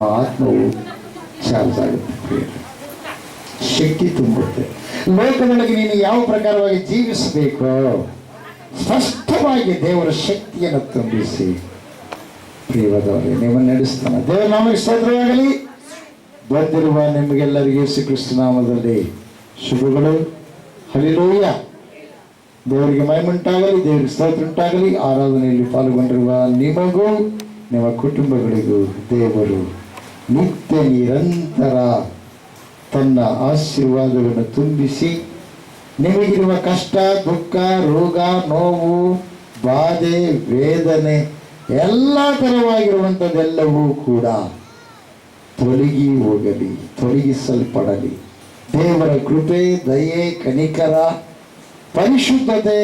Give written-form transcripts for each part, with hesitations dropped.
ಆತ್ಮವು ಚಾರ್ಜ್ ಆಗುತ್ತೆ, ಶಕ್ತಿ ತುಂಬುತ್ತೆ. ಲೋಕದೊಳಗೆ ನೀನು ಯಾವ ಪ್ರಕಾರವಾಗಿ ಜೀವಿಸಬೇಕು, ಸ್ಪಷ್ಟವಾಗಿ ದೇವರ ಶಕ್ತಿಯನ್ನು ತುಂಬಿಸಿ ಪ್ರಿಯವಾದವರೇ ನಿಮ್ಮನ್ನು ನಡೆಸ್ತಾನೆ. ದೇವರ ನಾಮಕ್ಕೆ ಸ್ತೋತ್ರವಾಗಲಿ. ಬಂದಿರುವ ನಿಮಗೆಲ್ಲರಿಗೂ ಯೇಸು ಕ್ರಿಸ್ತ ನಾಮದಲ್ಲಿ ಶುಭಗಳು. ಹಲ್ಲೆಲೂಯ. ದೇವರಿಗೆ ಮಹಿಮೆಯುಂಟಾಗಲಿ, ದೇವರಿಗೆ ಸ್ತೋತ್ರ ಉಂಟಾಗಲಿ. ಆರಾಧನೆಯಲ್ಲಿ ಪಾಲ್ಗೊಂಡಿರುವ ನಿಮಗೂ ನಿಮ್ಮ ಕುಟುಂಬಗಳಿಗೂ ದೇವರು ನಿತ್ಯ ನಿರಂತರ ತನ್ನ ಆಶೀರ್ವಾದಗಳನ್ನು ತುಂಬಿಸಿ ನಿಮಗಿರುವ ಕಷ್ಟ, ದುಃಖ, ರೋಗ, ನೋವು, ಬಾಧೆ, ವೇದನೆ ಎಲ್ಲ ಥರವಾಗಿರುವಂಥದ್ದೆಲ್ಲವೂ ಕೂಡ ತೊಲಗಿ ಹೋಗಲಿ, ತೊಲಗಿಸಲ್ಪಡಲಿ. ದೇವರ ಕೃಪೆ, ದಯೆ, ಕನಿಕರ, ಪರಿಶುದ್ಧತೆ,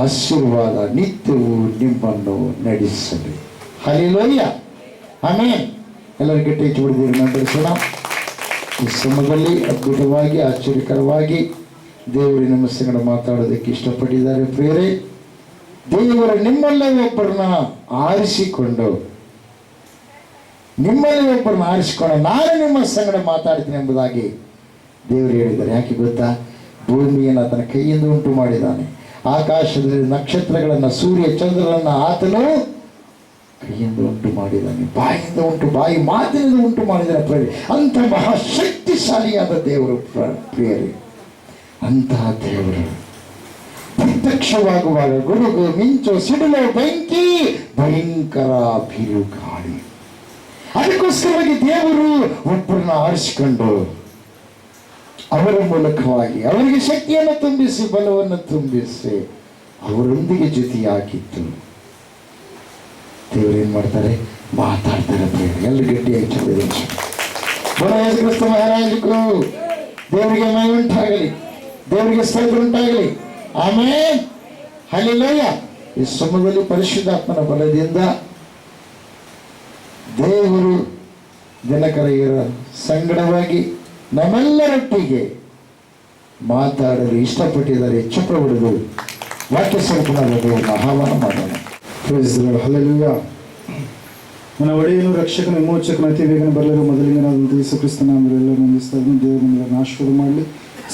ಆಶೀರ್ವಾದ ನಿತ್ಯವೂ ನಿಮ್ಮನ್ನು ನಡೆಸಲಿ. ಹಲ್ಲೆಲೂಯ. ಆಮೆನ್. ಎಲ್ಲರೂ ಗಟ್ಟಿ ಬಿಡಿದಿರಿ ನಡೆಸೋಣ. ಈ ಸಮಯದಲ್ಲಿ ಅದ್ಭುತವಾಗಿ, ಆಶ್ಚರ್ಯಕರವಾಗಿ ದೇವರು ನಿಮ್ಮ ಸಂಗಡ ಮಾತಾಡೋದಕ್ಕೆ ಇಷ್ಟಪಟ್ಟಿದ್ದಾರೆ. ಪ್ರಿಯರೇ, ದೇವರು ನಿಮ್ಮಲ್ಲೇ ಒಬ್ಬರನ್ನ ಆರಿಸಿಕೊಂಡು ನಾನು ನಿಮ್ಮ ಸಂಗಡ ಮಾತಾಡ್ತೀನಿ ಎಂಬುದಾಗಿ ದೇವರು ಹೇಳಿದ್ದಾರೆ. ಯಾಕೆ ಗೊತ್ತಾ? ಭೂಮಿಯನ್ನು ಆತನ ಕೈಯಿಂದ ಉಂಟು ಮಾಡಿದ್ದಾನೆ, ಆಕಾಶದಲ್ಲಿ ನಕ್ಷತ್ರಗಳನ್ನು, ಸೂರ್ಯ ಚಂದ್ರರನ್ನು ಆತನು ಕೈಯಿಂದ ಉಂಟು ಮಾಡಿದ್ದಾನೆ, ಬಾಯಿ ಮಾತಿನಿಂದ ಉಂಟು ಮಾಡಿದ್ದಾನೆ. ಪ್ರಿಯರೇ, ಅಂಥ ಮಹಾಶಕ್ತಿಶಾಲಿಯಾದ ದೇವರು ಪ್ರಿಯರೇ. ಅಂತಹ ದೇವರು ಪ್ರತ್ಯಕ್ಷವಾಗುವಾಗ ಗುಡುಗು, ಮಿಂಚು, ಸಿಡಿಲು, ಬೆಂಕಿ, ಭಯಂಕರ ಬಿರುಗಾಳಿ. ಅದಕ್ಕೋಸ್ಕರವಾಗಿ ದೇವರು ಒಬ್ಬರನ್ನ ಆರಿಸಿಕೊಂಡು ಅವರ ಮೂಲಕವಾಗಿ ಅವರಿಗೆ ಶಕ್ತಿಯನ್ನು ತುಂಬಿಸಿ, ಬಲವನ್ನು ತುಂಬಿಸಿ ಅವರೊಂದಿಗೆ ಜೊತೆಯಾಗಿತ್ತು. ದೇವರು ಏನ್ ಮಾಡ್ತಾರೆ? ಮಾತಾಡ್ತಾರೆ. ಎಲ್ಲ ಗಟ್ಟಿಯಾಗಿ ಕ್ರಿಸ್ತ ಮಹಾರಾಜಕ್ಕೂ ದೇವರಿಗೆ ಮಹಿಮೆ ಉಂಟಾಗಲಿ, ದೇವರಿಗೆ ಸ್ತೋತ್ರ ಉಂಟಾಗಲಿ. ಆಮೆನ್. ಹಲ್ಲೆಲೂಯ. ಈ ಸಮಯದಲ್ಲಿ ಪರಿಶುದ್ಧಾತ್ಮನ ಬಲದಿಂದ ದೇವರು ಜನಕರ ಸಂಗಡವಾಗಿ ನಮ್ಮೆಲ್ಲರೊಟ್ಟಿಗೆ ಮಾತಾಡಲು ಇಷ್ಟಪಟ್ಟಿದ್ದಾರೆ. ಚಪ್ರ ಹೊಡೆದು ವಾಕ್ಯ ಸಂಪೂರ್ಣ ದೇವರನ್ನು ಆಹ್ವಾನ ಮಾಡೋಣ. ಹಲ್ಲೆಲೂಯ. ನನ್ನ ಒಡೆಯನು, ರಕ್ಷಕನ, ವಿಮೋಚಕನ, ಅತಿ ಬೇಗನೆ ಬರಲಿರುವ ಮೊದಲಿಂಗನಾದಂಥ ಯೇಸು ಕ್ರಿಸ್ತ ನಾಮದಲ್ಲಿ ನಂದಿಸ್ತಾ ಇದ್ದೀನಿ. ದೇವರು ನಮ್ಮನ್ನು ಆಶೀರ್ವಾದ ಮಾಡಲಿ.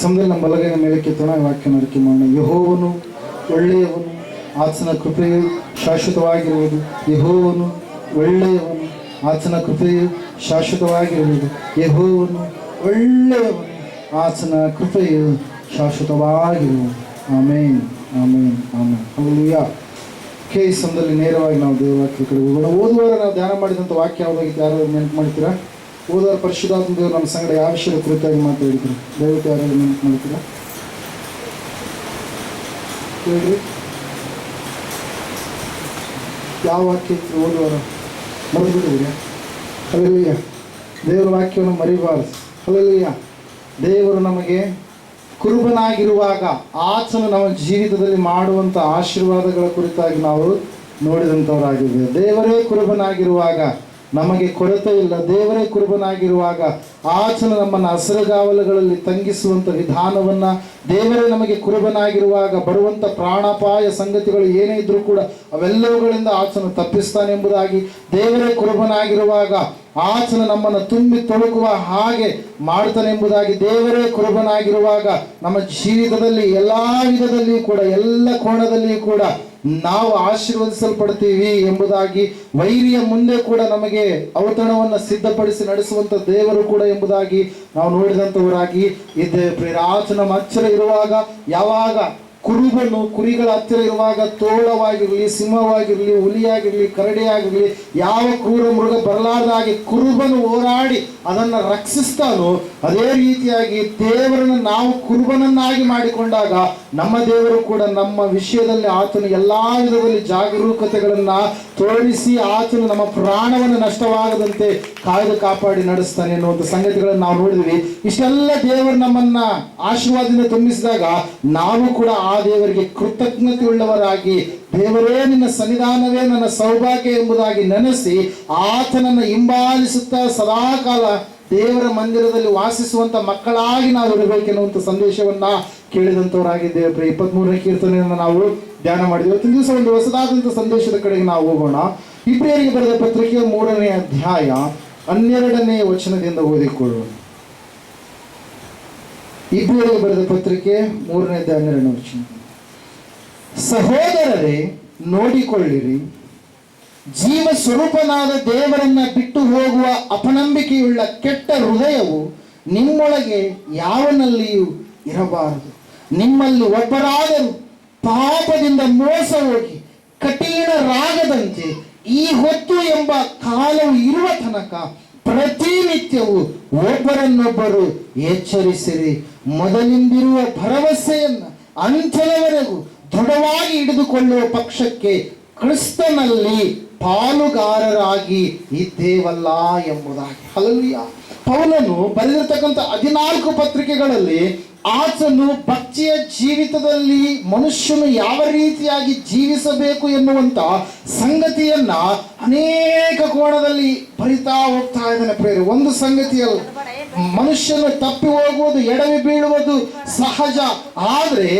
ಸಮಯದಲ್ಲಿ ನಮ್ಮ ಬಲಗೈನ ಮೇಲೆ ಕೆತ್ತೋಣ, ವಾಕ್ಯ ನಡಕೆ ಮಾಡೋಣ. ಯೆಹೋವನು ಒಳ್ಳೆಯವನು, ಆತನ ಕೃಪೆಯು ಶಾಶ್ವತವಾಗಿರುವುದು. ಯೆಹೋವನು ಒಳ್ಳೆಯವನು, ಆತನ ಕೃಪೆಯು ಶಾಶ್ವತವಾಗಿರುವುದು. ಯೆಹೋವನು ಒಳ್ಳೆಯವನು, ಆತನ ಕೃಪೆಯು ಶಾಶ್ವತವಾಗಿರುವುದು. ಆಮೇನ್, ಆಮೇನ್, ಆಮೇನ್. ಹಲ್ಲೆಲೂಯ. ಈ ಸಮಯದಲ್ಲಿ ನೇರವಾಗಿ ನಾವು ದೇವರ ವಾಕ್ಯ ಕಡೆ ಹೋಗೋಣ. ಓದುವಾರ ನಾವು ಧ್ಯಾನ ಮಾಡಿದಂಥ ವಾಕ್ಯ ಯಾವುದಾಗಿತ್ತು? ಯಾರು ನೆನಪು ಮಾಡ್ತೀರಾ? ಓದುವಾರ ಪರಿಶುದ್ಧಾತ್ಮ ದೇವರು ನಮ್ಮ ಸಂಗಡ ಯಾವ ವಿಷಯದ ಕುರಿತಾಗಿ ಮಾತಾಡಿದ್ರು? ದಯವಿಟ್ಟು ಯಾರು ನೆನಪು ಮಾಡ್ತೀರಾ? ಹೇಳ್ರಿ, ಯಾವ ವಾಕ್ಯ ಇತ್ತು ಓದುವಾರ? ಮರೆತುಬಿಟ್ಟಿದ್ದೀರಾ? ಹಲ್ಲೆಲೂಯ. ದೇವರ ವಾಕ್ಯವನ್ನು ಮರಿಬಾರದು. ಹಲ್ಲೆಲೂಯ. ದೇವರು ನಮಗೆ ಕುರುಬನಾಗಿರುವಾಗ ಆತನು ನಮ್ಮ ಜೀವಿತದಲ್ಲಿ ಮಾಡುವಂಥ ಆಶೀರ್ವಾದಗಳ ಕುರಿತಾಗಿ ನಾವು ನೋಡಿದಂಥವರಾಗಿದ್ದೇವೆ. ದೇವರೇ ಕುರುಬನಾಗಿರುವಾಗ ನಮಗೆ ಕೊರತೆ ಇಲ್ಲ. ದೇವರೇ ಕುರುಬನಾಗಿರುವಾಗ ಆತನು ನಮ್ಮನ್ನು ಹಸಿರುಗಾವಲುಗಳಲ್ಲಿ ತಂಗಿಸುವಂಥ ವಿಧಾನವನ್ನು, ದೇವರೇ ನಮಗೆ ಕುರುಬನಾಗಿರುವಾಗ ಬರುವಂಥ ಪ್ರಾಣಾಪಾಯ ಸಂಗತಿಗಳು ಏನೇ ಇದ್ರೂ ಕೂಡ ಅವೆಲ್ಲವುಗಳಿಂದ ಆತನು ತಪ್ಪಿಸ್ತಾನೆ ಎಂಬುದಾಗಿ, ದೇವರೇ ಕುರುಬನಾಗಿರುವಾಗ ಆತನು ನಮ್ಮನ್ನು ತುಂಬಿ ತೊಳಕುವ ಹಾಗೆ ಮಾಡ್ತಾನೆ ಎಂಬುದಾಗಿ, ದೇವರೇ ಕುರುಬನಾಗಿರುವಾಗ ನಮ್ಮ ಜೀವಿತದಲ್ಲಿ ಎಲ್ಲ ವಿಧದಲ್ಲಿಯೂ ಕೂಡ, ಎಲ್ಲ ಕೋಣದಲ್ಲಿಯೂ ಕೂಡ ನಾವು ಆಶೀರ್ವದಿಸಲ್ಪಡ್ತೀವಿ ಎಂಬುದಾಗಿ, ವೈರಿಯ ಮುಂದೆ ಕೂಡ ನಮಗೆ ಔತಣವನ್ನು ಸಿದ್ಧಪಡಿಸಿ ನಡೆಸುವಂಥ ದೇವರು ಕೂಡ ಎಂಬುದಾಗಿ ನಾವು ನೋಡಿದಂಥವರಾಗಿ ಇದ್ದೇವೆ. ಆತನ ನಮ್ಮ ಹತ್ತಿರ ಇರುವಾಗ, ಯಾವಾಗ ಕುರುಬನು ಕುರಿಗಳ ಹತ್ತಿರ ಇರುವಾಗ ತೋಳವಾಗಿರಲಿ, ಸಿಂಹವಾಗಿರಲಿ, ಹುಲಿಯಾಗಿರಲಿ, ಕರಡಿಯಾಗಿರಲಿ, ಯಾವ ಕ್ರೂರ ಮೃಗ ಬರಲಾರದ ಹಾಗೆ ಕುರುಬನು ಹೋರಾಡಿ ಅದನ್ನು ರಕ್ಷಿಸ್ತಾನೋ, ಅದೇ ರೀತಿಯಾಗಿ ದೇವರನ್ನು ನಾವು ಕುರುಬನನ್ನಾಗಿ ಮಾಡಿಕೊಂಡಾಗ ನಮ್ಮ ದೇವರು ಕೂಡ ನಮ್ಮ ವಿಷಯದಲ್ಲಿ ಆತನು ಎಲ್ಲ ವಿಧದಲ್ಲಿ ಜಾಗರೂಕತೆಗಳನ್ನು ತೋರಿಸಿ ಆತನು ನಮ್ಮ ಪ್ರಾಣವನ್ನು ನಷ್ಟವಾಗದಂತೆ ಕಾಯ್ದು ಕಾಪಾಡಿ ನಡೆಸ್ತಾನೆ ಎನ್ನುವಂಥ ಸಂಗತಿಗಳನ್ನು ನಾವು ನೋಡಿದ್ವಿ. ಇಷ್ಟೆಲ್ಲ ದೇವರು ನಮ್ಮನ್ನ ಆಶೀರ್ವಾದದಿಂದ ತುಂಬಿಸಿದಾಗ ನಾವು ಕೂಡ ಆ ದೇವರಿಗೆ ಕೃತಜ್ಞತೆ ಉಳ್ಳವರಾಗಿ, ದೇವರೇ ನಿನ್ನ ಸನ್ನಿಧಾನವೇ ನನ್ನ ಸೌಭಾಗ್ಯ ಎಂಬುದಾಗಿ ನೆನೆಸಿ ಆತನನ್ನು ಹಿಂಬಾಲಿಸುತ್ತಾ ಸದಾಕಾಲ ದೇವರ ಮಂದಿರದಲ್ಲಿ ವಾಸಿಸುವಂತ ಮಕ್ಕಳಾಗಿ ನಾವು ಇರಬೇಕೆನ್ನುವಂಥ ಸಂದೇಶವನ್ನ ಕೇಳಿದಂಥವರಾಗಿದ್ದೇವೆ. 23ನೇ ಕೀರ್ತನೆಯನ್ನು ನಾವು ಧ್ಯಾನ ಮಾಡಿದ್ವಿ. ಇವತ್ತಿನ ದಿವಸ ಒಂದು ಹೊಸದಾದಂಥ ಸಂದೇಶದ ಕಡೆಗೆ ನಾವು ಹೋಗೋಣ. ಇಬ್ರಿಯರಿಗೆ ಬರೆದ ಪತ್ರಿಕೆ 3ನೇ ಅಧ್ಯಾಯ 12ನೇ ವಚನದಿಂದ ಓದಿಕೊಳ್ಳೋಣ. ಇಬ್ರಿಯರಿಗೆ ಬರೆದ ಪತ್ರಿಕೆ 3ನೇ ಅಧ್ಯಾಯ 12ನೇ ವಚನ. ಸಹೋದರರೇ, ನೋಡಿಕೊಳ್ಳಿರಿ, ಜೀವ ಸ್ವರೂಪನಾದ ದೇವರನ್ನ ಬಿಟ್ಟು ಹೋಗುವ ಅಪನಂಬಿಕೆಯುಳ್ಳ ಕೆಟ್ಟ ಹೃದಯವು ನಿಮ್ಮೊಳಗೆ ಯಾವನಲ್ಲಿಯೂ ಇರಬಾರದು. ನಿಮ್ಮಲ್ಲಿ ಒಬ್ಬರಾದರೂ ಪಾಪದಿಂದ ಮೋಸ ಹೋಗಿ ಕಠಿಣರಾಗದಂತೆ ಈ ಹೊತ್ತು ಎಂಬ ಕಾಲವು ಇರುವ ತನಕ ಪ್ರತಿನಿತ್ಯವೂ ಒಬ್ಬರನ್ನೊಬ್ಬರು ಎಚ್ಚರಿಸಿರಿ. ಮೊದಲಿಂದಿರುವ ಭರವಸೆಯನ್ನು ಅಂತ್ಯದವರೆಗೂ ದೃಢವಾಗಿ ಹಿಡಿದುಕೊಳ್ಳುವ ಪಕ್ಷಕ್ಕೆ ಕ್ರಿಸ್ತನಲ್ಲಿ ಪಾಲುಗಾರರಾಗಿ ಇದ್ದೇವಲ್ಲ ಎಂಬುದಾಗಿ. ಹಲ್ಲೆಲೂಯಾ. ಪೌಲನು ಬರೆದಿರತಕ್ಕಂಥ 14 ಪತ್ರಿಕೆಗಳಲ್ಲಿ ಆತನು ಭಕ್ತಿಯ ಜೀವಿತದಲ್ಲಿ ಮನುಷ್ಯನು ಯಾವ ರೀತಿಯಾಗಿ ಜೀವಿಸಬೇಕು ಎನ್ನುವಂತ ಸಂಗತಿಯನ್ನ ಅನೇಕ ಕೋಣದಲ್ಲಿ ಬರಿತಾ ಹೋಗ್ತಾ ಇದ್ದಾನೆ ಪ್ರೇರೆ. ಒಂದು ಸಂಗತಿಯಲ್ಲ, ಮನುಷ್ಯನು ತಪ್ಪಿ ಹೋಗುವುದು, ಎಡವಿ ಬೀಳುವುದು ಸಹಜ. ಆದರೆ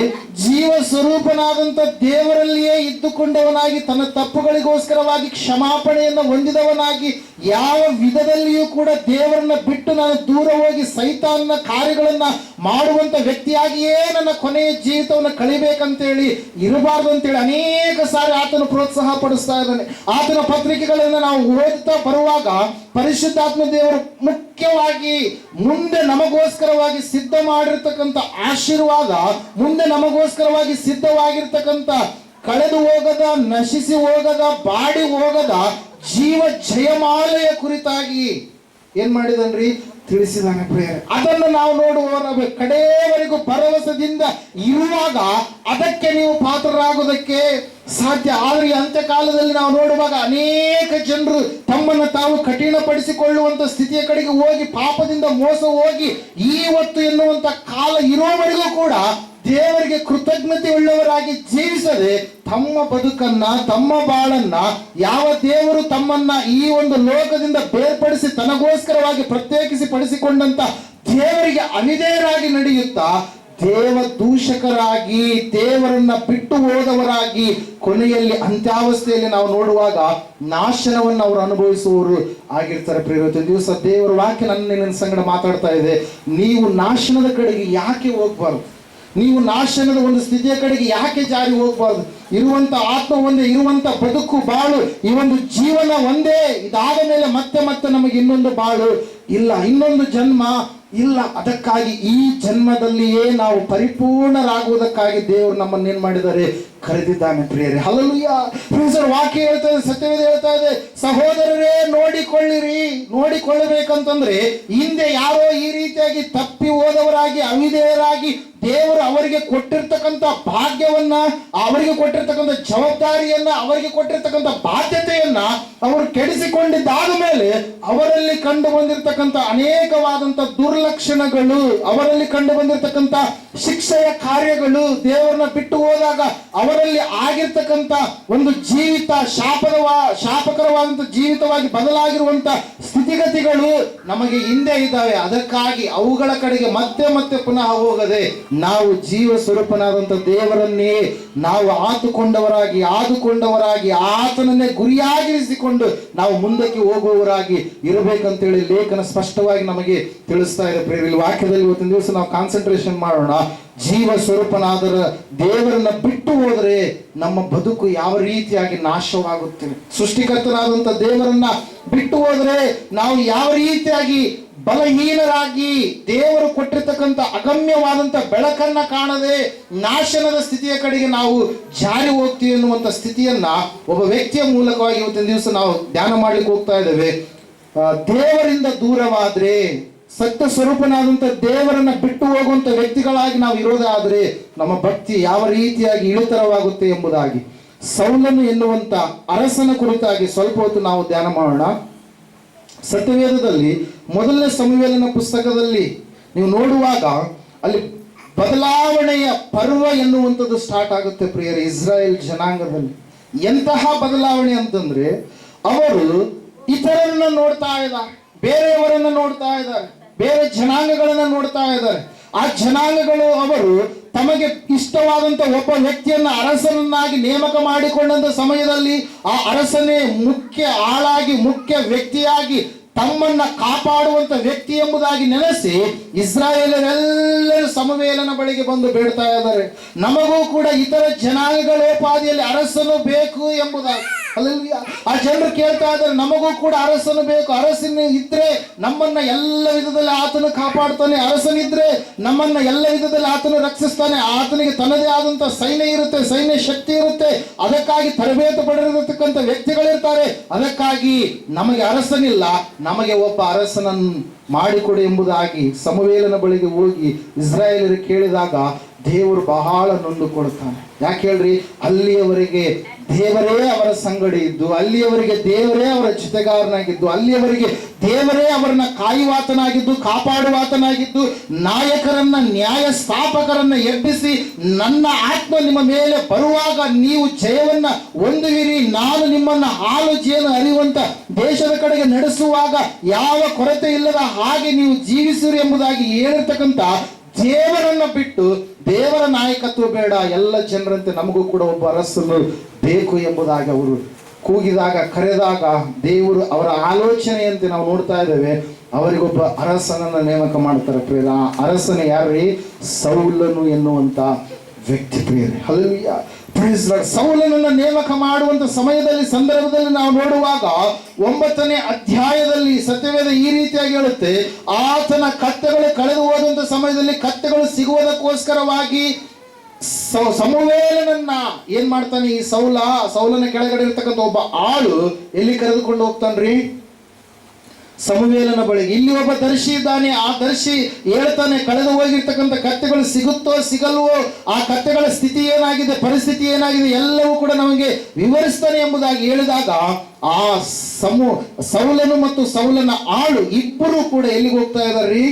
ಜೀವ ಸ್ವರೂಪನಾದಂಥ ದೇವರಲ್ಲಿಯೇ ಇದ್ದುಕೊಂಡವನಾಗಿ ತನ್ನ ತಪ್ಪುಗಳಿಗೋಸ್ಕರವಾಗಿ ಕ್ಷಮಾಪಣೆಯನ್ನು ಹೊಂದಿದವನಾಗಿ ಯಾವ ವಿಧದಲ್ಲಿಯೂ ಕೂಡ ದೇವರನ್ನ ಬಿಟ್ಟು ನಾನು ದೂರ ಹೋಗಿ ಸೈತಾನನ ಕಾರ್ಯಗಳನ್ನ ಮಾಡುವಂತ ವ್ಯಕ್ತಿಯಾಗಿಯೇ ನನ್ನ ಕೊನೆಯ ಜೀವಿತವನ್ನು ಕಳಿಬೇಕಂತೇಳಿ ಇರಬಾರ್ದು ಅಂತೇಳಿ ಅನೇಕ ಸಾರಿ ಆತನು ಪ್ರೋತ್ಸಾಹ ಪಡಿಸ್ತಾ ಇದ್ದಾನೆ. ಆತನ ಪತ್ರಿಕೆಗಳನ್ನು ನಾವು ಓದುತ್ತಾ ಬರುವಾಗ ಪರಿಶುದ್ಧಾತ್ಮ ದೇವರು ಮುಖ್ಯವಾಗಿ ಮುಂದೆ ನಮಗೋಸ್ಕರವಾಗಿ ಸಿದ್ಧ ಮಾಡಿರ್ತಕ್ಕಂಥ ಆಶೀರ್ವಾದ, ಮುಂದೆ ನಮಗೋಸ್ಕರವಾಗಿ ಸಿದ್ಧವಾಗಿರ್ತಕ್ಕಂಥ ಕಳೆದು ಹೋಗದ, ನಶಿಸಿ ಹೋಗದ, ಬಾಡಿ ಹೋಗದ ಜೀವ ಜಯಮಾಲೆಯ ಕುರಿತಾಗಿ ಏನ್ ಮಾಡಿದನ್ರಿ ತಿಳಿಸಿದಾನೆ ಪ್ರೇಯರ್. ಅದನ್ನು ನಾವು ನೋಡುವ ಕಡೆಯವರೆಗೂ ಭರವಸೆದಿಂದ ಇರುವಾಗ ಅದಕ್ಕೆ ನೀವು ಪಾತ್ರರಾಗೋದಕ್ಕೆ ಸಾಧ್ಯ. ಆದರೆ ಅಂತ್ಯಕಾಲದಲ್ಲಿ ನಾವು ನೋಡುವಾಗ ಅನೇಕ ಜನರು ತಮ್ಮನ್ನು ತಾವು ಕಠಿಣಪಡಿಸಿಕೊಳ್ಳುವಂತ ಸ್ಥಿತಿಯ ಕಡೆಗೆ ಹೋಗಿ ಪಾಪದಿಂದ ಮೋಸ ಹೋಗಿ ಇವತ್ತು ಎನ್ನುವಂತ ಕಾಲ ಇರುವವರೆಗೂ ಕೂಡ ದೇವರಿಗೆ ಕೃತಜ್ಞತೆ ಉಳ್ಳವರಾಗಿ ಜೀವಿಸದೆ ತಮ್ಮ ಬದುಕನ್ನ, ತಮ್ಮ ಬಾಳನ್ನ ಯಾವ ದೇವರು ತಮ್ಮನ್ನ ಈ ಒಂದು ಲೋಕದಿಂದ ಬೇರ್ಪಡಿಸಿ ತನಗೋಸ್ಕರವಾಗಿ ಪ್ರತ್ಯೇಕಿಸಿ ಪಡಿಸಿಕೊಂಡಂತ ದೇವರಿಗೆ ಅವಿಧೇಯರಾಗಿ ನಡೆಯುತ್ತಾ ದೇವ ದೂಷಕರಾಗಿ, ದೇವರನ್ನ ಬಿಟ್ಟು ಹೋದವರಾಗಿ ಕೊನೆಯಲ್ಲಿ ಅಂತ್ಯಾವಸ್ಥೆಯಲ್ಲಿ ನಾವು ನೋಡುವಾಗ ನಾಶನವನ್ನು ಅವರು ಅನುಭವಿಸುವವರು ಆಗಿರ್ತಾರೆ. ಪ್ರೇರಿತ ದಿವಸ ದೇವರ ವಾಕ್ಯ ನನ್ನ ಸಂಗಡ ಮಾತಾಡ್ತಾ ಇದೆ. ನೀವು ನಾಶನದ ಕಡೆಗೆ ಯಾಕೆ ಹೋಗ್ಬಾರ್ದು? ನೀವು ನಾಶನದ ಒಂದು ಸ್ಥಿತಿಯ ಕಡೆಗೆ ಯಾಕೆ ಜಾರಿ ಹೋಗ್ಬಾರ್ದು? ಇರುವಂತ ಆತ್ಮ ಒಂದೇ, ಇರುವಂತ ಬದುಕು ಬಾಳು, ಈ ಒಂದು ಜೀವನ ಒಂದೇ. ಇದಾದ ಮೇಲೆ ಮತ್ತೆ ಮತ್ತೆ ನಮಗೆ ಇನ್ನೊಂದು ಬಾಳು ಇಲ್ಲ, ಇನ್ನೊಂದು ಜನ್ಮ ಇಲ್ಲ. ಅದಕ್ಕಾಗಿ ಈ ಜನ್ಮದಲ್ಲಿಯೇ ನಾವು ಪರಿಪೂರ್ಣರಾಗುವುದಕ್ಕಾಗಿ ದೇವರು ನಮ್ಮನ್ನೇನ್ ಮಾಡಿದ್ದಾರೆ, ಕರೆದಿದ್ದಾನೆ ಪ್ರಿಯರೇ. ಹಲ್ಲೆಲೂಯಾ. ವಾಕ್ಯ ಹೇಳ್ತಾ ಇದೆ, ಸತ್ಯವೇದ ಹೇಳ್ತಾ ಇದೆ, ಸಹೋದರರೇ ನೋಡಿಕೊಳ್ಳಿರಿ. ನೋಡಿಕೊಳ್ಳಬೇಕಂತಂದ್ರೆ ಹಿಂದೆ ಯಾರೋ ಈ ರೀತಿಯಾಗಿ ತಪ್ಪಿ ಹೋದವರಾಗಿ, ಅವಿಧೇಯರಾಗಿ ದೇವರು ಅವರಿಗೆ ಕೊಟ್ಟಿರ್ತಕ್ಕಂಥ ಭಾಗ್ಯವನ್ನ, ಅವರಿಗೆ ಕೊಟ್ಟಿರ್ತಕ್ಕಂಥ ಜವಾಬ್ದಾರಿಯನ್ನ, ಅವರಿಗೆ ಕೊಟ್ಟಿರ್ತಕ್ಕಂಥ ಬಾಧ್ಯತೆಯನ್ನ ಅವರು ಕೆಡಿಸಿಕೊಂಡಿದ್ದಾದ ಮೇಲೆ ಅವರಲ್ಲಿ ಕಂಡು ಬಂದಿರತಕ್ಕಂಥ ಅನೇಕವಾದಂಥ ದುರ್ಲಕ್ಷಣಗಳು, ಅವರಲ್ಲಿ ಕಂಡು ಬಂದಿರತಕ್ಕಂಥ ಶಿಕ್ಷೆಯ ಕಾರ್ಯಗಳು, ದೇವರನ್ನ ಬಿಟ್ಟು ಹೋದಾಗ ಅವರಲ್ಲಿ ಆಗಿರ್ತಕ್ಕಂಥ ಒಂದು ಜೀವಿತ ಶಾಪಕರವಾದಂಥ ಜೀವಿತವಾಗಿ ಬದಲಾಗಿರುವಂತ ಸ್ಥಿತಿಗತಿಗಳು ನಮಗೆ ಹಿಂದೆ ಇದ್ದಾವೆ. ಅದಕ್ಕಾಗಿ ಅವುಗಳ ಕಡೆಗೆ ಮತ್ತೆ ಮತ್ತೆ ಪುನಃ ಹೋಗದೆ ನಾವು ಜೀವ ಸ್ವರೂಪನಾದಂಥ ದೇವರನ್ನೇ ನಾವು ಆದುಕೊಂಡವರಾಗಿ ಆತನನ್ನೇ ಗುರಿಯಾಗಿರಿಸಿಕೊಂಡು ನಾವು ಮುಂದಕ್ಕೆ ಹೋಗುವವರಾಗಿ ಇರಬೇಕಂತೇಳಿ ಲೇಖನ ಸ್ಪಷ್ಟವಾಗಿ ನಮಗೆ ತಿಳಿಸ್ತಾ ಇದೆ. ಪ್ರೇರಿತ ವಾಕ್ಯದಲ್ಲಿ ಇವತ್ತಿನ ದಿವಸ ನಾವು ಕಾನ್ಸಂಟ್ರೇಷನ್ ಮಾಡೋಣ. ಜೀವ ಸ್ವರೂಪನಾದರ ದೇವರನ್ನ ಬಿಟ್ಟು ಹೋದರೆ ನಮ್ಮ ಬದುಕು ಯಾವ ರೀತಿಯಾಗಿ ನಾಶವಾಗುತ್ತದೆ. ಸೃಷ್ಟಿಕರ್ತನಾದಂಥ ದೇವರನ್ನ ಬಿಟ್ಟು ಹೋದರೆ ನಾವು ಯಾವ ರೀತಿಯಾಗಿ ಬಲಹೀನರಾಗಿ ದೇವರು ಕೊಟ್ಟಿರ್ತಕ್ಕಂಥ ಅಗಮ್ಯವಾದಂಥ ಬೆಳಕನ್ನ ಕಾಣದೆ ನಾಶನದ ಸ್ಥಿತಿಯ ಕಡೆಗೆ ನಾವು ಜಾರಿ ಹೋಗ್ತೀವಿ ಎನ್ನುವಂಥ ಸ್ಥಿತಿಯನ್ನ ಒಬ್ಬ ವ್ಯಕ್ತಿಯ ಮೂಲಕವಾಗಿ ಇವತ್ತಿನ ದಿವಸ ನಾವು ಧ್ಯಾನ ಮಾಡ್ಲಿಕ್ಕೆ ಹೋಗ್ತಾ ಇದ್ದೇವೆ. ದೇವರಿಂದ ದೂರವಾದ್ರೆ, ಸತ್ಯ ಸ್ವರೂಪನಾದಂಥ ದೇವರನ್ನ ಬಿಟ್ಟು ಹೋಗುವಂತ ವ್ಯಕ್ತಿಗಳಾಗಿ ನಾವು ಇರೋದಾದ್ರೆ ನಮ್ಮ ಭಕ್ತಿ ಯಾವ ರೀತಿಯಾಗಿ ಇಳಿತರವಾಗುತ್ತೆ ಎಂಬುದಾಗಿ ಸೌಲನು ಎನ್ನುವಂತ ಅರಸನ ಕುರಿತಾಗಿ ಸ್ವಲ್ಪ ಹೊತ್ತು ನಾವು ಧ್ಯಾನ ಮಾಡೋಣ. ಸತ್ಯವೇದದಲ್ಲಿ 1ನೇ ಸಮುವೇಲನ ಪುಸ್ತಕದಲ್ಲಿ ನೀವು ನೋಡುವಾಗ ಅಲ್ಲಿ ಬದಲಾವಣೆಯ ಪರ್ವ ಎನ್ನುವಂಥದ್ದು ಸ್ಟಾರ್ಟ್ ಆಗುತ್ತೆ ಪ್ರಿಯರೇ. ಇಸ್ರಾಯೇಲ್ ಜನಾಂಗದಲ್ಲಿ ಎಂತಹ ಬದಲಾವಣೆ ಅಂತಂದ್ರೆ, ಅವರು ಇತರರನ್ನ ನೋಡ್ತಾ ಇದ್ದಾರೆ, ಬೇರೆಯವರನ್ನ ನೋಡ್ತಾ ಇದ್ದಾರೆ, ಬೇರೆ ಜನಾಂಗಗಳನ್ನ ನೋಡ್ತಾ ಇದ್ದಾರೆ. ಆ ಜನಾಂಗಗಳು ಅವರು ತಮಗೆ ಇಷ್ಟವಾದಂತ ಒಬ್ಬ ವ್ಯಕ್ತಿಯನ್ನ ಅರಸನನ್ನಾಗಿ ನೇಮಕ ಮಾಡಿಕೊಂಡಂತ ಸಮಯದಲ್ಲಿ ಆ ಅರಸನೇ ಮುಖ್ಯ ಆಳಾಗಿ ಮುಖ್ಯ ವ್ಯಕ್ತಿಯಾಗಿ ತಮ್ಮನ್ನ ಕಾಪಾಡುವಂತ ವ್ಯಕ್ತಿ ಎಂಬುದಾಗಿ ನೆನೆಸಿ ಇಸ್ರಾಯೇಲರೆಲ್ಲರೂ ಸಮುವೇಲನ ಬಳಿಗೆ ಬಂದು ಬೇಡ್ತಾ ಇದ್ದಾರೆ. ನಮಗೂ ಕೂಡ ಇತರ ಜನಾಂಗಗಳೋಪಾದಿಯಲ್ಲಿ ಅರಸನು ಬೇಕು ಎಂಬುದಾಗಿ. ಹಲ್ಲೆಲೂಯಾ. ಆ ಜನರು ಕೇಳ್ತಾ ಇದ್ದಾರೆ, ನಮಗೂ ಕೂಡ ಅರಸನು ಬೇಕು. ಅರಸನು ಇದ್ರೆ ನಮ್ಮನ್ನ ಎಲ್ಲ ವಿಧದಲ್ಲಿ ಆತನು ಕಾಪಾಡ್ತಾನೆ. ಅರಸನಿದ್ರೆ ನಮ್ಮನ್ನ ಎಲ್ಲ ವಿಧದಲ್ಲಿ ಆತನು ರಕ್ಷಿಸ್ತಾನೆ. ಆತನಿಗೆ ತನ್ನದೇ ಆದಂತ ಸೈನ್ಯ ಇರುತ್ತೆ, ಸೈನ್ಯ ಶಕ್ತಿ ಇರುತ್ತೆ. ಅದಕ್ಕಾಗಿ ತರಬೇತಿ ಪಡೆದಿರತಕ್ಕಂಥ ವ್ಯಕ್ತಿಗಳಿರ್ತಾರೆ. ಅದಕ್ಕಾಗಿ ನಮಗೆ ಅರಸನಿಲ್ಲ, ನಮಗೆ ಒಬ್ಬ ಅರಸನನ್ನು ಮಾಡಿಕೊಡು ಎಂಬುದಾಗಿ ಸಮುವೇಲನ ಬಳಿಗೆ ಹೋಗಿ ಇಸ್ರಾಯೇಲರು ಕೇಳಿದಾಗ ದೇವರು ಬಹಳ ನೊಂದು ಕೊಡ್ತಾನೆ. ಯಾಕೆ ಹೇಳ್ರಿ? ಅಲ್ಲಿಯವರೆಗೆ ದೇವರೇ ಅವರ ಸಂಗಡಿ ಇದ್ದು, ಅಲ್ಲಿಯವರೆಗೆ ದೇವರೇ ಅವರ ಜೊತೆಗಾರನಾಗಿದ್ದು, ಅಲ್ಲಿಯವರೆಗೆ ದೇವರೇ ಅವರನ್ನ ಕಾಯುವಾತನಾಗಿದ್ದು, ಕಾಪಾಡುವಾತನಾಗಿದ್ದು, ನಾಯಕರನ್ನ ನ್ಯಾಯ ಸ್ಥಾಪಕರನ್ನ ಎಬ್ಬಿಸಿ ನನ್ನ ಆತ್ಮ ನಿಮ್ಮ ಮೇಲೆ ಬರುವಾಗ ನೀವು ಜಯವನ್ನ ಹೊಂದುವಿರಿ, ನಾನು ನಿಮ್ಮನ್ನ ಹಾಲು ಜೇನು ಹರಿಯುವಂತ ದೇಶದ ಕಡೆಗೆ ನಡೆಸುವಾಗ ಯಾವ ಕೊರತೆ ಇಲ್ಲದ ಹಾಗೆ ನೀವು ಜೀವಿಸಿರಿ ಎಂಬುದಾಗಿ ಹೇಳಿರ್ತಕ್ಕಂಥ ದೇವರನ್ನ ಬಿಟ್ಟು ದೇವರ ನಾಯಕತ್ವ ಬೇಡ, ಎಲ್ಲ ಜನರಂತೆ ನಮಗೂ ಕೂಡ ಒಬ್ಬ ಅರಸನು ಬೇಕು ಎಂಬುದಾಗಿ ಅವರು ಕೂಗಿದಾಗ, ಕರೆದಾಗ ದೇವರು ಅವರ ಆಲೋಚನೆಯಂತೆ ನಾವು ನೋಡ್ತಾ ಇದ್ದೇವೆ, ಅವರಿಗೊಬ್ಬ ಅರಸನನ್ನ ನೇಮಕ ಮಾಡ್ತಾರೆ. ಪ್ರಿಯರ, ಆ ಅರಸನ ಯಾರ್ರೀ? ಸೌಲನು ಎನ್ನುವಂತ ವ್ಯಕ್ತಿ. ಪ್ರಿಯರೇ, ಹಲ್ಲೆಲೂಯಾ, ಪ್ರೈಸ್ ಲಾರ್ಡ್. ಸೌಲನನ್ನ ನೇಮಕ ಮಾಡುವಂತ ಸಮಯದಲ್ಲಿ ಸಂದರ್ಭದಲ್ಲಿ ನಾವು ನೋಡುವಾಗ 9ನೇ ಅಧ್ಯಾಯದಲ್ಲಿ ಸತ್ಯವೇದ ಈ ರೀತಿಯಾಗಿ ಹೇಳುತ್ತೆ, ಆತನ ಕತ್ತೆಗಳು ಕಳೆದು ಹೋದಂತ ಸಮಯದಲ್ಲಿ ಕತ್ತೆಗಳು ಸಿಗುವುದಕ್ಕೋಸ್ಕರವಾಗಿ ಸಮುವೇಲನನ್ನ ಏನ್ ಮಾಡ್ತಾನೆ? ಈ ಸೌಲನ ಕೆಳಗಡೆ ಇರ್ತಕ್ಕಂಥ ಒಬ್ಬ ಆಳು ಎಲ್ಲಿ ಕರೆದುಕೊಂಡು ಹೋಗ್ತಾನ್ರಿ? ಸಮುವೇಲನ ಬಳಿಗೆ. ಇಲ್ಲಿ ಒಬ್ಬ ದರ್ಶಿ ಇದ್ದಾನೆ. ಆ ದರ್ಶಿ ಹೇಳ್ತಾನೆ, ಕಳೆದು ಹೋಗಿರ್ತಕ್ಕಂಥ ಕತ್ತೆಗಳು ಸಿಗುತ್ತೋ ಸಿಗಲ್ವೋ, ಆ ಕತ್ತೆಗಳ ಸ್ಥಿತಿ ಏನಾಗಿದೆ, ಪರಿಸ್ಥಿತಿ ಏನಾಗಿದೆ, ಎಲ್ಲವೂ ಕೂಡ ನಮಗೆ ವಿವರಿಸ್ತಾನೆ ಎಂಬುದಾಗಿ ಹೇಳಿದಾಗ ಆ ಸೌಲನು ಮತ್ತು ಸೌಲನ ಆಳು ಇಬ್ಬರು ಕೂಡ ಎಲ್ಲಿಗೆ ಹೋಗ್ತಾ ಇದಾರೆ?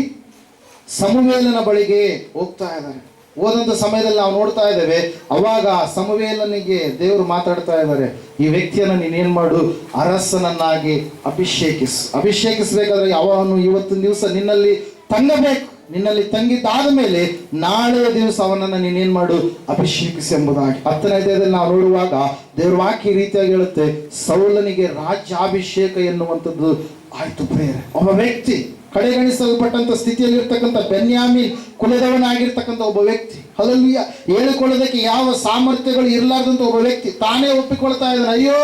ಸಮುವೇಲನ ಬಳಿಗೆ ಹೋಗ್ತಾ ಇದ್ದಾರೆ. ಹೋದಂತ ಸಮಯದಲ್ಲಿ ನಾವು ನೋಡ್ತಾ ಇದ್ದೇವೆ, ಅವಾಗ ಸಮುವೇಲನಿಗೆ ದೇವರು ಮಾತಾಡ್ತಾ ಇದ್ದಾರೆ, ಈ ವ್ಯಕ್ತಿಯನ್ನು ನೀನೇನ್ ಮಾಡು? ಅರಸನನ್ನಾಗಿ ಅಭಿಷೇಕಿಸಬೇಕಾದ್ರೆ ಅವನು ಇವತ್ತಿನ ದಿವಸ ನಿನ್ನಲ್ಲಿ ತಂಗಬೇಕು. ನಿನ್ನಲ್ಲಿ ತಂಗಿದ್ದಾದ ಮೇಲೆ ನಾಳೆಯ ದಿವಸ ಅವನನ್ನು ನೀನೇನ್ ಮಾಡು? ಅಭಿಷೇಕಿಸಿ ಎಂಬುದಾಗಿ 10ನೇ ಅಧ್ಯಾಯದಲ್ಲಿ ನಾವು ನೋಡುವಾಗ ದೇವ್ರ ವಾಕ್ಯ ಈ ರೀತಿಯಾಗಿ ಹೇಳುತ್ತೆ, ಸೌಲನಿಗೆ ರಾಜ್ಯಾಭಿಷೇಕ ಎನ್ನುವಂಥದ್ದು ಆಯ್ತು. ಪ್ರಿಯರೇ, ಒಬ್ಬ ವ್ಯಕ್ತಿ ಕಡೆಗಣಿಸಲ್ಪಟ್ಟಂತ ಸ್ಥಿತಿಯಲ್ಲಿ ಇರ್ತಕ್ಕಂಥ ಬೆನ್ಯಾಮೀನ್ ಕುಲದವನಾಗಿರ್ತಕ್ಕಂಥ ಒಬ್ಬ ವ್ಯಕ್ತಿ, ಹಲ್ಲೆಲೂಯಾ, ಹೇಳಿಕೊಳ್ಳೋದಕ್ಕೆ ಯಾವ ಸಾಮರ್ಥ್ಯಗಳು ಇರಲಾರ್ದಂತ ಒಬ್ಬ ವ್ಯಕ್ತಿ ತಾನೇ ಒಪ್ಪಿಕೊಳ್ತಾ ಇದ್ದಾನೆ, ಅಯ್ಯೋ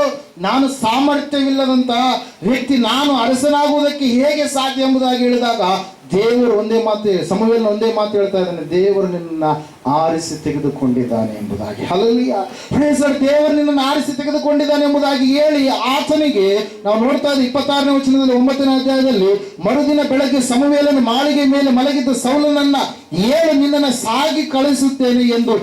ನಾನು ಸಾಮರ್ಥ್ಯವಿಲ್ಲದಂತ ವ್ಯಕ್ತಿ, ನಾನು ಅರಸನಾಗುವುದಕ್ಕೆ ಹೇಗೆ ಸಾಧ್ಯ ಎಂಬುದಾಗಿ ಹೇಳಿದಾಗ ದೇವರು ಸಮುವೇಲನ ಒಂದೇ ಮಾತು ಹೇಳ್ತಾ ಇದ್ದಾನೆ, ದೇವರು ನಿನ್ನ ಆರಿಸಿ ತೆಗೆದುಕೊಂಡಿದ್ದಾನೆ ಎಂಬುದಾಗಿ. Hallelujah, praise Lord. ದೇವರು ನಿನ್ನನ್ನು ಆರಿಸಿ ತೆಗೆದುಕೊಂಡಿದ್ದಾನೆ ಎಂಬುದಾಗಿ ಹೇಳಿ ಆತನಿಗೆ ನಾವು ನೋಡ್ತಾ ಇದ್ದೀವಿ 26ನೇ ವಚನದಲ್ಲಿ 9ನೇ ಅಧ್ಯಾಯದಲ್ಲಿ, ಮರುದಿನ ಬೆಳಗ್ಗೆ ಸಮುವೇಲನ ಮಾಳಿಗೆ ಮೇಲೆ ಮಲಗಿದ್ದ ಸೌಲನನ್ನ ಏಳು ನಿನ್ನನ್ನು ಸಾಗಿ ಕಳಿಸುತ್ತೇನೆ ಎಂದು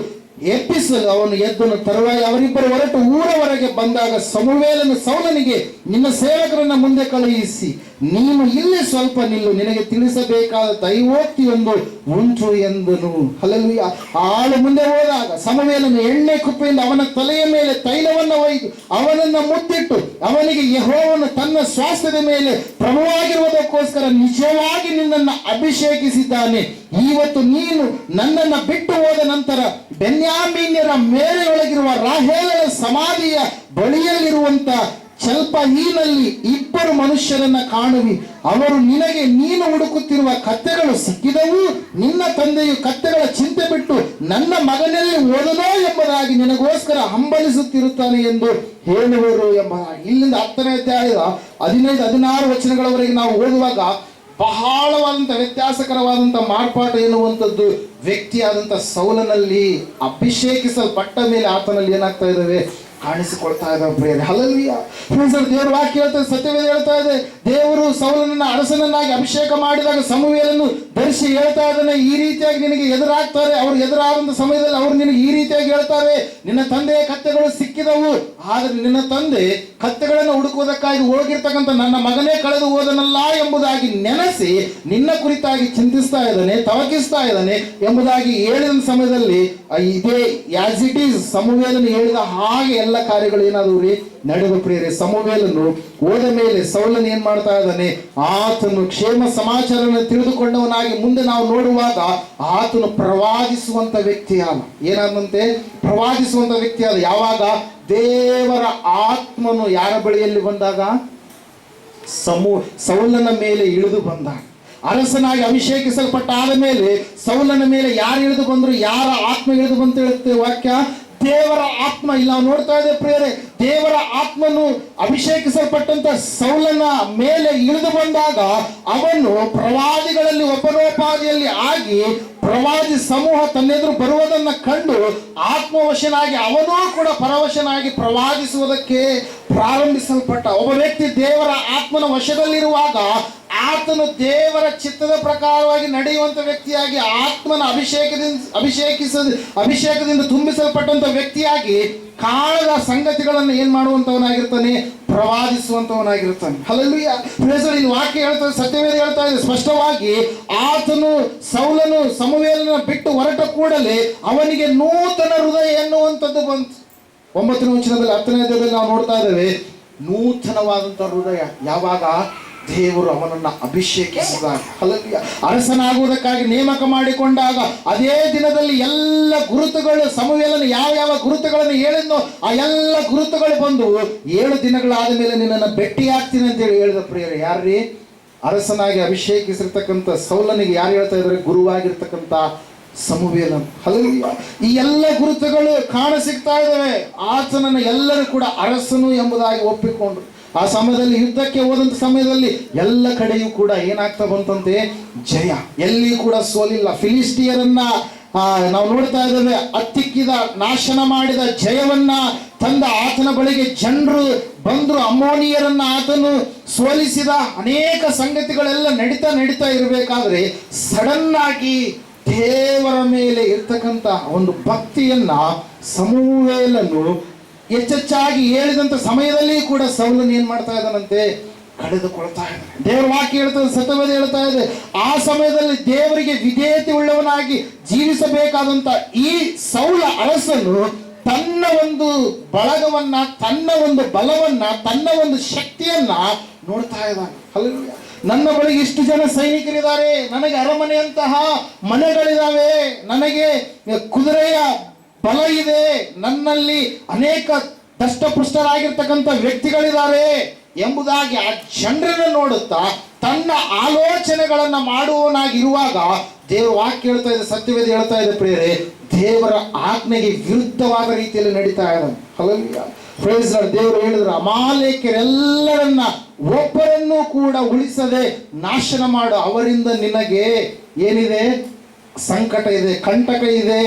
ಎಬ್ಬಿಸಲು ಅವನು ಎದ್ದನು. ತರುವಾಯ ಅವರಿಬ್ಬರು ಹೊರಟು ಊರವರೆಗೆ ಬಂದಾಗ ಸಮುವೇಲನು ಸೌಲನಿಗೆ, ನಿನ್ನ ಸೇವಕರನ್ನ ಮುಂದೆ ಕಳುಹಿಸಿ ನೀನು ಇಲ್ಲಿ ಸ್ವಲ್ಪ ನಿಲ್ಲು, ನಿನಗೆ ತಿಳಿಸಬೇಕಾದ ದೈವೋಕ್ತಿಯೊಂದು ಉಂಟು ಎಂದನು. ಹಲ್ಲೆಲೂಯಾ. ಆಳು ಮುಂದೆ ಹೋದಾಗ ಸಮುವೇಲನು ಎಣ್ಣೆ ಕುಪ್ಪೆಯಿಂದ ಅವನ ತಲೆಯ ಮೇಲೆ ತೈಲವನ್ನು ಒಯ್ದು ಅವನನ್ನು ಮುತ್ತಿಟ್ಟು ಅವನಿಗೆ, ಯೆಹೋವನು ತನ್ನ ಸ್ವಾಸ್ಥ್ಯದ ಮೇಲೆ ಪ್ರಭುವಾಗಿರುವುದಕ್ಕೋಸ್ಕರ ನಿಜವಾಗಿ ನಿನ್ನನ್ನು ಅಭಿಷೇಕಿಸಿದ್ದಾನೆ. ಇವತ್ತು ನೀನು ನನ್ನನ್ನು ಬಿಟ್ಟು ಹೋದ ನಂತರ ಬೆನ್ಯಾಮೀನ್ಯರ ಮೇಲೆಯೊಳಗಿರುವ ರಾಹೇಲಳ ಸಮಾಧಿಯ ಬಳಿಯಲ್ಲಿರುವಂತ ಚಲ್ಪಹೀನಲ್ಲಿ ಇಬ್ಬರು ಮನುಷ್ಯರನ್ನ ಕಾಣುವಿ. ಅವರು ನಿನಗೆ ನೀನು ಹುಡುಕುತ್ತಿರುವ ಕತ್ತೆಗಳು ಸಿಕ್ಕಿದವು. ನಿನ್ನ ತಂದೆಯು ಕತ್ತೆಗಳ ಚಿಂತೆ ಬಿಟ್ಟು ನನ್ನ ಮಗನಲ್ಲಿ ಓದನೋ ಎಂಬುದಾಗಿ ನಿನಗೋಸ್ಕರ ಹಂಬಲಿಸುತ್ತಿರುತ್ತಾನೆ ಎಂದು ಹೇಳುವರು ಎಂಬುದಾಗಿ. ಇಲ್ಲಿಂದ 10ನೇ ಅಧ್ಯಾಯದ 15-16 ವಚನಗಳವರೆಗೆ ನಾವು ಓದುವಾಗ ಬಹಳವಾದಂಥ ವ್ಯತ್ಯಾಸಕರವಾದಂಥ ಮಾರ್ಪಾಟು ಎನ್ನುವಂಥದ್ದು ವ್ಯಕ್ತಿಯಾದಂಥ ಸೌಲನಲ್ಲಿ ಅಭಿಷೇಕಿಸಲ್ಪಟ್ಟ ಮೇಲೆ ಆತನಲ್ಲಿ ಏನಾಗ್ತಾ ಇದ್ದಾವೆ? ಕಾಣಿಸಿಕೊಳ್ತಾ ಇದ್ದಾವೆ. ಪ್ರಿಯರೇ, ಹಲ್ಲೆಲೂಯಾ. ದೇವರ ವಾಕ್ಯ ಹೇಳ್ತಾ ಇದೆ, ಸತ್ಯವೇದ ಹೇಳ್ತಾ ಇದೆ, ದೇವರು ಸೌಲನನ್ನ ಅರಸನನ್ನಾಗಿ ಅಭಿಷೇಕ ಮಾಡಿದಾಗ ಸಮುವೇಲನು ಧರಿಸಿ ಹೇಳ್ತಾ ಇದ್ದಾನೆ, ಈ ರೀತಿಯಾಗಿ ನಿನಗೆ ಎದುರಾಗ್ತಾರೆ. ಅವರು ಎದುರಾದಂಥ ಸಮಯದಲ್ಲಿ ಅವರು ನಿನಗೆ ಈ ರೀತಿಯಾಗಿ ಹೇಳ್ತಾರೆ, ನಿನ್ನ ತಂದೆಯ ಕತ್ತೆಗಳು ಸಿಕ್ಕಿದವು, ಆದರೆ ನಿನ್ನ ತಂದೆ ಕತ್ತೆಗಳನ್ನು ಹುಡುಕುವುದಕ್ಕಾಗಿ ಹೋಗಿರ್ತಕ್ಕಂಥ ನನ್ನ ಮಗನೇ ಕಳೆದು ಹೋದನಲ್ಲ ಎಂಬುದಾಗಿ ನೆನೆಸಿ ನಿನ್ನ ಕುರಿತಾಗಿ ಚಿಂತಿಸ್ತಾ ಇದ್ದಾನೆ, ತವಕಿಸ್ತಾ ಇದ್ದಾನೆ ಎಂಬುದಾಗಿ ಹೇಳಿದ ಸಮಯದಲ್ಲಿ ಇದೇ ಆಸ್ ಇಟ್ ಈಸ್ ಸಮುವೇಲನು ಹೇಳಿದ ಹಾಗೆ ಎಲ್ಲ ಕಾರ್ಯಗಳು ಏನಾದವು ರೀ ನಡೆದು ಪ್ರಿಯರೇ. ಸಮುವೇಲನು ಹೋದ ಮೇಲೆ ಸೌಲನು ಏನ್ ಮಾಡ್ತಾ ಇದ್ದಾನೆ, ಆತನು ಕ್ಷೇಮ ಸಮಾಚಾರವನ್ನು ತಿಳಿದುಕೊಂಡವನಾಗಿ ಮುಂದೆ ನಾವು ನೋಡುವಾಗ ಆತನು ಪ್ರವಾದಿಸುವಂತ ವ್ಯಕ್ತಿ ಆದ. ಏನಾದಂತೆ, ಪ್ರವಾದಿಸುವಂತ ವ್ಯಕ್ತಿ ಆದ. ಯಾವಾಗ ದೇವರ ಆತ್ಮನು ಯಾರ ಬಳಿಯಲ್ಲಿ ಬಂದಾಗ, ಸೌಲನ ಮೇಲೆ ಇಳಿದು ಬಂದ. ಅರಸನಾಗಿ ಅಭಿಷೇಕಿಸಲ್ಪಟ್ಟ ಆದ ಮೇಲೆ ಸೌಲನ ಮೇಲೆ ಯಾರು ಇಳಿದು ಬಂದ್ರು, ಯಾರ ಆತ್ಮ ಇಳಿದು ಬಂತ ಹೇಳುತ್ತೆ ವಾಕ್ಯ, ದೇವರ ಆತ್ಮ. ಇಲ್ಲಿ ನಾವು ನೋಡ್ತಾ ಇದ್ದೇವೆ ಪ್ರಿಯರೇ, ದೇವರ ಆತ್ಮನು ಅಭಿಷೇಕಿಸಲ್ಪಟ್ಟಂತ ಸೌಲನ ಮೇಲೆ ಇಳಿದು ಬಂದಾಗ ಅವನು ಪ್ರವಾದಿಗಳಲ್ಲಿ ಒಬ್ಬನೋಪಾದಿಯಲ್ಲಿ ಆಗಿ ಪ್ರವಾದಿ ಸಮೂಹ ತನ್ನೆದುರು ಬರುವುದನ್ನು ಕಂಡು ಆತ್ಮವಶನಾಗಿ ಅವನೂ ಕೂಡ ಪರವಶನಾಗಿ ಪ್ರವಾದಿಸುವುದಕ್ಕೆ ಪ್ರಾರಂಭಿಸಲ್ಪಟ್ಟ. ಒಬ್ಬ ವ್ಯಕ್ತಿ ದೇವರ ಆತ್ಮನ ವಶದಲ್ಲಿರುವಾಗ ಆತನು ದೇವರ ಚಿತ್ತದ ಪ್ರಕಾರವಾಗಿ ನಡೆಯುವಂತ ವ್ಯಕ್ತಿಯಾಗಿ, ಆತ್ಮನ ಅಭಿಷೇಕದಿಂದ ತುಂಬಿಸಲ್ಪಟ್ಟಂತ ವ್ಯಕ್ತಿಯಾಗಿ ಕಾಣದ ಸಂಗತಿಗಳನ್ನು ಏನ್ ಮಾಡುವಂತವನಾಗಿರ್ತಾನೆ, ಪ್ರವಾದಿಸುವಂತವನಾಗಿರ್ತಾನೆ. ಹಲ್ಲೆಲೂಯಾ. ಇಲ್ಲಿ ವಾಕ್ಯ ಹೇಳ್ತದೆ, ಸತ್ಯವೇದ ಹೇಳ್ತಾ ಇದೆ ಸ್ಪಷ್ಟವಾಗಿ, ಆತನು ಸೌಲನು ಸಮುವೇಲನ ಬಿಟ್ಟು ಹೊರಟ ಕೂಡಲೇ ಅವನಿಗೆ ನೂತನ ಹೃದಯ ಎನ್ನುವಂಥದ್ದು ಬಂತು. 9ನೇ ವಚನದಲ್ಲಿ 10ನೇ ಅಧ್ಯಾಯದಲ್ಲಿ ನಾವು ನೋಡ್ತಾ ಇದ್ದೇವೆ, ನೂತನವಾದಂತ ಹೃದಯ. ಯಾವಾಗ ದೇವರು ಅವನನ್ನ ಅಭಿಷೇಕಿಸಿದಾಗ, ಹಲ್ಲೆಲೂಯಾ, ಅರಸನಾಗುವುದಕ್ಕಾಗಿ ನೇಮಕ ಮಾಡಿಕೊಂಡಾಗ ಅದೇ ದಿನದಲ್ಲಿ ಎಲ್ಲ ಗುರುತುಗಳು, ಸಮುವೇಲನು ಯಾವ ಯಾವ ಗುರುತುಗಳನ್ನು ಹೇಳಿದ್ನೋ ಆ ಎಲ್ಲ ಗುರುತುಗಳು ಬಂದು 7 ದಿನಗಳಾದ ಮೇಲೆ ನಿನ್ನನ್ನು ಭೇಟಿಯಾಗ್ತೀನಿ ಅಂತೇಳಿ ಹೇಳಿದ ಪ್ರಿಯರೇ. ಯಾರ್ರೀ? ಅರಸನಾಗಿ ಅಭಿಷೇಕಿಸಿರ್ತಕ್ಕಂಥ ಸೌಲನಿಗೆ ಯಾರು ಹೇಳ್ತಾ ಇದ್ದಾರೆ? ಗುರುವಾಗಿರ್ತಕ್ಕಂಥ ಸಮುವೇಲನು. ಹಲ್ಲೆಲೂಯಾ. ಈ ಎಲ್ಲ ಗುರುತುಗಳು ಕಾಣ ಸಿಗ್ತಾ ಇದ್ದಾವೆ. ಆತನನ್ನು ಎಲ್ಲರೂ ಕೂಡ ಅರಸನು ಎಂಬುದಾಗಿ ಒಪ್ಪಿಕೊಂಡ್ರು. ಆ ಸಮಯದಲ್ಲಿ ಯುದ್ಧಕ್ಕೆ ಹೋದಂತ ಸಮಯದಲ್ಲಿ ಎಲ್ಲ ಕಡೆಯೂ ಕೂಡ ಏನಾಗ್ತಾ ಬಂತಂತೆ, ಜಯ. ಎಲ್ಲಿ ಕೂಡ ಸೋಲಿಲ್ಲ. ಫಿಲಿಸ್ಟಿಯರನ್ನ ನಾವು ನೋಡ್ತಾ ಇದ್ದೇವೆ, ಅತ್ತಿಕ್ಕಿದ, ನಾಶನ ಮಾಡಿದ, ಜಯವನ್ನ ತಂದ ಆತನ ಬಳಿಗೆ ಜನರು ಬಂದ್ರು. ಅಮ್ಮೋನಿಯರನ್ನ ಆತನು ಸೋಲಿಸಿದ. ಅನೇಕ ಸಂಗತಿಗಳೆಲ್ಲ ನಡೀತಾ ಇರಬೇಕಾದ್ರೆ ಸಡನ್ ಆಗಿ ದೇವರ ಮೇಲೆ ಇರ್ತಕ್ಕಂಥ ಒಂದು ಭಕ್ತಿಯನ್ನ ಸಮುವೇಲನು ಹೆಚ್ಚೆಚ್ಚಾಗಿ ಹೇಳಿದಂತ ಸಮಯದಲ್ಲಿ ಕೂಡ ಸೌಲನು ಏನ್ ಮಾಡ್ತಾ ಇದ್ದಾನಂತೆ, ಕಳೆದುಕೊಳ್ತಾ ಇದ್ದಾನೆ. ದೇವರ ವಾಕ್ಯ ಹೇಳ್ತದೆ, ಸತ್ಯವೇದ ಹೇಳ್ತಾ ಇದೆ, ಆ ಸಮಯದಲ್ಲಿ ದೇವರಿಗೆ ವಿಧೇಯತೆ ಉಳ್ಳವನಾಗಿ ಜೀವಿಸಬೇಕಾದಂತ ಈ ಸೌಲ ಅರಸನು ತನ್ನ ಒಂದು ಬಳಗವನ್ನ, ತನ್ನ ಒಂದು ಬಲವನ್ನ, ತನ್ನ ಒಂದು ಶಕ್ತಿಯನ್ನ ನೋಡ್ತಾ ಇದ್ದಾನೆ. ಹಲ್ಲೆಲೂಯಾ. ನನ್ನ ಬಳಿಗೆ ಇಷ್ಟು ಜನ ಸೈನಿಕರಿದ್ದಾರೆ, ನನಗೆ ಅರಮನೆಯಂತಹ ಮನೆಗಳಿದಾವೆ, ನನಗೆ ಕುದುರೆಯ ಬಲ ಇದೆ, ನನ್ನಲ್ಲಿ ಅನೇಕ ದಷ್ಟಪುಷ್ಟರಾಗಿರ್ತಕ್ಕಂಥ ವ್ಯಕ್ತಿಗಳಿದ್ದಾರೆ ಎಂಬುದಾಗಿ ಆ ಜನರನ್ನು ನೋಡುತ್ತಾ ತನ್ನ ಆಲೋಚನೆಗಳನ್ನ ಮಾಡುವವನಾಗಿರುವಾಗ ದೇವರ ವಾಕ್ಯ ಹೇಳ್ತಾ ಇದೆ, ಸತ್ಯವೇದ ಹೇಳ್ತಾ ಇದೆ ಪ್ರಿಯರೇ, ದೇವರ ಆಜ್ಞೆಗೆ ವಿರುದ್ಧವಾದ ರೀತಿಯಲ್ಲಿ ನಡೀತಾ ಇದ್ದಾನೆ. ಹಲ್ಲೆಲೂಯಾ. Praise Lord. ದೇವರು ಹೇಳಿದ್ರು, ಅಮಾಲೇಕ್ಯರೆಲ್ಲರನ್ನ ಒಬ್ಬರನ್ನು ಕೂಡ ಉಳಿಸದೆ ನಾಶನ ಮಾಡು, ಅವರಿಂದ ನಿನಗೆ ಏನಿದೆ, ಸಂಕಟ ಇದೆ, ಕಂಟಕ ಇದೆ,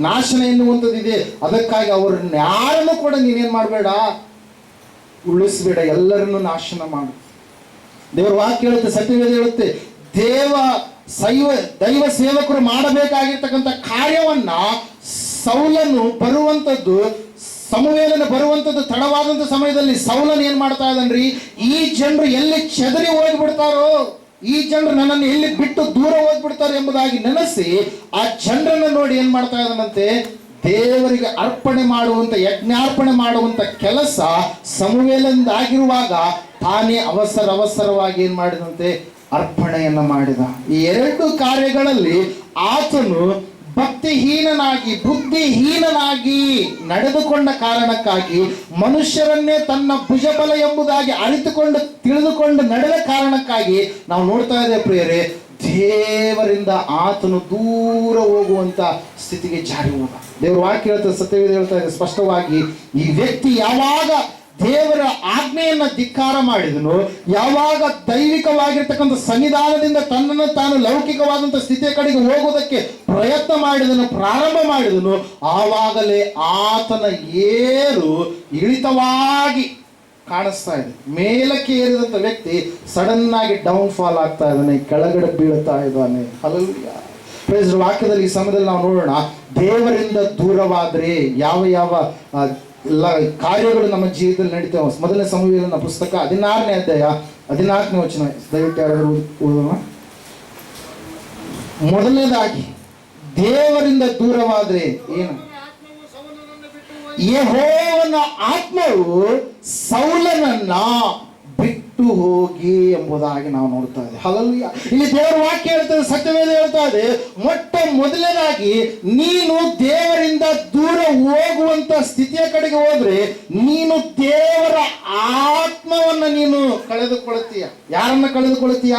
ನಾಶನ ಎನ್ನುವಂಥದ್ದು ಇದೆ. ಅದಕ್ಕಾಗಿ ಅವ್ರನ್ನ ಯಾರನ್ನು ಕೂಡ ನೀನೇನ್ ಮಾಡಬೇಡ, ಉಳಿಸ್ಬೇಡ, ಎಲ್ಲರನ್ನು ನಾಶನ ಮಾಡು. ದೇವರ ವಾಕ್ಯ ಹೇಳುತ್ತೆ, ಸತ್ಯವೇದ ಹೇಳುತ್ತೆ, ದೈವ ಸೇವಕರು ಮಾಡಬೇಕಾಗಿರ್ತಕ್ಕಂಥ ಕಾರ್ಯವನ್ನ ಸೌಲನು ಬರುವಂಥದ್ದು, ಸಮುವೇಲನು ಬರುವಂಥದ್ದು ತಡವಾದಂಥ ಸಮಯದಲ್ಲಿ ಸೌಲನು ಏನ್ ಮಾಡ್ತಾ ಇದ್ದಾನ್ರಿ, ಈ ಜನರು ಎಲ್ಲಿ ಚೆದರಿ ಹೋಗ್ಬಿಡ್ತಾರೋ, ಈ ಜನರು ನನ್ನನ್ನು ಎಲ್ಲಿ ಬಿಟ್ಟು ದೂರ ಹೋಗ್ಬಿಡ್ತಾರೆ ಎಂಬುದಾಗಿ ನೆನೆಸಿ ಆ ಜನರನ್ನು ನೋಡಿ ಏನ್ ಮಾಡ್ತಾ ಇದ್ದಾನಂತೆ, ದೇವರಿಗೆ ಅರ್ಪಣೆ ಮಾಡುವಂತ, ಯಜ್ಞಾರ್ಪಣೆ ಮಾಡುವಂತ ಕೆಲಸ ಸಮುವೇಲಂದಾಗಿರುವಾಗ ತಾನೇ ಅವಸರವಾಗಿ ಏನ್ ಮಾಡಿದಂತೆ, ಅರ್ಪಣೆಯನ್ನ ಮಾಡಿದ. ಈ 2 ಕಾರ್ಯಗಳಲ್ಲಿ ಆತನು ಭಕ್ತಿಹೀನನಾಗಿ, ಬುದ್ಧಿಹೀನನಾಗಿ ನಡೆದುಕೊಂಡ ಕಾರಣಕ್ಕಾಗಿ, ಮನುಷ್ಯರನ್ನೇ ತನ್ನ ಭುಜಬಲ ಎಂಬುದಾಗಿ ತಿಳಿದುಕೊಂಡು ನಡೆದ ಕಾರಣಕ್ಕಾಗಿ ನಾವು ನೋಡ್ತಾ ಇದ್ದೇವೆ ಪ್ರಿಯರೇ, ದೇವರಿಂದ ಆತನು ದೂರ ಹೋಗುವಂತ ಸ್ಥಿತಿಗೆ ಜಾರಿ ಹೋದ. ದೇವರ ವಾಕ್ಯ ಹೇಳ್ತಾ, ಸತ್ಯವೇದ ಹೇಳ್ತಾ ಇದೆ ಸ್ಪಷ್ಟವಾಗಿ, ಈ ವ್ಯಕ್ತಿ ಯಾವಾಗ ದೇವರ ಆಜ್ಞೆಯನ್ನ ಧಿಕ್ಕಾರ ಮಾಡಿದನು, ಯಾವಾಗ ದೈವಿಕವಾಗಿರ್ತಕ್ಕಂಥ ಸನ್ನಿಧಾನದಿಂದ ತನ್ನನ್ನು ತಾನು ಲೌಕಿಕವಾದಂಥ ಸ್ಥಿತಿಯ ಕಡೆಗೆ ಹೋಗೋದಕ್ಕೆ ಪ್ರಯತ್ನ ಮಾಡಿದನು, ಪ್ರಾರಂಭ ಮಾಡಿದನು, ಆವಾಗಲೇ ಆತನ ಇಳಿತವಾಗಿ ಕಾಣಿಸ್ತಾ ಇದೆ. ಮೇಲಕ್ಕೆ ಏರಿದಂಥ ವ್ಯಕ್ತಿ ಸಡನ್ ಆಗಿ ಡೌನ್ ಫಾಲ್ ಆಗ್ತಾ ಇದ್ದಾನೆ, ಕೆಳಗಡೆ ಬೀಳ್ತಾ ಇದ್ದಾನೆ. ಹಲ್ಲೆಲೂಯಾ. ಪ್ರೈಸ್ ವಾಕ್ಯದಲ್ಲಿ ಈ ಸಮಯದಲ್ಲಿ ನಾವು ನೋಡೋಣ, ದೇವರಿಂದ ದೂರವಾದರೆ ಯಾವ ಯಾವ ಎಲ್ಲ ಕಾರ್ಯಗಳು ನಮ್ಮ ಜೀವಿತದಲ್ಲಿ ನಡೀತೇವೆ. ಮೊದಲನೇ ಸಮುವೇಲನ ಪುಸ್ತಕ 16ನೇ ಅಧ್ಯಾಯ 14ನೇ ವಚನ ದಯವಿಟ್ಟು ಯಾರಾದರೂ ಓದೋಣ. ಮೊದಲನೇದಾಗಿ ದೇವರಿಂದ ದೂರವಾದ್ರೆ ಏನು, ಯೆಹೋವನ ಆತ್ಮವು ಸೌಲನನ್ನ ಬಿಟ್ಟು ಹೋಗಿ ಎಂಬುದಾಗಿ ನಾವು ನೋಡ್ತಾ ಇದ್ದೇವೆ. ಹಲ್ಲೆಲೂಯಾ. ಇಲ್ಲಿ ದೇವರ ವಾಕ್ಯ ಹೇಳ್ತದೆ, ಸತ್ಯವೇದ ಹೇಳ್ತಾ ಇದೆ, ಮೊಟ್ಟ ಮೊದಲನೇದಾಗಿ ನೀನು ದೇವರಿಂದ ದೂರ ಹೋಗುವಂತ ಸ್ಥಿತಿಯ ಕಡೆಗೆ ಹೋದ್ರೆ ನೀನು ದೇವರ ಆತ್ಮವನ್ನ ನೀನು ಕಳೆದುಕೊಳ್ತೀಯ. ಯಾರನ್ನ ಕಳೆದುಕೊಳ್ತೀಯ?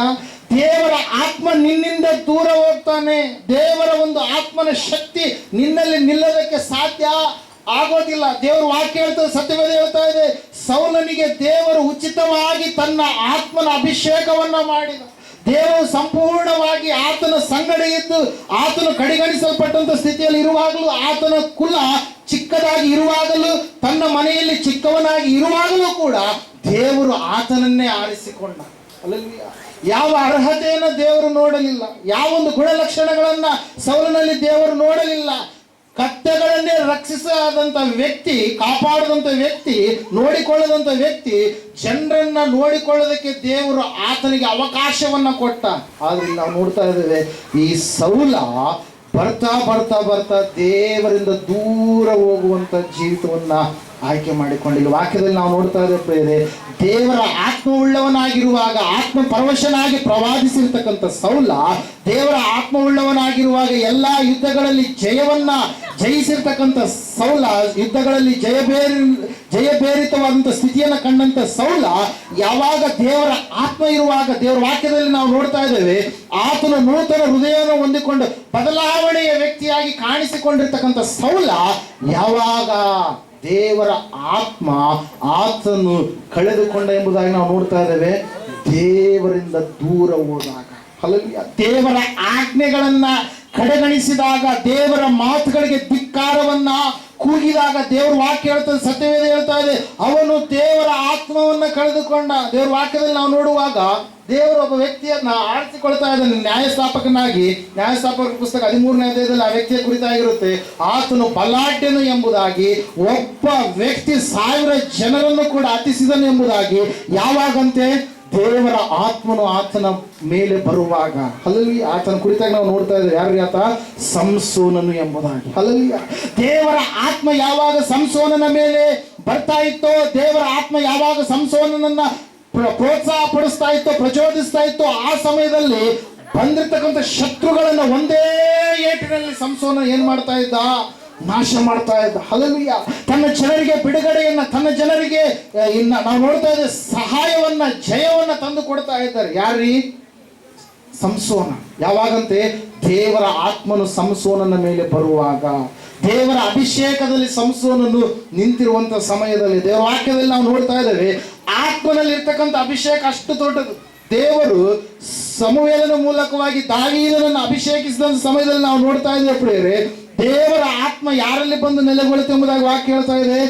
ದೇವರ ಆತ್ಮ ನಿನ್ನಿಂದ ದೂರ ಹೋಗ್ತಾನೆ. ದೇವರ ಒಂದು ಆತ್ಮನ ಶಕ್ತಿ ನಿನ್ನಲ್ಲಿ ನಿಲ್ಲೋದಕ್ಕೆ ಸಾಧ್ಯ ಆಗೋದಿಲ್ಲ. ದೇವರು ವಾಕ್ಯ ಹೇಳ್ತದೆ, ಸತ್ಯವೇದ ಹೇಳ್ತಾ ಇದೆ, ಸೌಲನಿಗೆ ದೇವರು ಉಚಿತವಾಗಿ ತನ್ನ ಆತ್ಮನ ಅಭಿಷೇಕವನ್ನ ಮಾಡಿದ. ದೇವರು ಸಂಪೂರ್ಣವಾಗಿ ಆತನ ಸಂಗಡ ಇದ್ದು ಆತನು ಕಡೆಗಣಿಸಲ್ಪಟ್ಟಂತ ಸ್ಥಿತಿಯಲ್ಲಿ ಇರುವಾಗಲೂ, ಆತನ ಕುಲ ಚಿಕ್ಕದಾಗಿ ಇರುವಾಗಲೂ, ತನ್ನ ಮನೆಯಲ್ಲಿ ಚಿಕ್ಕವನಾಗಿ ಇರುವಾಗಲೂ ಕೂಡ ದೇವರು ಆತನನ್ನೇ ಆರಿಸಿಕೊಂಡ. ಹಲ್ಲೆಲೂಯಾ. ಯಾವ ಅರ್ಹತೆಯನ್ನು ದೇವರು ನೋಡಲಿಲ್ಲ, ಯಾವೊಂದು ಗುಣಲಕ್ಷಣಗಳನ್ನ ಸೌಲನಲ್ಲಿ ದೇವರು ನೋಡಲಿಲ್ಲ. ಕತ್ತೆಗಳನ್ನೇ ರಕ್ಷಿಸದಂತ ವ್ಯಕ್ತಿ, ಕಾಪಾಡದಂತ ವ್ಯಕ್ತಿ, ನೋಡಿಕೊಳ್ಳದಂತ ವ್ಯಕ್ತಿ, ಜನರನ್ನ ನೋಡಿಕೊಳ್ಳೋದಕ್ಕೆ ದೇವರು ಆತನಿಗೆ ಅವಕಾಶವನ್ನ ಕೊಟ್ಟ. ಆದ್ರೆ ನಾವು ನೋಡ್ತಾ ಇದ್ದೇವೆ, ಈ ಸೌಲ ಬರ್ತಾ ಬರ್ತಾ ಬರ್ತಾ ದೇವರಿಂದ ದೂರ ಹೋಗುವಂತ ಜೀವಿತವನ್ನ ಆಯ್ಕೆ ಮಾಡಿಕೊಂಡಿಲ್ಲ. ವಾಕ್ಯದಲ್ಲಿ ನಾವು ನೋಡ್ತಾ ಇದ್ದೇವೆ, ದೇವರ ಆತ್ಮವುಳ್ಳವನಾಗಿರುವಾಗ, ಆತ್ಮ ಪರವಶನಾಗಿ ಪ್ರವಾದಿಸಿರ್ತಕ್ಕಂಥ ಸೌಲ ದೇವರ ಆತ್ಮವುಳ್ಳವನಾಗಿರುವಾಗ ಎಲ್ಲಾ ಯುದ್ಧಗಳಲ್ಲಿ ಜಯಿಸಿರ್ತಕ್ಕಂಥ ಸೌಲ, ಯುದ್ಧಗಳಲ್ಲಿ ಜಯಬೇರಿತವಾದಂಥ ಸ್ಥಿತಿಯನ್ನು ಕಂಡಂತ ಸೌಲ, ಯಾವಾಗ ದೇವರ ಆತ್ಮ ಇರುವಾಗ, ದೇವರ ವಾಕ್ಯದಲ್ಲಿ ನಾವು ನೋಡ್ತಾ ಇದ್ದೇವೆ, ಆತನು ನೂತನ ಹೃದಯವನ್ನು ಹೊಂದಿಕೊಂಡು ಬದಲಾವಣೆಯ ವ್ಯಕ್ತಿಯಾಗಿ ಕಾಣಿಸಿಕೊಂಡಿರ್ತಕ್ಕಂಥ ಸೌಲ ಯಾವಾಗ ದೇವರ ಆತ್ಮ ಆತನು ಕಳೆದುಕೊಂಡ ಎಂಬುದಾಗಿ ನಾವು ನೋಡ್ತಾ ಇದ್ದೇವೆ, ದೇವರಿಂದ ದೂರ ಹೋದಾಗ. ಹಲ್ಲೆಲೂಯಾ. ದೇವರ ಆಜ್ಞೆಗಳನ್ನ ಕಡೆಗಣಿಸಿದಾಗ, ದೇವರ ಮಾತುಗಳಿಗೆ ಧಿಕ್ಕಾರವನ್ನ ಕೂಗಿದಾಗ, ದೇವರ ವಾಕ್ಯ ಹೇಳ್ತದೆ, ಸತ್ಯವೇದ ಹೇಳ್ತಾ ಇದೆ, ಅವನು ದೇವರ ಆತ್ಮವನ್ನ ಕಳೆದುಕೊಂಡ. ದೇವರ ವಾಕ್ಯದಲ್ಲಿ ನಾವು ನೋಡುವಾಗ ದೇವರು ಒಬ್ಬ ವ್ಯಕ್ತಿಯನ್ನ ಆರಿಸಿಕೊಳ್ತಾ ಇದ್ದಾನೆ ನ್ಯಾಯಸ್ಥಾಪಕನಾಗಿ. ನ್ಯಾಯಸ್ಥಾಪಕರ ಪುಸ್ತಕ 13ನೇ ಅಧ್ಯಾಯದಲ್ಲಿ ಆ ವ್ಯಕ್ತಿಯ ಕುರಿತಾಗಿರುತ್ತೆ. ಆತನು ಬಲಾಢ್ಯನು ಎಂಬುದಾಗಿ, ಒಬ್ಬ ವ್ಯಕ್ತಿ 1000 ಜನರನ್ನು ಕೂಡ ಹತಿಸಿದನು ಎಂಬುದಾಗಿ. ಯಾವಾಗಂತೆ? ದೇವರ ಆತ್ಮನು ಆತನ ಮೇಲೆ ಬರುವಾಗ. ಹಲ್ಲೆಲೂಯಾ. ಆತನ ಕುರಿತಾಗಿ ನಾವು ನೋಡ್ತಾ ಇದ್ದೇವೆ. ಯಾರು? ಆತ ಸಂಸೋನನು ಎಂಬುದಾಗಿ. ಹಲ್ಲೆಲೂಯಾ. ದೇವರ ಆತ್ಮ ಯಾವಾಗ ಸಂಸೋನನ ಮೇಲೆ ಬರ್ತಾ ಇತ್ತೋ, ದೇವರ ಆತ್ಮ ಯಾವಾಗ ಸಂಸೋನನನ್ನ ಪ್ರೋತ್ಸಾಹ ಪಡಿಸ್ತಾ ಇತ್ತು, ಪ್ರಚೋದಿಸ್ತಾ ಇತ್ತು, ಆ ಸಮಯದಲ್ಲಿ ಬಂದಿರ್ತಕ್ಕಂಥ ಶತ್ರುಗಳನ್ನ ಒಂದೇ ಏಟಿನಲ್ಲಿ ಸಂಸೋನ ಏನ್ ಮಾಡ್ತಾ ಇದ್ದ? ನಾಶ ಮಾಡ್ತಾ ಇದ್ದ. ಹಲ್ಲೆಲೂಯಾ. ತನ್ನ ಜನರಿಗೆ ಬಿಡುಗಡೆಯನ್ನ, ತನ್ನ ಜನರಿಗೆ ನಾವು ನೋಡ್ತಾ ಇದ್ದೇವೆ, ಸಹಾಯವನ್ನ, ಜಯವನ್ನ ತಂದು ಕೊಡ್ತಾ ಇದ್ದಾರೆ. ಯಾರೀ? ಸಂಸೋನ. ಯಾವಾಗಂತೆ? ದೇವರ ಆತ್ಮನು ಸಂಸೋನನ ಮೇಲೆ ಬರುವಾಗ, ದೇವರ ಅಭಿಷೇಕದಲ್ಲಿ ಸಂಸೋನನು ನಿಂತಿರುವಂತ ಸಮಯದಲ್ಲಿ, ದೇವರ ವಾಕ್ಯದಲ್ಲಿ ನಾವು ನೋಡ್ತಾ ಇದ್ದೇವೆ, ಆತ್ಮನಲ್ಲಿ ಇರ್ತಕ್ಕಂಥ ಅಭಿಷೇಕ ಅಷ್ಟು ದೊಡ್ಡದು. ದೇವರು ಸಮುವೇಲನ ಮೂಲಕವಾಗಿ ದಾವೀದನನ್ನು ಅಭಿಷೇಕಿಸಿದ ಸಮಯದಲ್ಲಿ ನಾವು ನೋಡ್ತಾ ಇದ್ದೇವೆ ಪ್ರಿಯರೇ, ದೇವರ ಆತ್ಮ ಯಾರಲ್ಲಿ ಬಂದು ನೆಲೆಗೊಳ್ಳುತ್ತೆ ಎಂಬುದಾಗಿ ವಾಕ್ಯ ಹೇಳ್ತಾ ಇದೆ.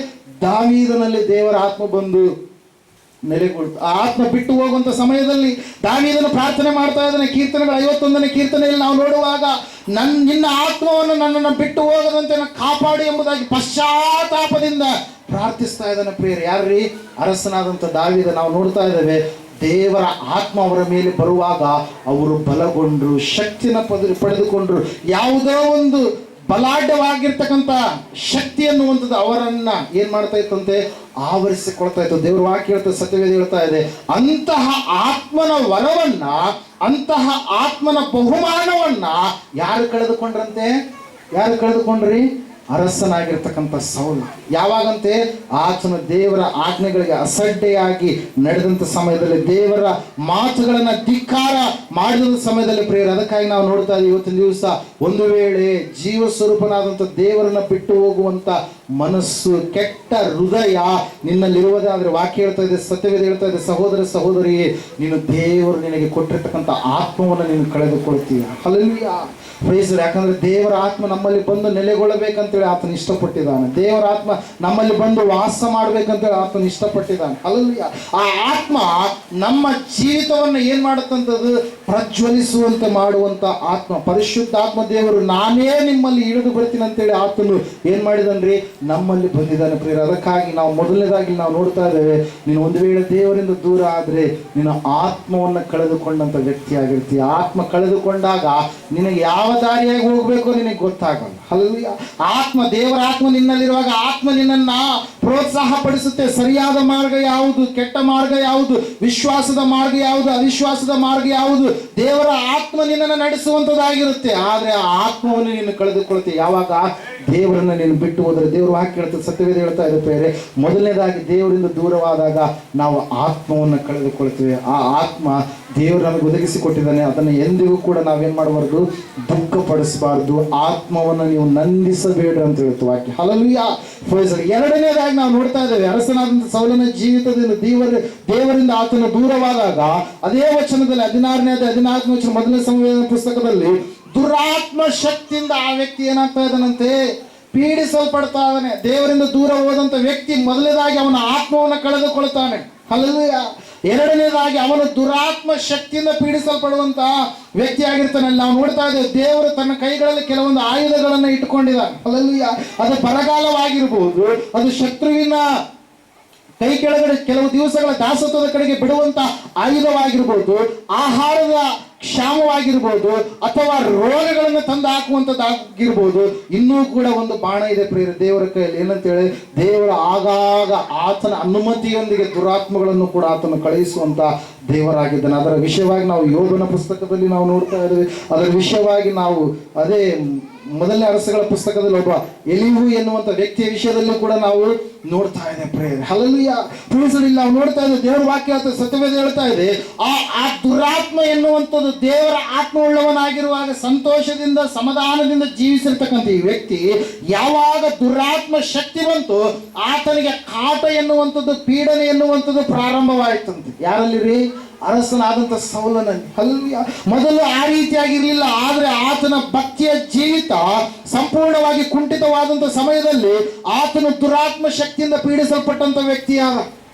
ದಾವೀದನಲ್ಲಿ ದೇವರ ಆತ್ಮ ಬಂದು ನೆಲೆಗೊಳ್ತು. ಆ ಆತ್ಮ ಬಿಟ್ಟು ಹೋಗುವಂತ ಸಮಯದಲ್ಲಿ ದಾವೀದನು ಪ್ರಾರ್ಥನೆ ಮಾಡ್ತಾ ಇದ್ದಾನೆ. ಕೀರ್ತನೆಗಳ 51ನೇ ಕೀರ್ತನೆಯಲ್ಲಿ ನಾವು ನೋಡುವಾಗ, ನಿನ್ನ ಆತ್ಮವನ್ನು ನನ್ನನ್ನು ಬಿಟ್ಟು ಹೋಗದಂತೆ ಕಾಪಾಡಿ ಎಂಬುದಾಗಿ ಪಶ್ಚಾತ್ತಾಪದಿಂದ ಪ್ರಾರ್ಥಿಸ್ತಾ ಇದ್ದಾನೆ ಪ್ರಿಯರೇ. ಯಾರ್ರೀ? ಅರಸನಾದಂಥ ದಾವೀದ. ನಾವು ನೋಡ್ತಾ ಇದ್ದೇವೆ, ದೇವರ ಆತ್ಮ ಅವರ ಮೇಲೆ ಬರುವಾಗ ಅವರು ಬಲಗೊಂಡ್ರು, ಶಕ್ತಿಯನ್ನು ಪಡೆದುಕೊಂಡ್ರು. ಯಾವುದೋ ಒಂದು ಬಲಾಢ್ಯವಾಗಿರ್ತಕ್ಕಂಥ ಶಕ್ತಿ ಅನ್ನುವಂಥದ್ದು ಅವರನ್ನ ಏನ್ ಮಾಡ್ತಾ ಇತ್ತಂತೆ? ಆವರಿಸಿಕೊಳ್ತಾ ಇತ್ತು. ದೇವ್ರ ವಾಕ್ಯ ಹೇಳ್ತಾ, ಸತ್ಯವೇದ ಹೇಳ್ತಾ ಇದೆ, ಅಂತಹ ಆತ್ಮನ ವರವನ್ನ, ಅಂತಹ ಆತ್ಮನ ಬಹುಮಾನವನ್ನ ಯಾರು ಕಳೆದುಕೊಂಡ್ರಂತೆ? ಯಾರು ಕಳೆದುಕೊಂಡ್ರಿ? ಅರಸನಾಗಿರ್ತಕ್ಕಂಥ ಸೌಲ. ಯಾವಾಗಂತೆ? ಆತನು ದೇವರ ಆಜ್ಞೆಗಳಿಗೆ ಅಸಡ್ಡೆಯಾಗಿ ನಡೆದಂಥ ಸಮಯದಲ್ಲಿ, ದೇವರ ಮಾತುಗಳನ್ನ ಧಿಕ್ಕಾರ ಮಾಡಿದ ಸಮಯದಲ್ಲಿ ಪ್ರಿಯರು. ಅದಕ್ಕಾಗಿ ನಾವು ನೋಡ್ತಾ ಇದ್ದೀವಿ, ಇವತ್ತಿನ ದಿವಸ ಒಂದು ವೇಳೆ ಜೀವ ಸ್ವರೂಪನಾದಂಥ ದೇವರನ್ನ ಬಿಟ್ಟು ಹೋಗುವಂತ ಮನಸ್ಸು, ಕೆಟ್ಟ ಹೃದಯ ನಿನ್ನಲ್ಲಿರುವುದಾದ್ರೆ, ವಾಕ್ಯ ಹೇಳ್ತಾ ಇದೆ, ಸತ್ಯವೇದ ಹೇಳ್ತಾ ಇದೆ, ಸಹೋದರ ಸಹೋದರಿ, ನೀನು ದೇವರು ನಿನಗೆ ಕೊಟ್ಟಿರ್ತಕ್ಕಂಥ ಆತ್ಮವನ್ನು ನೀನು ಕಳೆದುಕೊಳ್ತೀಯ. ಹಲ್ಲೆಲೂಯಾ. ಪ್ರೈಸ್. ಯಾಕಂದ್ರೆ ದೇವರ ಆತ್ಮ ನಮ್ಮಲ್ಲಿ ಬಂದು ನೆಲೆಗೊಳ್ಳಬೇಕಂತೇಳಿ ಆತನ ಇಷ್ಟಪಟ್ಟಿದ್ದಾನೆ. ದೇವರ ಆತ್ಮ ನಮ್ಮಲ್ಲಿ ಬಂದು ವಾಸ ಮಾಡ್ಬೇಕಂತೇಳಿ ಆತನ ಇಷ್ಟಪಟ್ಟಿದ್ದಾನೆ. ಹಲ್ಲೆಲೂಯಾ. ಆ ಆತ್ಮ ನಮ್ಮ ಜೀವಿತವನ್ನು ಏನ್ ಮಾಡುತ್ತಂತದ್ದು? ಪ್ರಜ್ವಲಿಸುವಂತೆ ಮಾಡುವಂತ ಆತ್ಮ. ಪರಿಶುದ್ಧ ಆತ್ಮ ದೇವರು, ನಾನೇ ನಿಮ್ಮಲ್ಲಿ ಇಳಿದು ಬರ್ತೀನಿ ಅಂತೇಳಿ ಆತನು ಏನ್ ಮಾಡಿದನ್ರಿ? ನಮ್ಮಲ್ಲಿ ಬಂದಿದ್ದಾನೆ ಪ್ರಿಯರೇ. ಅದಕ್ಕಾಗಿ ನಾವು ಮೊದಲನೇದಾಗಿ ನಾವು ನೋಡ್ತಾ ಇದ್ದೇವೆ, ನೀನು ಒಂದು ವೇಳೆ ದೇವರಿಂದ ದೂರ ಆದರೆ ನೀನು ಆತ್ಮವನ್ನು ಕಳೆದುಕೊಂಡಂಥ ವ್ಯಕ್ತಿಯಾಗಿರ್ತೀಯ. ಆತ್ಮ ಕಳೆದುಕೊಂಡಾಗ ನಿನಗೆ ಯಾವ ದಾರಿಯಾಗಿ ಹೋಗಬೇಕು ನಿನಗೆ ಗೊತ್ತಾಗಲ್ಲ. ಹಲ್ಲೆಲೂಯಾ. ದೇವರ ಆತ್ಮ ನಿನ್ನಲ್ಲಿರುವಾಗ ಆತ್ಮ ನಿನ್ನನ್ನು ಪ್ರೋತ್ಸಾಹ ಪಡಿಸುತ್ತೆ. ಸರಿಯಾದ ಮಾರ್ಗ ಯಾವುದು, ಕೆಟ್ಟ ಮಾರ್ಗ ಯಾವುದು, ವಿಶ್ವಾಸದ ಮಾರ್ಗ ಯಾವುದು, ಅವಿಶ್ವಾಸದ ಮಾರ್ಗ ಯಾವುದು, ದೇವರ ಆತ್ಮ ನಿನ್ನನ್ನು ನಡೆಸುವಂಥದ್ದಾಗಿರುತ್ತೆ. ಆದರೆ ಆ ಆತ್ಮವನ್ನು ನೀನು ಕಳೆದುಕೊಳ್ತೀಯ ಯಾವಾಗ ದೇವರನ್ನು ನೀನು ಬಿಟ್ಟು ಹೋದರೆ. ದೇವರು ವಾಕ್ಯ ಹೇಳ್ತದೆ, ಸತ್ಯವೇದ ಹೇಳ್ತಾ ಇದೆ ಪ್ರಿಯರೇ, ಮೊದಲನೇದಾಗಿ ದೇವರಿಂದ ದೂರವಾದಾಗ ನಾವು ಆತ್ಮವನ್ನು ಕಳೆದುಕೊಳ್ತೇವೆ. ಆ ಆತ್ಮ ದೇವರು ನಮಗೆ ಒದಗಿಸಿಕೊಟ್ಟಿದ್ದಾನೆ, ಅದನ್ನು ಎಂದಿಗೂ ಕೂಡ ನಾವೇನು ಮಾಡಬಾರ್ದು, ದುಃಖಪಡಿಸಬಾರ್ದು. ಆತ್ಮವನ್ನು ನೀವು ನಂದಿಸಬೇಡ ಅಂತ ಹೇಳ್ತು ವಾಕ್ಯ. ಹಲ್ಲೆಲೂಯಾ. ಎರಡನೇದಾಗಿ ನಾವು ನೋಡ್ತಾ ಇದ್ದೇವೆ, ಅರಸನಾದಂಥ ಸೌಲನ ಜೀವಿತದಿಂದ ದೇವರಿಂದ ಆತನ ದೂರವಾದಾಗ ಅದೇ ವಚನದಲ್ಲಿ 16ನೇ 14ನೇ ವಚನ ಮೊದಲನೇ ಸಂವೇದನ ಪುಸ್ತಕದಲ್ಲಿ ದುರಾತ್ಮ ಶಕ್ತಿಯಿಂದ ಆ ವ್ಯಕ್ತಿ ಏನಾಗ್ತಾ ಇದ್ದಾನಂತೆ, ಪೀಡಿಸಲ್ಪಡ್ತಾ ಇದ್ದಾನೆ. ದೇವರಿಂದ ದೂರ ಹೋದಂಥ ವ್ಯಕ್ತಿ ಮೊದಲನೇದಾಗಿ ಅವನ ಆತ್ಮವನ್ನು ಕಳೆದುಕೊಳ್ತಾನೆ. ಹಲ್ಲೆಲೂಯಾ. ಎರಡನೇದಾಗಿ ಅವನು ದುರಾತ್ಮ ಶಕ್ತಿಯಿಂದ ಪೀಡಿಸಲ್ಪಡುವಂತ ವ್ಯಕ್ತಿ ಆಗಿರ್ತಾನೆ. ನಾವು ನೋಡ್ತಾ ಇದ್ದೇವೆ, ದೇವರು ತನ್ನ ಕೈಗಳಲ್ಲಿ ಕೆಲವೊಂದು ಆಯುಧಗಳನ್ನು ಇಟ್ಟುಕೊಂಡಿದ್ದಾನೆ. ಹಲ್ಲೆಲೂಯಾ. ಅದು ಬರಗಾಲವಾಗಿರ್ಬೋದು, ಅದು ಶತ್ರುವಿನ ಕೈ ಕೆಳಗಡೆ ಕೆಲವು ದಿವಸಗಳ ದಾಸತ್ವದ ಕಡೆಗೆ ಬಿಡುವಂತ ಆಯುಧವಾಗಿರ್ಬೋದು, ಆಹಾರದ ಕ್ಷಾಮವಾಗಿರ್ಬೋದು, ಅಥವಾ ರೋಗಗಳನ್ನು ತಂದು ಹಾಕುವಂಥದ್ದಾಗಿರ್ಬೋದು. ಇನ್ನೂ ಕೂಡ ಒಂದು ಬಾಣ ಇದೆ ಪ್ರಿಯರೇ ದೇವರ ಕೈಯಲ್ಲಿ. ಏನಂತೇಳಿ, ದೇವರ ಆಗಾಗ ಆತನ ಅನುಮತಿಯೊಂದಿಗೆ ದುರಾತ್ಮಗಳನ್ನು ಕೂಡ ಆತನು ಕಳುಹಿಸುವಂತ ದೇವರಾಗಿದ್ದಾನೆ. ಅದರ ವಿಷಯವಾಗಿ ನಾವು ಯೋಬನ ಪುಸ್ತಕದಲ್ಲಿ ನಾವು ನೋಡ್ತಾ ಇದ್ದೇವೆ. ಅದರ ವಿಷಯವಾಗಿ ನಾವು ಅದೇ ಮೊದಲನೇ ಅರಸಗಳ ಪುಸ್ತಕದಲ್ಲಿ ಒಬ್ಬ ಎಲಿಹು ಎನ್ನುವಂತ ವ್ಯಕ್ತಿಯ ವಿಷಯದಲ್ಲೂ ಕೂಡ ನಾವು ನೋಡ್ತಾ ಇದೆ ಪ್ರೇಯರ್. ಹಲ್ಲೆಲೂಯಾ. ತಿಳಿಸಲಿಲ್ಲ ನಾವು ನೋಡ್ತಾ ಇದ್ದೇವೆ, ದೇವರ ವಾಕ್ಯ ಸತ್ಯವೇದ ಹೇಳ್ತಾ ಇದೆ, ಆ ದುರಾತ್ಮ ಎನ್ನುವಂಥದ್ದು ದೇವರ ಆತ್ಮ ಉಳ್ಳವನಾಗಿರುವಾಗ ಸಂತೋಷದಿಂದ ಸಮಾಧಾನದಿಂದ ಜೀವಿಸಿರ್ತಕ್ಕಂಥ ಈ ವ್ಯಕ್ತಿ ಯಾವಾಗ ದುರಾತ್ಮ ಶಕ್ತಿ ಬಂತು, ಆತನಿಗೆ ಕಾಟ ಎನ್ನುವಂಥದ್ದು, ಪೀಡನೆ ಎನ್ನುವಂಥದ್ದು ಪ್ರಾರಂಭವಾಯಿತಂತೆ. ಯಾರಲ್ಲಿ ರೀ? ಅರಸನಾದಂಥ ಸೌಲನಲ್ಲಿ. ಹಲ್ಲೆಲೂಯಾ. ಮೊದಲು ಆ ರೀತಿಯಾಗಿರ್ಲಿಲ್ಲ. ಆದರೆ ಆತನ ಭಕ್ತಿಯ ಜೀವಿತ ಸಂಪೂರ್ಣವಾಗಿ ಕುಂಠಿತವಾದಂಥ ಸಮಯದಲ್ಲಿ ಆತನು ದುರಾತ್ಮ ಶಕ್ತಿಯಿಂದ ಪೀಡಿಸಲ್ಪಟ್ಟಂಥ ವ್ಯಕ್ತಿಯಾದ.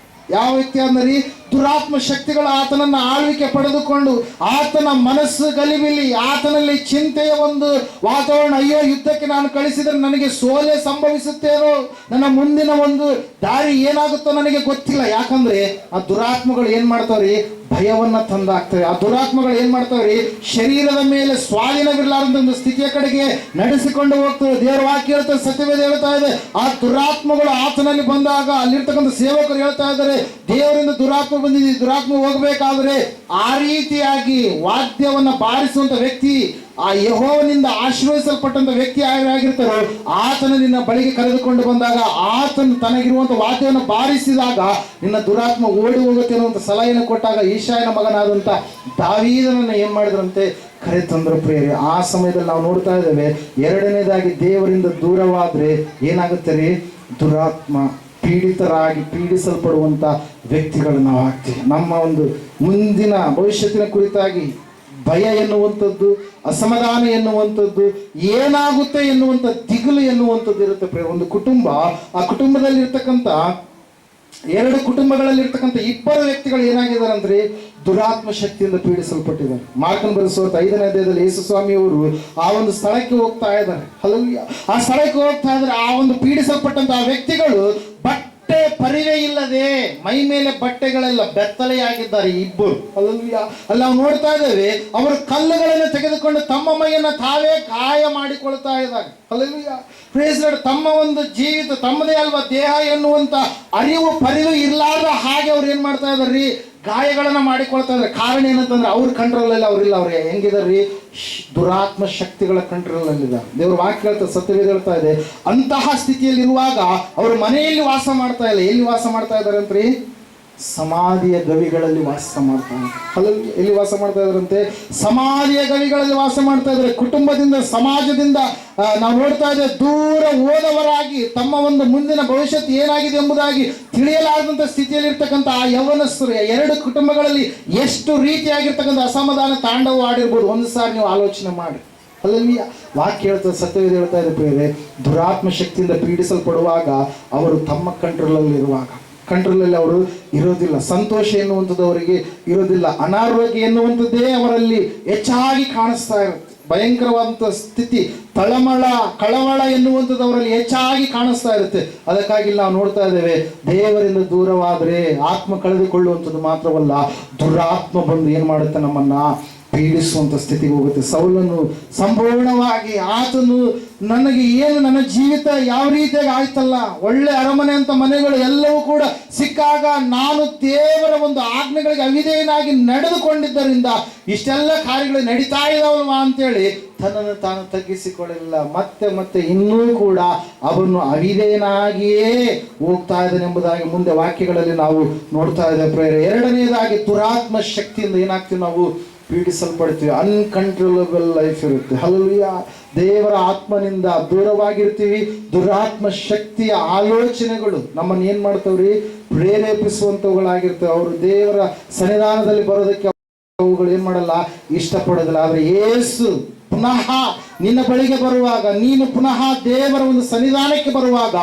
ಯಾವ ವ್ಯಕ್ತಿ ಅಂದರೆ ದುರಾತ್ಮ ಶಕ್ತಿಗಳು ಆತನನ್ನು ಆಳ್ವಿಕೆ ಪಡೆದುಕೊಂಡು ಆತನ ಮನಸ್ಸು ಗಲಿಬಿಲಿ, ಆತನಲ್ಲಿ ಚಿಂತೆಯ ಒಂದು ವಾತಾವರಣ. ಅಯ್ಯೋ, ಯುದ್ಧಕ್ಕೆ ನಾನು ಕಳಿಸಿದರೆ ನನಗೆ ಸೋಲೆ ಸಂಭವಿಸುತ್ತೇನೋ, ನನ್ನ ಮುಂದಿನ ಒಂದು ದಾರಿ ಏನಾಗುತ್ತೋ ನನಗೆ ಗೊತ್ತಿಲ್ಲ. ಯಾಕಂದ್ರೆ ಆ ದುರಾತ್ಮಗಳು ಏನ್ ಮಾಡ್ತಾವ್ರಿ, ಭಯವನ್ನ ತಂದಾಗ್ತವೆ. ಆ ದುರಾತ್ಮಗಳು ಏನ್ ಮಾಡ್ತಾವ್ರಿ, ಶರೀರದ ಮೇಲೆ ಸ್ವಾಧೀನವಿರಲಾರಂತ ಒಂದು ಸ್ಥಿತಿಯ ಕಡೆಗೆ ನಡೆಸಿಕೊಂಡು ಹೋಗ್ತವೆ. ದೇವರ ವಾಕ್ಯ ಹೇಳ್ತಾರೆ, ಸತ್ಯವೇದ ಹೇಳ್ತಾ ಇದೆ, ಆ ದುರಾತ್ಮಗಳು ಆತನಲ್ಲಿ ಬಂದಾಗ ಅಲ್ಲಿರ್ತಕ್ಕಂಥ ಸೇವಕರು ಹೇಳ್ತಾ ಇದ್ದಾರೆ, ದೇವರಿಂದ ದುರಾತ್ಮ ಬಂದಿದೆ, ದುರಾತ್ಮ ಹೋಗಬೇಕಾದ್ರೆ ಆ ರೀತಿಯಾಗಿ ವಾದ್ಯವನ್ನ ಬಾರಿಸುವಂತ ವ್ಯಕ್ತಿ, ಆ ಯೆಹೋವನಿಂದ ಆಶೀರ್ವದಿಸಲ್ಪಟ್ಟಂತ ವ್ಯಕ್ತಿ ಆಗಿರ್ತಾರೋ ಆತನ ನಿನ್ನ ಬಳಿಗೆ ಕರೆದುಕೊಂಡು ಬಂದಾಗ, ಆತನು ತನಗಿರುವಂತ ವಾದ್ಯವನ್ನು ಬಾರಿಸಿದಾಗ ನಿನ್ನ ದುರಾತ್ಮ ಓಡಿ ಹೋಗುತ್ತೆ ಅನ್ನುವಂಥ ಸಲಹೆಯನ್ನು ಕೊಟ್ಟಾಗ ಈಶಾಯನ ಮಗನಾದಂಥ ದಾವೀದನನ್ನು ಏನ್ ಮಾಡಿದ್ರಂತೆ, ಕರೆ ತಂದ್ರು ಪ್ರಿಯರೇ. ಆ ಸಮಯದಲ್ಲಿ ನಾವು ನೋಡ್ತಾ ಇದ್ದೇವೆ, ಎರಡನೇದಾಗಿ ದೇವರಿಂದ ದೂರವಾದ್ರೆ ಏನಾಗುತ್ತೆ ರೀ, ದುರಾತ್ಮ ಪೀಡಿಸಲ್ಪಡುವಂತ ವ್ಯಕ್ತಿಗಳು ನಾವು ಆಗ್ತೀವಿ. ನಮ್ಮ ಒಂದು ಮುಂದಿನ ಭವಿಷ್ಯತ್ತಿನ ಕುರಿತಾಗಿ ಭಯ ಎನ್ನುವಂಥದ್ದು, ಅಸಮಾಧಾನ ಎನ್ನುವಂಥದ್ದು, ಏನಾಗುತ್ತೆ ಎನ್ನುವಂಥ ದಿಗುಲು ಎನ್ನುವಂಥದ್ದು ಇರುತ್ತೆ. ಒಂದು ಕುಟುಂಬ, ಆ ಕುಟುಂಬದಲ್ಲಿ ಇರ್ತಕ್ಕಂಥ ಎರಡು ಕುಟುಂಬಗಳಲ್ಲಿ ಇರ್ತಕ್ಕಂಥ ಇಬ್ಬರು ವ್ಯಕ್ತಿಗಳು ಏನಾಗಿದ್ದಾರೆ ಅಂದ್ರೆ ದುರಾತ್ಮ ಶಕ್ತಿಯಿಂದ ಪೀಡಿಸಲ್ಪಟ್ಟಿದ್ದಾರೆ. ಮಾರ್ಕನ ಬರೆಸುವಂತ 5ನೇ ಅಧ್ಯಾಯದಲ್ಲಿ ಯೇಸು ಸ್ವಾಮಿಯವರು ಆ ಒಂದು ಸ್ಥಳಕ್ಕೆ ಹೋಗ್ತಾ ಇದ್ದಾರೆ. ಹಲ್ಲೆಲೂಯಾ. ಆ ಸ್ಥಳಕ್ಕೆ ಹೋಗ್ತಾ ಇದ್ದಾರೆ. ಆ ಒಂದು ಪೀಡಿಸಲ್ಪಟ್ಟಂತಹ ವ್ಯಕ್ತಿಗಳು ಬಟ್ಟೆ ಪರಿವೆ ಇಲ್ಲದೆ ಮೈ ಮೇಲೆ ಬಟ್ಟೆಗಳೆಲ್ಲ ಬೆತ್ತಲೆಯಾಗಿದ್ದಾರೆ ಇಬ್ಬರು. ಹಲ್ಲೆಲೂಯಾ. ಅಲ್ಲಿ ನಾವು ನೋಡ್ತಾ ಇದ್ದೇವೆ, ಅವರು ಕಲ್ಲುಗಳನ್ನು ತೆಗೆದುಕೊಂಡು ತಮ್ಮ ಮೈಯನ್ನು ತಾವೇ ಗಾಯ ಮಾಡಿಕೊಳ್ತಾ ಇದ್ದಾರೆ. ಹಲ್ಲೆಲೂಯಾ. Praise Lord. ತಮ್ಮ ಒಂದು ಜೀವಿತ ತಮ್ಮದೇ ಅಲ್ವಾ ದೇಹ ಎನ್ನುವಂತ ಪರಿವು ಇರ್ಲಾರ್ದ ಹಾಗೆ ಅವ್ರು ಏನ್ ಮಾಡ್ತಾ ಇದಾರ್ರಿ, ಗಾಯಗಳನ್ನ ಮಾಡಿಕೊಳ್ತಾ ಇದ್ದಾರೆ. ಕಾರಣ ಏನಂತಂದ್ರೆ ಅವ್ರ ಕಂಟ್ರೋಲ್ ಅಲ್ಲಿ ಅವ್ರಿಲ್ಲ. ಅವ್ರು ಹೆಂಗಿದಾರ್ರಿ, ದುರಾತ್ಮ ಶಕ್ತಿಗಳ ಕಂಟ್ರೋಲ್ ಅಲ್ಲಿದ್ದಾರೆ. ದೇವ್ರ ವಾಕ್ಯ ಹೇಳ್ತಾ, ಸತ್ಯವೇದ ಹೇಳ್ತಾ ಇದೆ, ಅಂತಹ ಸ್ಥಿತಿಯಲ್ಲಿ ಇರುವಾಗ ಅವರು ಮನೆಯಲ್ಲಿ ವಾಸ ಮಾಡ್ತಾ ಇಲ್ಲ. ಎಲ್ಲಿ ವಾಸ ಮಾಡ್ತಾ ಇದ್ದಾರೆ ಅಂತ್ರಿ, ಸಮಾಧಿಯ ಗವಿಗಳಲ್ಲಿ ವಾಸ ಮಾಡ್ತಾ ಇದ್ದಾರೆ. ಎಲ್ಲಿ ವಾಸ ಮಾಡ್ತಾ ಇದ್ದಾರಂತೆ, ಸಮಾಧಿಯ ಗವಿಗಳಲ್ಲಿ ವಾಸ ಮಾಡ್ತಾ ಇದ್ದಾರೆ. ಕುಟುಂಬದಿಂದ, ಸಮಾಜದಿಂದ ನಾವು ನೋಡ್ತಾ ಇದ್ದೇವೆ, ದೂರ ಹೋದವರಾಗಿ ತಮ್ಮ ಒಂದು ಮುಂದಿನ ಭವಿಷ್ಯತ್ತು ಏನಾಗಿದೆ ಎಂಬುದಾಗಿ ತಿಳಿಯಲಾರದಂಥ ಸ್ಥಿತಿಯಲ್ಲಿ ಇರ್ತಕ್ಕಂಥ ಆ ಯೌವನಸ್ಥರು ಎರಡು ಕುಟುಂಬಗಳಲ್ಲಿ ಎಷ್ಟು ರೀತಿಯಾಗಿರ್ತಕ್ಕಂಥ ಅಸಮಾಧಾನ ತಾಂಡವ ಆಡಿರ್ಬೋದು. ಒಂದು ಸಾರಿ ನೀವು ಆಲೋಚನೆ ಮಾಡಿ. ಅಲ್ಲಲ್ಲಿ ವಾಕ್ಯ ಹೇಳ್ತದೆ, ಸತ್ಯವೇದ ಹೇಳ್ತಾ ಇದೆ ಪ್ರಿಯರೇ, ದುರಾತ್ಮ ಶಕ್ತಿಯಿಂದ ಪೀಡಿಸಲ್ಪಡುವಾಗ ಅವರು ತಮ್ಮ ಕಂಟ್ರೋಲಲ್ಲಿ ಅವರು ಇರೋದಿಲ್ಲ. ಸಂತೋಷ ಎನ್ನುವಂಥದ್ದು ಅವರಿಗೆ ಇರೋದಿಲ್ಲ. ಅನಾರೋಗ್ಯ ಎನ್ನುವಂಥದ್ದೇ ಅವರಲ್ಲಿ ಹೆಚ್ಚಾಗಿ ಕಾಣಿಸ್ತಾ ಇರುತ್ತೆ. ಭಯಂಕರವಾದಂಥ ಸ್ಥಿತಿ, ತಳಮಳ ಕಳವಳ ಎನ್ನುವಂಥದ್ದು ಅವರಲ್ಲಿ ಹೆಚ್ಚಾಗಿ ಕಾಣಿಸ್ತಾ ಇರುತ್ತೆ. ಅದಕ್ಕಾಗಿ ನಾವು ನೋಡ್ತಾ ಇದ್ದೇವೆ, ದೇವರಿಂದ ದೂರವಾದರೆ ಆತ್ಮ ಕಳೆದುಕೊಳ್ಳುವಂಥದ್ದು ಮಾತ್ರವಲ್ಲ, ದುರಾತ್ಮ ಬಂದು ಏನು ಮಾಡುತ್ತೆ, ನಮ್ಮನ್ನ ಪೀಡಿಸುವಂಥ ಸ್ಥಿತಿಗೆ ಹೋಗುತ್ತೆ. ಸೌಲನು ಸಂಪೂರ್ಣವಾಗಿ ಆತನು ನನಗೆ ಏನು ನನ್ನ ಜೀವಿತ ಯಾವ ರೀತಿಯಾಗಿ ಆಯ್ತಲ್ಲ, ಒಳ್ಳೆ ಅರಮನೆ ಅಂತ ಮನೆಗಳು ಎಲ್ಲವೂ ಕೂಡ ಸಿಕ್ಕಾಗ ನಾನು ದೇವರ ಒಂದು ಆಜ್ಞೆಗಳಿಗೆ ಅವಿಧೇಯನಾಗಿ ನಡೆದುಕೊಂಡಿದ್ದರಿಂದ ಇಷ್ಟೆಲ್ಲ ಕಾರ್ಯಗಳು ನಡೀತಾ ಇದಾವಲ್ವಾ ಅಂತೇಳಿ ತನ್ನನ್ನು ತಾನು ತಗ್ಗಿಸಿಕೊಳ್ಳಲಿಲ್ಲ. ಮತ್ತೆ ಇನ್ನೂ ಕೂಡ ಅವನು ಅವಿಧೇಯನಾಗಿಯೇ ಹೋಗ್ತಾ ಇದ್ದಾನೆಂಬುದಾಗಿ ಮುಂದೆ ವಾಕ್ಯಗಳಲ್ಲಿ ನಾವು ನೋಡ್ತಾ ಇದ್ದೇವೆ ಪ್ರೇರೆ. ಎರಡನೆಯದಾಗಿ ದುರಾತ್ಮ ಶಕ್ತಿಯಿಂದ ಏನಾಗ್ತೀವಿ, ನಾವು ಪೀಡಿಸಲ್ಪಡ್ತೀವಿ. ಅನ್ಕಂಟ್ರೋಲಬಲ್ ಲೈಫ್ ಇರುತ್ತೆ. ಹಲ್ಲೆಲೂಯಾ. ದೇವರ ಆತ್ಮನಿಂದ ದೂರವಾಗಿರ್ತೀವಿ. ದುರಾತ್ಮ ಶಕ್ತಿಯ ಆಲೋಚನೆಗಳು ನಮ್ಮನ್ನು ಏನು ಮಾಡ್ತಾವ್ರಿ, ಪ್ರೇರೇಪಿಸುವಂಥವುಗಳಾಗಿರ್ತವೆ. ಅವರು ದೇವರ ಸನ್ನಿಧಾನದಲ್ಲಿ ಬರೋದಕ್ಕೆ ಅವುಗಳು ಏನು ಮಾಡಲ್ಲ, ಇಷ್ಟಪಡೋದಿಲ್ಲ. ಆದರೆ ಯೇಸು ಪುನಃ ನಿನ್ನ ಬಳಿಗೆ ಬರುವಾಗ, ನೀನು ಪುನಃ ದೇವರ ಒಂದು ಸನ್ನಿಧಾನಕ್ಕೆ ಬರುವಾಗ,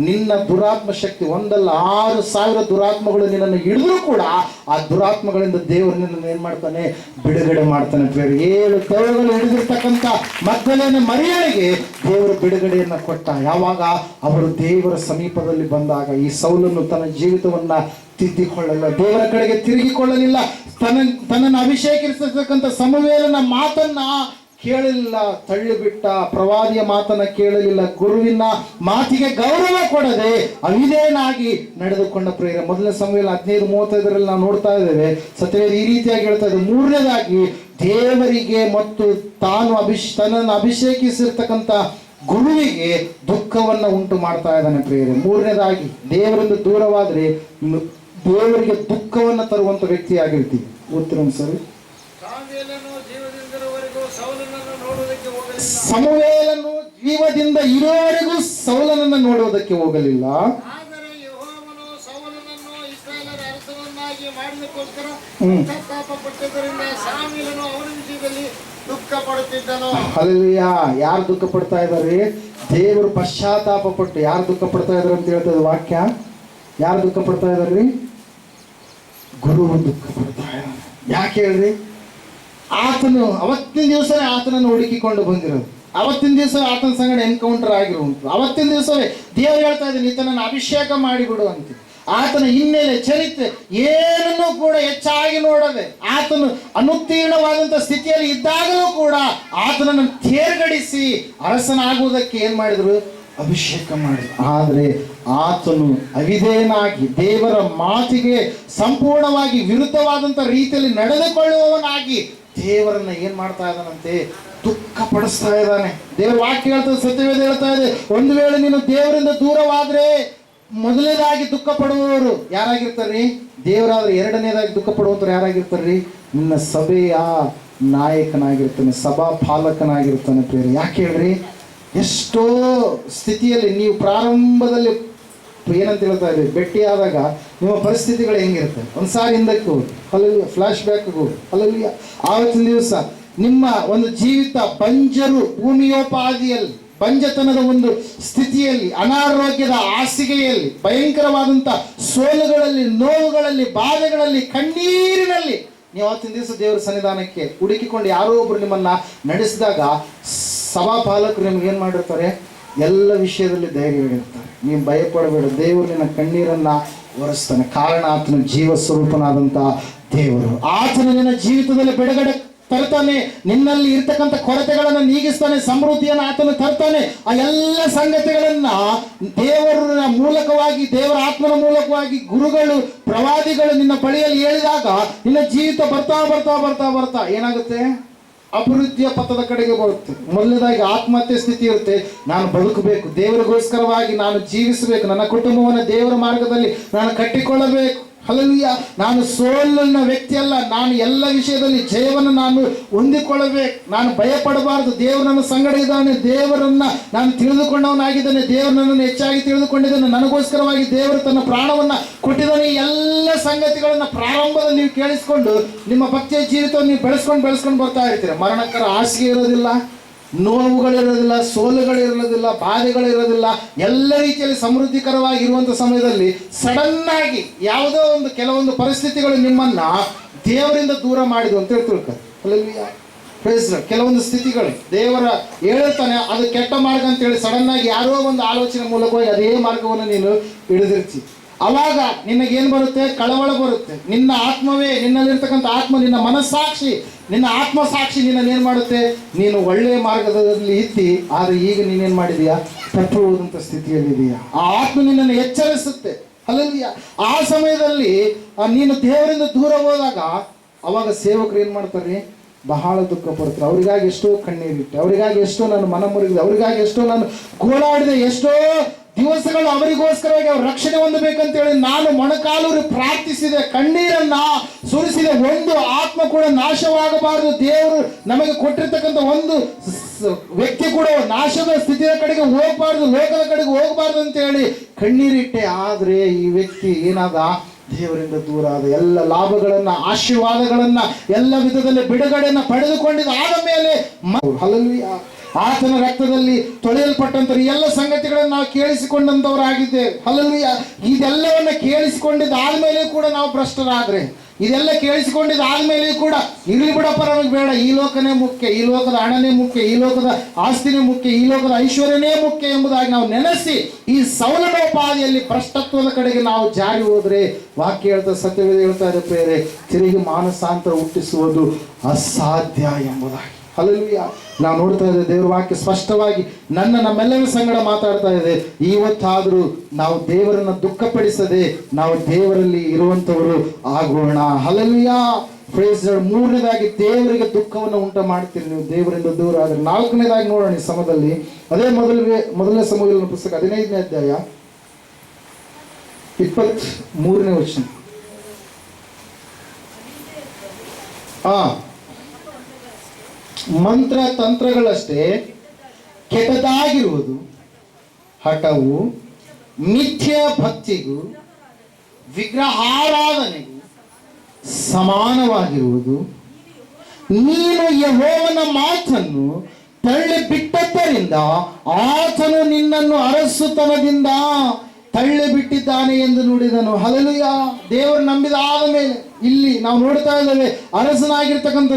ನಿನ್ನ ದುರಾತ್ಮ ಶಕ್ತಿ ಒಂದಲ್ಲ 6,000 ದುರಾತ್ಮಗಳು ನಿನ್ನನ್ನು ಹಿಡಿದ್ರೂ ಕೂಡ ಆ ದುರಾತ್ಮಗಳಿಂದ ದೇವರು ನಿನ್ನನ್ನು ಏನು ಮಾಡ್ತಾನೆ, ಬಿಡುಗಡೆ ಮಾಡ್ತಾನೆ. 7 ದೆವ್ವಗಳು ಹಿಡಿದಿರ್ತಕ್ಕಂಥ ಮಗ್ದಲೇನೆ ಮರಿಯಳಿಗೆ ದೇವರು ಬಿಡುಗಡೆಯನ್ನು ಕೊಟ್ಟ. ಯಾವಾಗ ಅವರು ದೇವರ ಸಮೀಪದಲ್ಲಿ ಬಂದಾಗ. ಈ ಸೌಲನ್ನು ತನ್ನ ಜೀವಿತವನ್ನ ತಿದ್ದಿಕೊಳ್ಳಲಿಲ್ಲ, ದೇವರ ಕಡೆಗೆ ತಿರುಗಿಕೊಳ್ಳಲಿಲ್ಲ, ತನ್ನನ್ನು ಅಭಿಷೇಕಿಸಿರ್ತಕ್ಕಂಥ ಸಮುವೇಲನ ಮಾತನ್ನ ಕೇಳಲಿಲ್ಲ, ತಳ್ಳಿಬಿಟ್ಟ. ಪ್ರವಾದಿಯ ಮಾತನ್ನ ಕೇಳಲಿಲ್ಲ, ಗುರುವಿನ ಮಾತಿಗೆ ಗೌರವ ಕೊಡದೆ ಅವಿಧೇಯನಾಗಿ ನಡೆದುಕೊಂಡ ಪ್ರೇರೆ. ಮೊದಲನೇ ಸಮುವೇಲ 15:35 ನಾವು ನೋಡ್ತಾ ಇದ್ದೇವೆ. ಸತ್ಯವೇದ ಈ ರೀತಿಯಾಗಿ ಹೇಳ್ತಾ ಇದೆ, ಮೂರನೇದಾಗಿ ದೇವರಿಗೆ ಮತ್ತು ತನ್ನನ್ನು ಅಭಿಷೇಕಿಸಿರ್ತಕ್ಕಂಥ ಗುರುವಿಗೆ ದುಃಖವನ್ನ ಉಂಟು ಮಾಡ್ತಾ ಇದ್ದಾನೆ ಪ್ರೇರೆ. ಮೂರನೇದಾಗಿ ದೇವರಿಂದ ದೂರವಾದ್ರೆ ದೇವರಿಗೆ ದುಃಖವನ್ನ ತರುವಂತ ವ್ಯಕ್ತಿ ಆಗಿರ್ತೀವಿ. ಓದ್ತಿರೋಣ ಸರಿ. ಸಮುವೇಲನು ಜೀವದಿಂದ ಇರುವವರೆಗೂ ಸೌಲನನ್ನು ನೋಡುವುದಕ್ಕೆ ಹೋಗಲಿಲ್ಲ. ಹಲ್ಲೆಲೂಯಾ. ಯಾರು ದುಃಖ ಪಡ್ತಾ ಇದ್ದಾರೆ? ದೇವರು ಪಶ್ಚಾತ್ತಾಪ ಪಟ್ಟು. ಯಾರು ದುಃಖ ಪಡ್ತಾ ಇದಾರೆ ಅಂತ ಹೇಳ್ತದೆ ವಾಕ್ಯ. ಯಾರು ದುಃಖ ಪಡ್ತಾ ಇದಾರ್ರಿ? ಗುರು ದುಃಖ ಪಡ್ತಾ ಇದ್ದಾನೆ. ಯಾಕೆ ಹೇಳ್ರಿ? ಆತನು ಅವತ್ತಿನ ದಿವಸವೇ ಆತನನ್ನು ಹುಡುಕಿಕೊಂಡು ಬಂದಿರೋದು, ಅವತ್ತಿನ ದಿವಸ ಆತನ ಸಂಗಡ ಎನ್ಕೌಂಟರ್ ಆಗಿರುವಂಥದ್ದು, ಅವತ್ತಿನ ದಿವಸವೇ ದೇವರು ಹೇಳ್ತಾ ಇದ್ದೀನಿ ಈತನನ್ನು ಅಭಿಷೇಕ ಮಾಡಿಬಿಡು ಅಂತ. ಆತನ ಹಿನ್ನೆಲೆ ಚರಿತ್ರೆ ಏನನ್ನೂ ಕೂಡ ಹೆಚ್ಚಾಗಿ ನೋಡದೆ, ಆತನು ಅನುತ್ತೀರ್ಣವಾದಂಥ ಸ್ಥಿತಿಯಲ್ಲಿ ಇದ್ದಾಗಲೂ ಕೂಡ ಆತನನ್ನು ತೇರ್ಗಡಿಸಿ ಅರಸನಾಗುವುದಕ್ಕೆ ಏನು ಮಾಡಿದ್ರು? ಅಭಿಷೇಕ ಮಾಡಿದ್ರು. ಆದರೆ ಆತನು ಅವಿಧೇಯನಾಗಿ ದೇವರ ಮಾತಿಗೆ ಸಂಪೂರ್ಣವಾಗಿ ವಿರುದ್ಧವಾದಂಥ ರೀತಿಯಲ್ಲಿ ನಡೆದುಕೊಳ್ಳುವವನಾಗಿ ದೇವರನ್ನ ಏನ್ ಮಾಡ್ತಾ ಇದ್ದಾನಂತೆ? ದುಃಖ ಪಡಿಸ್ತಾ ಇದ್ದಾನೆ. ದೇವರ ವಾಕ್ಯ ಹೇಳ್ತದೆ, ಸತ್ಯವೇದ ಹೇಳ್ತಾ ಇದೆ, ಒಂದು ವೇಳೆ ನೀನು ದೇವರಿಂದ ದೂರವಾದ್ರೆ ಮೊದಲನೇದಾಗಿ ದುಃಖ ಪಡುವವರು ಯಾರಾಗಿರ್ತಾರ್ರಿ? ದೇವರಾದ್ರೆ. ಎರಡನೇದಾಗಿ ದುಃಖ ಪಡುವಂಥವ್ರು ಯಾರಾಗಿರ್ತಾರ್ರಿ? ನಿನ್ನ ಸಭೆಯ ನಾಯಕನಾಗಿರ್ತಾನೆ, ಸಭಾ ಪಾಲಕನಾಗಿರ್ತಾನೆ ಪ್ರೇರೆ. ಯಾಕೆ ಹೇಳ್ರಿ? ಎಷ್ಟೋ ಸ್ಥಿತಿಯಲ್ಲಿ ನೀವು ಪ್ರಾರಂಭದಲ್ಲಿ ಏನಂತ ಹೇಳ್ತಾ ಇದ್ದೀವಿ, ಭೇಟಿಯಾದಾಗ ನಿಮ್ಮ ಪರಿಸ್ಥಿತಿಗಳು ಹೆಂಗಿರುತ್ತೆ? ಒಂದ್ಸಾರಿ ಹಿಂದಕ್ಕೆ ಹೋಗಿ, ಅಲ್ಲಲ್ಲಿ ಫ್ಲಾಶ್ ಬ್ಯಾಕ್ ಹೋಗಿ, ಅಲ್ಲಲ್ಲಿ ಆವತ್ತಿನ ದಿವಸ ನಿಮ್ಮ ಒಂದು ಜೀವಿತ ಬಂಜರು ಭೂಮಿಯೋಪಾದಿಯಲ್ಲಿ, ಬಂಜತನದ ಒಂದು ಸ್ಥಿತಿಯಲ್ಲಿ, ಅನಾರೋಗ್ಯದ ಹಾಸಿಗೆಯಲ್ಲಿ, ಭಯಂಕರವಾದಂಥ ಸೋಲುಗಳಲ್ಲಿ, ನೋವುಗಳಲ್ಲಿ, ಬಾಧೆಗಳಲ್ಲಿ, ಕಣ್ಣೀರಿನಲ್ಲಿ ನೀವು ಅವತ್ತಿನ ದಿವಸ ದೇವರ ಸನ್ನಿಧಾನಕ್ಕೆ ಹುಡುಕಿಕೊಂಡು ಯಾರೋ ಒಬ್ರು ನಿಮ್ಮನ್ನ ನಡೆಸಿದಾಗ ಸಭಾಪಾಲಕರು ನಿಮ್ಗೆ ಏನು ಮಾಡಿರ್ತಾರೆ? ಎಲ್ಲ ವಿಷಯದಲ್ಲಿ ಧೈರ್ಯ ಹೇಳಿರ್ತಾರೆ. ನೀವು ಭಯಪಡಬೇಡ, ದೇವರು ನಿನ್ನ ಕಣ್ಣೀರನ್ನ ಒರೆಸ್ತಾನೆ. ಕಾರಣ ಆತನ ಜೀವ ಸ್ವರೂಪನಾದಂಥ ದೇವರು. ಆತನು ನಿನ್ನ ಜೀವಿತದಲ್ಲಿ ಬಿಡುಗಡೆ ತರ್ತಾನೆ, ನಿನ್ನಲ್ಲಿ ಇರ್ತಕ್ಕಂಥ ಕೊರತೆಗಳನ್ನು ನೀಗಿಸ್ತಾನೆ, ಸಮೃದ್ಧಿಯನ್ನು ಆತನು ತರ್ತಾನೆ. ಆ ಎಲ್ಲ ಸಂಗತಿಗಳನ್ನ ದೇವರ ಮೂಲಕವಾಗಿ, ದೇವರ ಆತ್ಮನ ಮೂಲಕವಾಗಿ ಗುರುಗಳು, ಪ್ರವಾದಿಗಳು ನಿನ್ನ ಬಳಿಯಲ್ಲಿ ಹೇಳಿದಾಗ ನಿನ್ನ ಜೀವಿತ ಬರ್ತಾ ಬರ್ತಾ ಬರ್ತಾ ಬರ್ತಾ ಏನಾಗುತ್ತೆ? ಅಭಿವೃದ್ಧಿಯ ಪಥದ ಕಡೆಗೆ ಬರುತ್ತೆ. ಮೊದಲನೇದಾಗಿ ಆತ್ಮಹತ್ಯೆ ಸ್ಥಿತಿ ಇರುತ್ತೆ. ನಾನು ಬದುಕಬೇಕು, ದೇವರಿಗೋಸ್ಕರವಾಗಿ ನಾನು ಜೀವಿಸಬೇಕು, ನನ್ನ ಕುಟುಂಬವನ್ನು ದೇವರ ಮಾರ್ಗದಲ್ಲಿ ನಾನು ಕಟ್ಟಿಕೊಳ್ಳಬೇಕು. ಹಲ್ಲೆಲೂಯಾ. ನಾನು ಸೋಲಿನ ವ್ಯಕ್ತಿ ಅಲ್ಲ, ನಾನು ಎಲ್ಲ ವಿಷಯದಲ್ಲಿ ಜಯವನ್ನು ನಾನು ಹೊಂದಿಕೊಳ್ಳಬೇಕು. ನಾನು ಭಯಪಡಬಾರದು. ದೇವರು ನನ್ನ ಸಂಗಡ ಇದ್ದಾನೆ, ದೇವರನ್ನ ನಾನು ತಿಳಿದುಕೊಂಡವನಾಗಿದ್ದೇನೆ, ದೇವರು ನನ್ನನ್ನು ಹೆಚ್ಚಾಗಿ ತಿಳಿದುಕೊಂಡಿದ್ದಾನೆ, ನನಗೋಸ್ಕರವಾಗಿ ದೇವರು ತನ್ನ ಪ್ರಾಣವನ್ನ ಕೊಟ್ಟಿದ್ದಾನೆ. ಎಲ್ಲ ಸಂಗತಿಗಳನ್ನ ಪ್ರಾರಂಭದಲ್ಲಿ ನೀವು ಕೇಳಿಸ್ಕೊಂಡು ನಿಮ್ಮ ಭಕ್ತಿಯ ಜೀವಿತವನ್ನು ನೀವು ಬೆಳೆಸ್ಕೊಂಡು ಬರ್ತಾ ಇರ್ತೀರ. ಮರಣಕರ ಹಾಸಿಗೆ ಇರೋದಿಲ್ಲ, ನೋವುಗಳಿರೋದಿಲ್ಲ, ಸೋಲುಗಳಿರೋದಿಲ್ಲ, ಬಾಧೆಗಳಿರೋದಿಲ್ಲ, ಎಲ್ಲ ರೀತಿಯಲ್ಲಿ ಸಮೃದ್ಧಿಕರವಾಗಿರುವಂಥ ಸಮಯದಲ್ಲಿ ಸಡನ್ ಆಗಿ ಯಾವುದೋ ಒಂದು ಕೆಲವೊಂದು ಪರಿಸ್ಥಿತಿಗಳು ನಿಮ್ಮನ್ನ ದೇವರಿಂದ ದೂರ ಮಾಡಿದ್ವು ಅಂತ ತಿಳ್ಕೊಳ್ತಾರೆ. ಕೆಲವೊಂದು ಸ್ಥಿತಿಗಳು ದೇವರ ಹೇಳ್ತಾನೆ ಅದು ಕೆಟ್ಟ ಮಾರ್ಗ ಅಂತೇಳಿ ಸಡನ್ ಆಗಿ ಯಾರೋ ಒಂದು ಆಲೋಚನೆ ಮೂಲಕವಾಗಿ ಅದೇ ಮಾರ್ಗವನ್ನು ನೀನು ಹಿಡಿದಿರ್ತಿ. ಅವಾಗ ನಿನಗೇನು ಬರುತ್ತೆ? ಕಳವಳ ಬರುತ್ತೆ. ನಿನ್ನ ಆತ್ಮವೇ, ನಿನ್ನಲ್ಲಿರ್ತಕ್ಕಂಥ ಆತ್ಮ, ನಿನ್ನ ಮನಸ್ಸಾಕ್ಷಿ, ನಿನ್ನ ಆತ್ಮಸಾಕ್ಷಿ ನಿನ್ನನ್ನು ಏನು ಮಾಡುತ್ತೆ? ನೀನು ಒಳ್ಳೆಯ ಮಾರ್ಗದಲ್ಲಿ ಇತ್ತಿ, ಆದರೆ ಈಗ ನೀನೇನು ಮಾಡಿದೀಯಾ? ತಪ್ಪು ಹೋದಂಥ ಸ್ಥಿತಿಯಲ್ಲಿದೆಯಾ? ಆ ಆತ್ಮ ನಿನ್ನನ್ನು ಎಚ್ಚರಿಸುತ್ತೆ. ಅಲ್ಲಲ್ಲಿಯ ಆ ಸಮಯದಲ್ಲಿ ನೀನು ದೇವರಿಂದ ದೂರ ಹೋದಾಗ ಅವಾಗ ಸೇವಕರು ಏನು ಮಾಡ್ತಾರೆ? ಬಹಳ ದುಃಖ ಪಡ್ತಾರೆ. ಅವರಿಗಾಗಿ ಎಷ್ಟೋ ಕಣ್ಣೀರಿಟ್ಟೆ, ಅವರಿಗಾಗಿ ಎಷ್ಟೋ ನಾನು ಮನ ಮುರಿದೆ, ಅವರಿಗಾಗಿ ಎಷ್ಟೋ ನಾನು ಗೋಳಾಡಿದೆ, ಎಷ್ಟೋ ದಿವಸಗಳು ಅವರಿಗೋಸ್ಕರವಾಗಿ ಅವ್ರು ರಕ್ಷಣೆ ಹೊಂದಬೇಕಂತೇಳಿ ನಾನು ಮೊಣಕಾಲೂರಿ ಪ್ರಾರ್ಥಿಸಿದೆ, ಕಣ್ಣೀರನ್ನ ಸುರಿಸಿದೆ. ಒಂದು ಆತ್ಮ ಕೂಡ ನಾಶವಾಗಬಾರದು, ದೇವರು ನಮಗೆ ಕೊಟ್ಟಿರ್ತಕ್ಕಂಥ ಒಂದು ವ್ಯಕ್ತಿ ಕೂಡ ನಾಶದ ಸ್ಥಿತಿಯ ಕಡೆಗೆ ಹೋಗಬಾರ್ದು, ಲೋಕದ ಕಡೆಗೆ ಹೋಗಬಾರ್ದು ಅಂತೇಳಿ ಕಣ್ಣೀರಿಟ್ಟೆ. ಆದರೆ ಈ ವ್ಯಕ್ತಿ ಏನಾದ? ದೇವರಿಂದ ದೂರ ಆದ. ಎಲ್ಲ ಲಾಭಗಳನ್ನ, ಆಶೀರ್ವಾದಗಳನ್ನ, ಎಲ್ಲ ವಿಧದಲ್ಲಿ ಬಿಡುಗಡೆಯನ್ನ ಪಡೆದುಕೊಂಡಿದ್ದ ಆದ ಮೇಲೆ ಹಲ್ಲೆಲೂಯಾ, ಆತನ ರಕ್ತದಲ್ಲಿ ತೊಳೆಯಲ್ಪಟ್ಟಂತ ಎಲ್ಲ ಸಂಗತಿಗಳನ್ನು ನಾವು ಕೇಳಿಸಿಕೊಂಡಂತವರಾಗಿದ್ದೇವೆ. ಹಲ್ಲೆಲೂಯಾ, ಇದೆಲ್ಲವನ್ನ ಕೇಳಿಸಿಕೊಂಡಿದ್ದ ಆದ್ಮೇಲೆ ಕೂಡ ನಾವು ಭ್ರಷ್ಟರಾದ್ರೆ, ಇದೆಲ್ಲ ಕೇಳಿಸಿಕೊಂಡಿದ್ದ ಆದ್ಮೇಲೆ ಕೂಡ ಇರ್ಲಿ ಬಿಡಪ್ಪ, ನಮಗೆ ಬೇಡ, ಈ ಲೋಕನೇ ಮುಖ್ಯ, ಈ ಲೋಕದ ಹಣನೇ ಮುಖ್ಯ, ಈ ಲೋಕದ ಆಸ್ತಿನೇ ಮುಖ್ಯ, ಈ ಲೋಕದ ಐಶ್ವರ್ಯನೇ ಮುಖ್ಯ ಎಂಬುದಾಗಿ ನಾವು ನೆನೆಸಿ ಈ ಸೌಲಭ್ಯೋಪಾದಿಯಲ್ಲಿ ಭ್ರಷ್ಟತ್ವದ ಕಡೆಗೆ ನಾವು ಜಾರಿ ಹೋದ್ರೆ, ವಾಕ್ಯ ಹೇಳ್ತಾ, ಸತ್ಯವೇದ ಹೇಳ್ತಾ ಇದೆ ಪ್ರೇರೆ, ತಿರುಗಿ ಮಾನಸಾಂತರ ಹುಟ್ಟಿಸುವುದು ಅಸಾಧ್ಯ ಎಂಬುದಾಗಿ. ಹಲ್ಲೆಲೂಯಾ, ನಾವು ನೋಡ್ತಾ ಇದ್ದೇವೆ ದೇವರ ವಾಕ್ಯ ಸ್ಪಷ್ಟವಾಗಿ ನಮ್ಮೆಲ್ಲರ ಸಂಗಡ ಮಾತಾಡ್ತಾ ಇದೆ. ಇವತ್ತಾದರೂ ನಾವು ದೇವರನ್ನ ದುಃಖಪಡಿಸದೆ ನಾವು ದೇವರಲ್ಲಿ ಇರುವಂತವರು ಆಗೋಣ. Hallelujah, praise Lord. ಮೂರನೇದಾಗಿ ದೇವರಿಗೆ ದುಃಖವನ್ನು ಉಂಟು ಮಾಡ್ತೀರಿ ನೀವು ದೇವರಿಂದ ದೂರ ಆದ್ರೆ. ನಾಲ್ಕನೇದಾಗಿ ನೋಡೋಣ ಈ ಸಮಯದಲ್ಲಿ, ಅದೇ ಮೊದಲನೇ ಸಮುವೇಲನ ಪುಸ್ತಕ 15ನೇ ಅಧ್ಯಾಯ 23ನೇ ವಚನ. ಮಂತ್ರ ತಂತ್ರಗಳಷ್ಟೇ ಕೆಟ್ಟದಾಗಿರುವುದು, ಹಠವು, ಮಿಥ್ಯ ಭಕ್ತಿಗೂ ವಿಗ್ರಹಾರಾಧನೆಗೂ ಸಮಾನವಾಗಿರುವುದು. ನೀನು ಯೆಹೋವನ ಮಾತನ್ನು ತಳ್ಳಿ ಬಿಟ್ಟದ್ದರಿಂದ ಆತನು ನಿನ್ನನ್ನು ಅರಸುತನದಿಂದ ತಳ್ಳಿ ಬಿಟ್ಟಿದ್ದಾನೆ ಎಂದು ನುಡಿದನು. ಹಲ್ಲೆಲೂಯಾ, ದೇವರು ನಂಬಿದಾದ ಮೇಲೆ ಇಲ್ಲಿ ನಾವು ನೋಡ್ತಾ ಇದ್ದೇವೆ, ಅರಸನಾಗಿರ್ತಕ್ಕಂಥ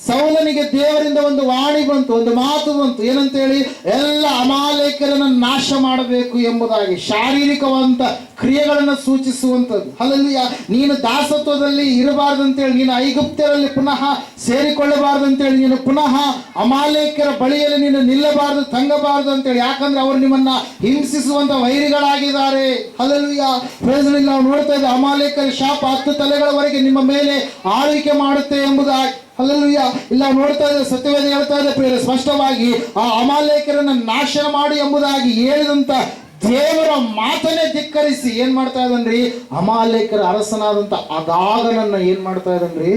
ಸೌಲನಿಗೆ ದೇವರಿಂದ ಒಂದು ವಾಣಿ ಬಂತು, ಒಂದು ಮಾತು ಬಂತು. ಏನಂತೇಳಿ? ಎಲ್ಲ ಅಮಾಲೇಕರನ್ನು ನಾಶ ಮಾಡಬೇಕು ಎಂಬುದಾಗಿ, ಶಾರೀರಿಕವಂತ ಕ್ರಿಯೆಗಳನ್ನು ಸೂಚಿಸುವಂಥದ್ದು. ಹಲ್ಲೆಲೂಯಾ, ನೀನು ದಾಸತ್ವದಲ್ಲಿ ಇರಬಾರ್ದಂತೇಳಿ, ನೀನು ಐಗುಪ್ತ್ಯರಲ್ಲಿ ಪುನಃ ಸೇರಿಕೊಳ್ಳಬಾರ್ದಂತೇಳಿ, ನೀನು ಪುನಃ ಅಮಾಲೇಕರ ಬಳಿಯಲ್ಲಿ ನೀನು ನಿಲ್ಲಬಾರದು, ತಂಗಬಾರದು ಅಂತೇಳಿ. ಯಾಕಂದ್ರೆ ಅವರು ನಿಮ್ಮನ್ನ ಹಿಂಸಿಸುವಂತ ವೈರಿಗಳಾಗಿದ್ದಾರೆ. Hallelujah, praise Lord. ನಾವು ನೋಡ್ತಾ ಇದ್ದೇವೆ, ಅಮಾಲೇಕರ ಶಾಪ 10 ತಲೆಗಳವರೆಗೆ ನಿಮ್ಮ ಮೇಲೆ ಆಳ್ವಿಕೆ ಮಾಡುತ್ತೆ ಎಂಬುದಾಗಿ. ಹಲ್ಲೆಲೂಯಾ, ಇಲ್ಲ ನೋಡ್ತಾ ಇದ್ದೇವೆ, ಸತ್ಯವೇದ ಹೇಳ್ತಾ ಇದೆ ಪ್ರಿಯರೇ ಸ್ಪಷ್ಟವಾಗಿ, ಆ ಅಮಾಲೇಕರನ್ನ ನಾಶ ಮಾಡಿ ಎಂಬುದಾಗಿ ಹೇಳಿದಂತ ದೇವರ ಮಾತನ್ನೇ ಧಿಕ್ಕರಿಸಿ ಏನ್ ಮಾಡ್ತಾ ಇದ್ದನ್ರಿ? ಅಮಾಲೇಕರ ಅರಸನಾದಂತ ಅಗಾಗನನ್ನ ಏನ್ ಮಾಡ್ತಾ ಇದ್ದನ್ರಿ?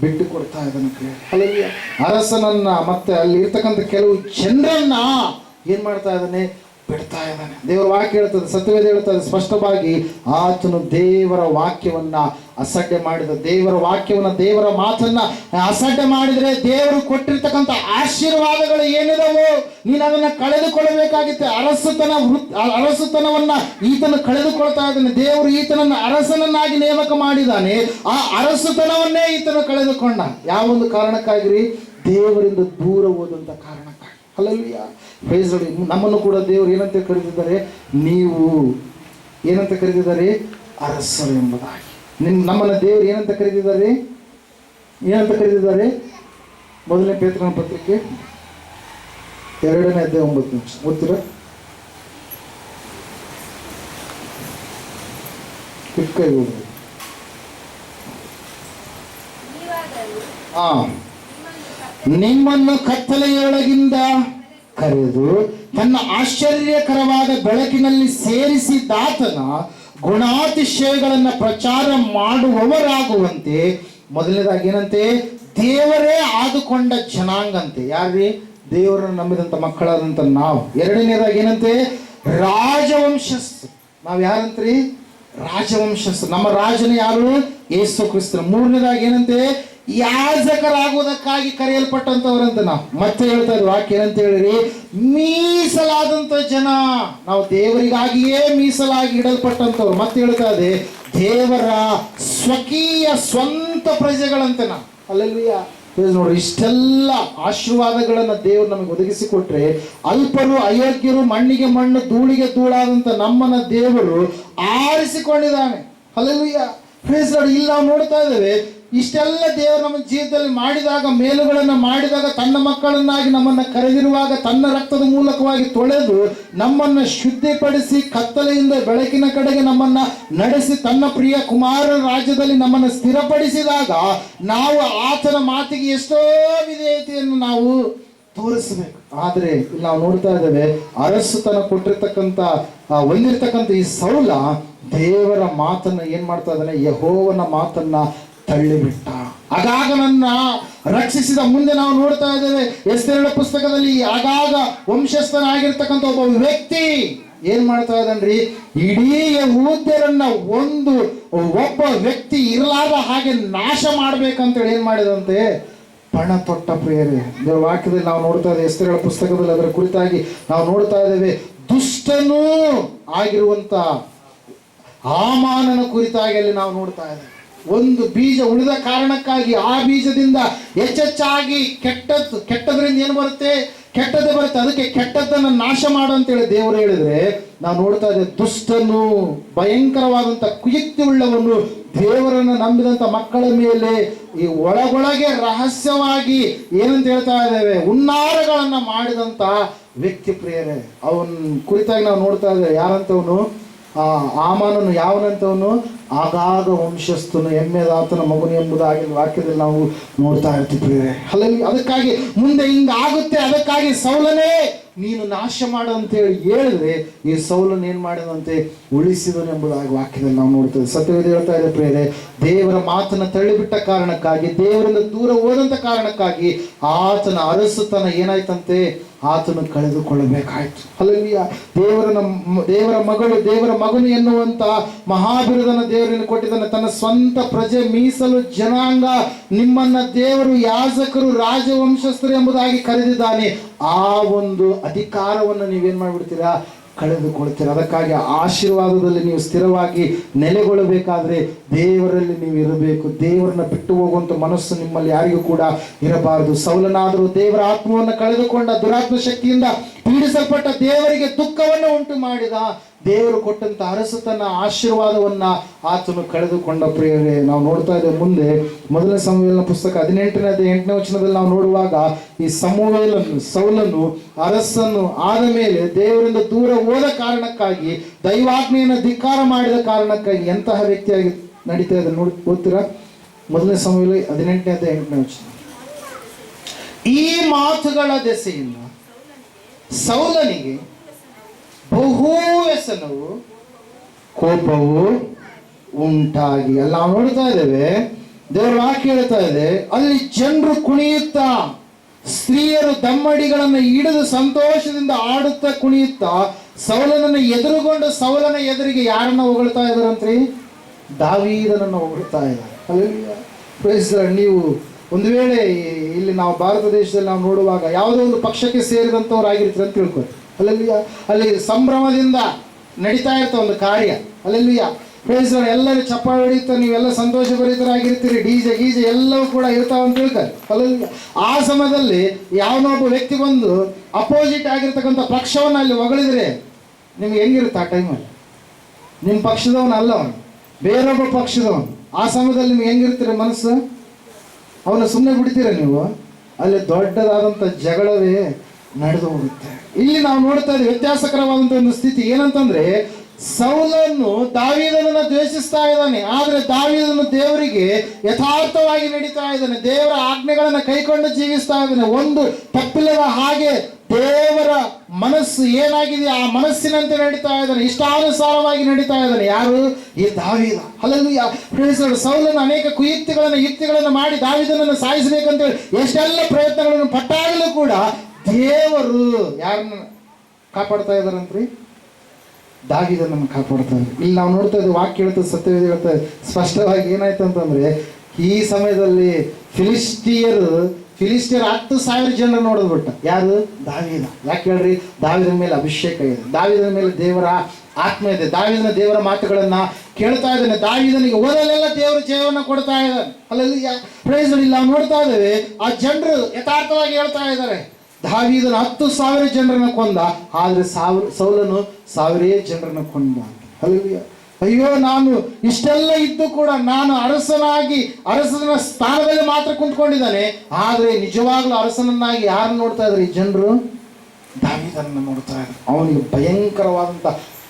ಬಿಟ್ಟು ಕೊಡ್ತಾ ಇದ್ದಾನೆ. ಹಲ್ಲೆಲೂಯಾ, ಅರಸನನ್ನ ಮತ್ತೆ ಅಲ್ಲಿ ಇರ್ತಕ್ಕಂಥ ಕೆಲವು ಜನರನ್ನ ಏನ್ ಮಾಡ್ತಾ ಇದ್ದಾನೆ? ಬಿಡ್ತಾ ಇದ್ದಾನೆ. ದೇವರ ವಾಕ್ಯ ಹೇಳ್ತದೆ, ಸತ್ಯವೇದ ಹೇಳ್ತದೆ ಸ್ಪಷ್ಟವಾಗಿ, ಆತನು ದೇವರ ವಾಕ್ಯವನ್ನ ಅಸಡ್ಡೆ ಮಾಡಿದ. ದೇವರ ವಾಕ್ಯವನ್ನ, ದೇವರ ಮಾತನ್ನ ಅಸಡ್ಡೆ ಮಾಡಿದ್ರೆ ದೇವರು ಕೊಟ್ಟಿರ್ತಕ್ಕಂಥ ಆಶೀರ್ವಾದಗಳು ಏನಿದಾವೋ ನೀನು ಅದನ್ನ ಕಳೆದುಕೊಳ್ಳಬೇಕಾಗಿತ್ತೆ. ಅರಸುತನವನ್ನ ಈತನು ಕಳೆದುಕೊಳ್ತಾ ಇದ್ದಾನೆ. ದೇವರು ಈತನನ್ನ ಅರಸನನ್ನಾಗಿ ನೇಮಕ ಮಾಡಿದ್ದಾನೆ. ಆ ಅರಸುತನವನ್ನೇ ಈತನು ಕಳೆದುಕೊಂಡ. ಯಾವೊಂದು ಕಾರಣಕ್ಕಾಗಿರಿ? ದೇವರಿಂದ ದೂರ ಹೋದಂತ ಕಾರಣಕ್ಕಾಗಿ. Hallelujah, praise Lord. ನಮ್ಮನ್ನು ಕೂಡ ದೇವರು ಏನಂತ ಕರೆದಿದ್ದಾರೆ? ನೀವು ಏನಂತ ಕರೆದಿದ್ದಾರೆ? ಅರಸರು ಎಂಬುದಾಗಿ. ನಮ್ಮನ್ನು ದೇವರು ಏನಂತ ಕರೆದಿದ್ದಾರೆ? ಏನಂತ ಕರೆದಿದ್ದಾರೆ? ಮೊದಲನೇ ಪೇತ್ರನ ಪತ್ರಿಕೆ 2ನೇ ಅಧ್ಯಾಯ 9 ಓದ್ತೀರಾ? ಕೈ ಹೋಗ್ರಿ. ನಿಮ್ಮನ್ನು ಕತ್ತಲೆಯೊಳಗಿಂದ ಕರೆದು ತನ್ನ ಆಶ್ಚರ್ಯಕರವಾದ ಬೆಳಕಿನಲ್ಲಿ ಸೇರಿಸಿದಾತನ ಗುಣಾತಿಶಯಗಳನ್ನು ಪ್ರಚಾರ ಮಾಡುವವರಾಗುವಂತೆ, ಮೊದಲನೇದಾಗಿ ಏನಂತೆ? ದೇವರೇ ಆದುಕೊಂಡ ಜನಾಂಗಂತೆ. ಯಾರ್ರಿ? ದೇವರನ್ನು ನಂಬಿದಂತ ಮಕ್ಕಳಾದಂತ ನಾವು. ಎರಡನೇದಾಗಿ ಏನಂತೆ? ರಾಜವಂಶಸ್ಥರು. ನಾವು ಯಾರಂತ್ರಿ? ರಾಜವಂಶಸ್ಥರು. ನಮ್ಮ ರಾಜನ ಯಾರು? ಯೇಸು ಕ್ರಿಸ್ತರು. ಮೂರನೇದಾಗಿ ಏನಂತೆ? ಯಾಜಕರಾಗುವುದಕ್ಕಾಗಿ ಕರೆಯಲ್ಪಟ್ಟಂತವ್ರಂತ ನಾವು. ಮತ್ತೆ ಹೇಳ್ತಾ ಇದ್ವಿ ವಾಕ್ಯ ಏನಂತ ಹೇಳಿರಿ? ಮೀಸಲಾದಂತ ಜನ. ನಾವು ದೇವರಿಗಾಗಿಯೇ ಮೀಸಲಾಗಿ ಇಡಲ್ಪಟ್ಟಂತವ್ರು. ಮತ್ತೆ ಹೇಳ್ತಾ ಇದೆ, ದೇವರ ಸ್ವಕೀಯ ಸ್ವಂತ ಪ್ರಜೆಗಳಂತೆ ನಾವು. ಹಲ್ಲೆಲೂಯಾ, ನೋಡ್ರಿ, ಇಷ್ಟೆಲ್ಲ ಆಶೀರ್ವಾದಗಳನ್ನು ದೇವರು ನಮಗೆ ಒದಗಿಸಿಕೊಟ್ರೆ, ಅಲ್ಪರು ಅಯೋಗ್ಯರು ಮಣ್ಣಿಗೆ ಮಣ್ಣು ಧೂಳಿಗೆ ಧೂಳಾದಂಥ ನಮ್ಮನ್ನ ದೇವರು ಆರಿಸಿಕೊಂಡಿದ್ದಾನೆ. Hallelujah, praise lord. ಇಲ್ಲಿ ನಾವು ನೋಡ್ತಾ ಇದ್ದೇವೆ, ಇಷ್ಟೆಲ್ಲ ದೇವರು ನಮ್ಮ ಜೀವಿತದಲ್ಲಿ ಮಾಡಿದಾಗ, ಮೇಲುಗಳನ್ನು ಮಾಡಿದಾಗ, ತನ್ನ ಮಕ್ಕಳನ್ನಾಗಿ ನಮ್ಮನ್ನು ಕರೆದಿರುವಾಗ, ತನ್ನ ರಕ್ತದ ಮೂಲಕವಾಗಿ ತೊಳೆದು ನಮ್ಮನ್ನು ಶುದ್ಧಿಪಡಿಸಿ ಕತ್ತಲೆಯಿಂದ ಬೆಳಕಿನ ಕಡೆಗೆ ನಮ್ಮನ್ನು ನಡೆಸಿ ತನ್ನ ಪ್ರಿಯ ಕುಮಾರನ ರಾಜ್ಯದಲ್ಲಿ ನಮ್ಮನ್ನು ಸ್ಥಿರಪಡಿಸಿದಾಗ ನಾವು ಆತನ ಮಾತಿಗೆ ಎಷ್ಟೋ ವಿಧೇಯತೆಯನ್ನು ನಾವು ತೋರಿಸಬೇಕು. ಆದರೆ ಇಲ್ಲಿ ನಾವು ನೋಡ್ತಾ ಇದ್ದೇವೆ, ಅರಸುತನ ಕೊಟ್ಟಿರ್ತಕ್ಕಂಥ ಹೊಂದಿರ್ತಕ್ಕಂಥ ಈ ಸೌಲ ದೇವರ ಮಾತನ್ನ ಏನ್ ಮಾಡ್ತಾ ಇದ್ದಾನೆ, ಯೆಹೋವನ ಮಾತನ್ನ ತಳ್ಳಿಬಿಟ್ಟ. ಆಗಾಗ ನನ್ನ ರಕ್ಷಿಸಿದ. ಮುಂದೆ ನಾವು ನೋಡ್ತಾ ಇದ್ದೇವೆ ಎಸ್ತೇರಳ ಪುಸ್ತಕದಲ್ಲಿ, ಆಗಾಗ ವಂಶಸ್ಥನಾಗಿರ್ತಕ್ಕಂಥ ಒಬ್ಬ ವ್ಯಕ್ತಿ ಏನ್ ಮಾಡ್ತಾ ಇದ್ದಾನ್ರಿ, ಇಡೀ ಯಹೂದ್ಯರನ್ನ ಒಬ್ಬ ವ್ಯಕ್ತಿ ಇರಲಾದ ಹಾಗೆ ನಾಶ ಮಾಡ್ಬೇಕಂತೇಳಿ ಏನ್ ಮಾಡಿದಂತೆ, ಪಣ ತೊಟ್ಟ. ಪ್ರಿಯರೇ, ದೇವರ ವಾಕ್ಯದಲ್ಲಿ ನಾವು ನೋಡ್ತಾ ಇದ್ದೇವೆ, ಎಸ್ತೇರಳ ಪುಸ್ತಕದಲ್ಲಿ ಅದರ ಕುರಿತಾಗಿ ನಾವು ನೋಡ್ತಾ ಇದ್ದೇವೆ. ದುಷ್ಟನೂ ಆಗಿರುವಂತ ಹಾಮಾನನ ಕುರಿತಾಗಿ ಅಲ್ಲಿ ನಾವು ನೋಡ್ತಾ ಇದ್ದೇವೆ. ಒಂದು ಬೀಜ ಉಳಿದ ಕಾರಣಕ್ಕಾಗಿ ಆ ಬೀಜದಿಂದ ಹೆಚ್ಚೆಚ್ಚಾಗಿ ಕೆಟ್ಟದ್ರಿಂದ ಏನು ಬರುತ್ತೆ, ಕೆಟ್ಟದ್ದೇ ಬರುತ್ತೆ. ಅದಕ್ಕೆ ಕೆಟ್ಟದ್ದನ್ನು ನಾಶ ಮಾಡು ಅಂತೇಳಿ ದೇವರು ಹೇಳಿದ್ರೆ, ನಾವು ನೋಡ್ತಾ ಇದ್ದೇವೆ ದುಷ್ಟನು, ಭಯಂಕರವಾದಂಥ ಕುಯುಕ್ತಿ ಉಳ್ಳವನು, ದೇವರನ್ನು ನಂಬಿದಂಥ ಮಕ್ಕಳ ಮೇಲೆ ಈ ಒಳಗೊಳಗೆ ರಹಸ್ಯವಾಗಿ ಏನಂತ ಹೇಳ್ತಾ ಇದ್ದೇವೆ, ಹುನ್ನಾರಗಳನ್ನು ಮಾಡಿದಂಥ ವ್ಯಕ್ತಿ. ಪ್ರಿಯರೇ, ಅವನ ಕುರಿತಾಗಿ ನಾವು ನೋಡ್ತಾ ಇದ್ದೇವೆ. ಯಾರಂತವನು, ಹಾಮಾನನು ಯಾವನಂತವನು, ಆಗಾಗ ವಂಶಸ್ಥನು, ಎಮ್ಮೆದಾತನ ಮಗನು ಎಂಬುದಾಗಿ ವಾಕ್ಯದಲ್ಲಿ ನಾವು ನೋಡ್ತಾ ಇರ್ತೀವಿ. ಅಲ್ಲಲ್ಲಿ ಅದಕ್ಕಾಗಿ ಮುಂದೆ ಹಿಂಗಾಗುತ್ತೆ, ಅದಕ್ಕಾಗಿ ಸೌಲನೇ ನೀನು ನಾಶ ಮಾಡು ಅಂತೇಳಿ ಹೇಳಿದ್ರೆ, ಈ ಸೌಲನ್ನು ಏನ್ ಮಾಡಿದಂತೆ ಉಳಿಸಿದನು ಎಂಬುದಾಗಿ ವಾಕ್ಯದಲ್ಲಿ ನಾವು ನೋಡ್ತೇವೆ. ಸತ್ಯವೇದ ಹೇಳ್ತಾ ಇದೆ ಪ್ರಿಯರೇ, ದೇವರ ಮಾತನ್ನ ತಳ್ಳಿಬಿಟ್ಟ ಕಾರಣಕ್ಕಾಗಿ, ದೇವರಿಂದ ದೂರ ಹೋದಂತ ಕಾರಣಕ್ಕಾಗಿ ಆತನ ಅರಸುತನ ಏನಾಯ್ತಂತೆ, ಆತನು ಕಳೆದುಕೊಳ್ಳಬೇಕಾಯ್ತು. ಅಲ್ಲಲ್ಲಿಯ ದೇವರ ಮಗನು ಎನ್ನುವಂತ ಮಹಾಬಿರುದನ ದೇವರನ್ನು ಕೊಟ್ಟಿದ್ದಾನೆ. ತನ್ನ ಸ್ವಂತ ಪ್ರಜೆ, ಮೀಸಲು ಜನಾಂಗ, ನಿಮ್ಮನ್ನ ದೇವರು ಯಾಜಕರು, ರಾಜವಂಶಸ್ಥರು ಎಂಬುದಾಗಿ ಕರೆದಿದ್ದಾನೆ. ಆ ಒಂದು ಅಧಿಕಾರವನ್ನು ನೀವೇನ್ ಮಾಡ್ಬಿಡ್ತೀರಾ, ಕಳೆದುಕೊಳ್ತೀರಾ. ಅದಕ್ಕಾಗಿ ಆಶೀರ್ವಾದದಲ್ಲಿ ನೀವು ಸ್ಥಿರವಾಗಿ ನೆಲೆಗೊಳ್ಳಬೇಕಾದ್ರೆ ದೇವರಲ್ಲಿ ನೀವು ಇರಬೇಕು. ದೇವರನ್ನ ಬಿಟ್ಟು ಹೋಗುವಂತ ಮನಸ್ಸು ನಿಮ್ಮಲ್ಲಿ ಯಾರಿಗೂ ಕೂಡ ಇರಬಾರದು. ಸೌಲನಾದರೂ ದೇವರ ಆತ್ಮವನ್ನು ಕಳೆದುಕೊಂಡ, ದುರಾತ್ಮ ಶಕ್ತಿಯಿಂದ ಪೀಡಿಸಲ್ಪಟ್ಟ, ದೇವರಿಗೆ ದುಃಖವನ್ನು ಉಂಟು ಮಾಡಿದ, ದೇವರು ಕೊಟ್ಟಂತ ಅರಸುತನ ಆಶೀರ್ವಾದವನ್ನ ಆತನು ಕಳೆದುಕೊಂಡ. ಪ್ರಿಯರೇ, ನಾವು ನೋಡ್ತಾ ಇದ್ದೇವೆ ಮುಂದೆ ಮೊದಲನೇ ಸಮುವೇಲನ ಪುಸ್ತಕ 18ನೇ ವಚನದಲ್ಲಿ ನಾವು ನೋಡುವಾಗ, ಈ ಸೌಲನು ಅರಸನು ಆದ ಮೇಲೆ ದೇವರಿಂದ ದೂರ ಹೋದ ಕಾರಣಕ್ಕಾಗಿ, ದೈವಾಜ್ಞೆಯನ್ನು ಧಿಕ್ಕಾರ ಮಾಡಿದ ಕಾರಣಕ್ಕಾಗಿ ಎಂತಹ ವ್ಯಕ್ತಿಯಾಗಿ ನಡೀತಾ ಇದೆ ನೋಡಿ, ಓದ್ತೀರಾ? ಮೊದಲನೇ ಸಮುವೇಲ 18ನೇ ವಚನ. ಈ ಮಾತುಗಳ ದೆಸೆಯಿಂದ ಸೌಲನಿಗೆ ಬಹು ವ್ಯಸನವು, ಕೋಪವು ಉಂಟಾಗಿ. ಅಲ್ಲಿ ನಾವು ನೋಡ್ತಾ ಇದ್ದೇವೆ, ದೇವರ ವಾಕ್ಯ ಹೇಳ್ತಾ ಇದೆ, ಅಲ್ಲಿ ಜನರು ಕುಣಿಯುತ್ತಾ, ಸ್ತ್ರೀಯರು ದಮ್ಮಡಿಗಳನ್ನು ಹಿಡಿದು ಸಂತೋಷದಿಂದ ಆಡುತ್ತಾ ಕುಣಿಯುತ್ತಾ ಸೌಲನನ್ನು ಎದುರುಗೊಂಡು, ಸೌಲನ ಎದುರಿಗೆ ಯಾರನ್ನ ಹೊಗಳ್ತಾ ಇದ್ದಾರಂತ್ರಿ, ದಾವೀದನನ್ನು ಹೊಗಳ್ತಾ ಇದ್ದಾರೆ. ನೀವು ಒಂದು ವೇಳೆ ಇಲ್ಲಿ ನಾವು ಭಾರತ ದೇಶದಲ್ಲಿ ನಾವು ನೋಡುವಾಗ ಯಾವುದೋ ಒಂದು ಪಕ್ಷಕ್ಕೆ ಸೇರಿದಂಥವ್ರು ಆಗಿರ್ತೀರ ಅಂತ ತಿಳ್ಕೊಳ್ಳಿ. ಅಲ್ಲಿ ಸಂಭ್ರಮದಿಂದ ನಡೀತಾ ಇರ್ತ ಒಂದು ಕಾರ್ಯ. ಎಲ್ಲರೂ ಚಪ್ಪಾಳೆ ಹೊಡಿತಾರೆ, ನೀವೆಲ್ಲ ಸಂತೋಷ ಭರಿತರಾಗಿರ್ತೀರಿ, ಗೀಜೆ ಎಲ್ಲವೂ ಕೂಡ ಇರ್ತಾವ ಅಂತ ಹೇಳ್ತಾರೆ. ಆ ಸಮಯದಲ್ಲಿ ಯಾವನೊಬ್ಬ ವ್ಯಕ್ತಿ ಬಂದು ಅಪೋಸಿಟ್ ಆಗಿರ್ತಕ್ಕಂಥ ಪಕ್ಷವನ್ನು ಅಲ್ಲಿ ಹೊಗಳಿದ್ರೆ ನಿಮ್ಗೆ ಹೆಂಗಿರುತ್ತೆ ಆ ಟೈಮಲ್ಲಿ? ನಿಮ್ಮ ಪಕ್ಷದವನು ಅಲ್ಲ, ಅವನು ಬೇರೊಬ್ಬ ಪಕ್ಷದವನು. ಆ ಸಮಯದಲ್ಲಿ ನಿಮ್ಗೆ ಹೆಂಗಿರ್ತೀರ ಮನಸ್ಸು? ಅವನ್ನ ಸುಮ್ಮನೆ ಬಿಡ್ತೀರ ನೀವು? ಅಲ್ಲಿ ದೊಡ್ಡದಾದಂಥ ಜಗಳವೇ ನಡೆದು ಹೋಗುತ್ತೆ. ಇಲ್ಲಿ ನಾವು ನೋಡ್ತಾ ಇದ್ದೀವಿ ವ್ಯತ್ಯಾಸಕರವಾದಂಥ ಒಂದು ಸ್ಥಿತಿ. ಏನಂತಂದ್ರೆ, ಸೌಲನು ದಾವೀದನನ್ನ ದ್ವೇಷಿಸ್ತಾ ಇದ್ದಾನೆ, ಆದ್ರೆ ದಾವೀದನು ದೇವರಿಗೆ ಯಥಾರ್ಥವಾಗಿ ನಡೀತಾ ಇದ್ದಾನೆ, ದೇವರ ಆಜ್ಞೆಗಳನ್ನ ಕೈಕೊಂಡು ಜೀವಿಸ್ತಾ ಇದ್ದಾನೆ. ಒಂದು ತಪ್ಪಿಲ್ಲದ ಹಾಗೆ ದೇವರ ಮನಸ್ಸು ಏನಾಗಿದೆ ಆ ಮನಸ್ಸಿನಂತೆ ನಡೀತಾ ಇದ್ದಾನೆ, ಇಷ್ಟಾನುಸಾರವಾಗಿ ನಡೀತಾ ಇದ್ದಾನೆ. ಯಾರು? ಈ ದಾವೀದ. ಹಲ್ಲೆಲೂಯಾ. ಸೌಲನು ಅನೇಕ ಯುಕ್ತಿಗಳನ್ನು ಮಾಡಿ ದಾವೀದನನ್ನು ಸಾಯಿಸಬೇಕಂತೇಳಿ ಎಷ್ಟೆಲ್ಲ ಪ್ರಯತ್ನಗಳನ್ನು ಪಟ್ಟಾಗಲೂ ಕೂಡ ದೇವರು ಯಾರನ್ನ ಕಾಪಾಡ್ತಾ ಇದಾರಂತ್ರಿ? ದಾವೀದನನ್ನು ಕಾಪಾಡ್ತಾ ಇದ್ದಾರೆ. ಇಲ್ಲಿ ನಾವು ನೋಡ್ತಾ ಇದ್ದೀವಿ, ವಾಕ್ಯ ಹೇಳ್ತದೆ, ಸತ್ಯವೇದ ಹೇಳ್ತಾ ಇದೆ ಸ್ಪಷ್ಟವಾಗಿ. ಏನಾಯ್ತು ಅಂತಂದ್ರೆ, ಈ ಸಮಯದಲ್ಲಿ ಫಿಲಿಸ್ಟಿಯರು ಫಿಲಿಸ್ಟಿಯರ್ 10,000 ಜನರು ನೋಡಿದ್ಬಿಟ್ಟ. ಯಾರು? ದಾವೀದ. ಯಾಕೆ ಹೇಳ್ರಿ? ದಾವೀದನ ಮೇಲೆ ಅಭಿಷೇಕ ಇದೆ, ದಾವೀದನ ಮೇಲೆ ದೇವರ ಆತ್ಮ ಇದೆ, ದಾವೀದನ ದೇವರ ಮಾತುಗಳನ್ನ ಕೇಳ್ತಾ ಇದ್ದಾನೆ, ದಾವೀದನಿಗೆ ಓದಲೆಲ್ಲ ದೇವರ ಜಯವನ್ನು ಕೊಡ್ತಾ ಇದ್ದಾನೆ. ಅಲ್ಲಿ ಪ್ರೈಸ್ ನಾವು ನೋಡ್ತಾ ಇದ್ದೇವೆ, ಆ ಜನರು ಯಥಾರ್ಥವಾಗಿ ಹೇಳ್ತಾ ಇದ್ದಾರೆ, ದಾವೀದನ 10,000 ಜನರನ್ನ ಕೊಂದ, ಆದ್ರೆ ಸೌಲನು 1,000 ಜನರನ್ನ ಕೊಂದ. ಅಲ್ಲಿ ಅಯ್ಯೋ, ನಾನು ಇಷ್ಟೆಲ್ಲ ಇದ್ದು ಕೂಡ ನಾನು ಅರಸನ ಸ್ಥಾನದಲ್ಲಿ ಮಾತ್ರ ಕುಂತ್ಕೊಂಡಿದ್ದಾನೆ, ಆದ್ರೆ ನಿಜವಾಗ್ಲೂ ಅರಸನನ್ನಾಗಿ ಯಾರನ್ನು ನೋಡ್ತಾ ಇದ್ದಾರೆ ಈ ಜನರು? ದಾವೀದನನ್ನು ನೋಡ್ತಾ ಇದ್ದಾರೆ. ಅವನಿಗೆ ಭಯಂಕರವಾದಂಥ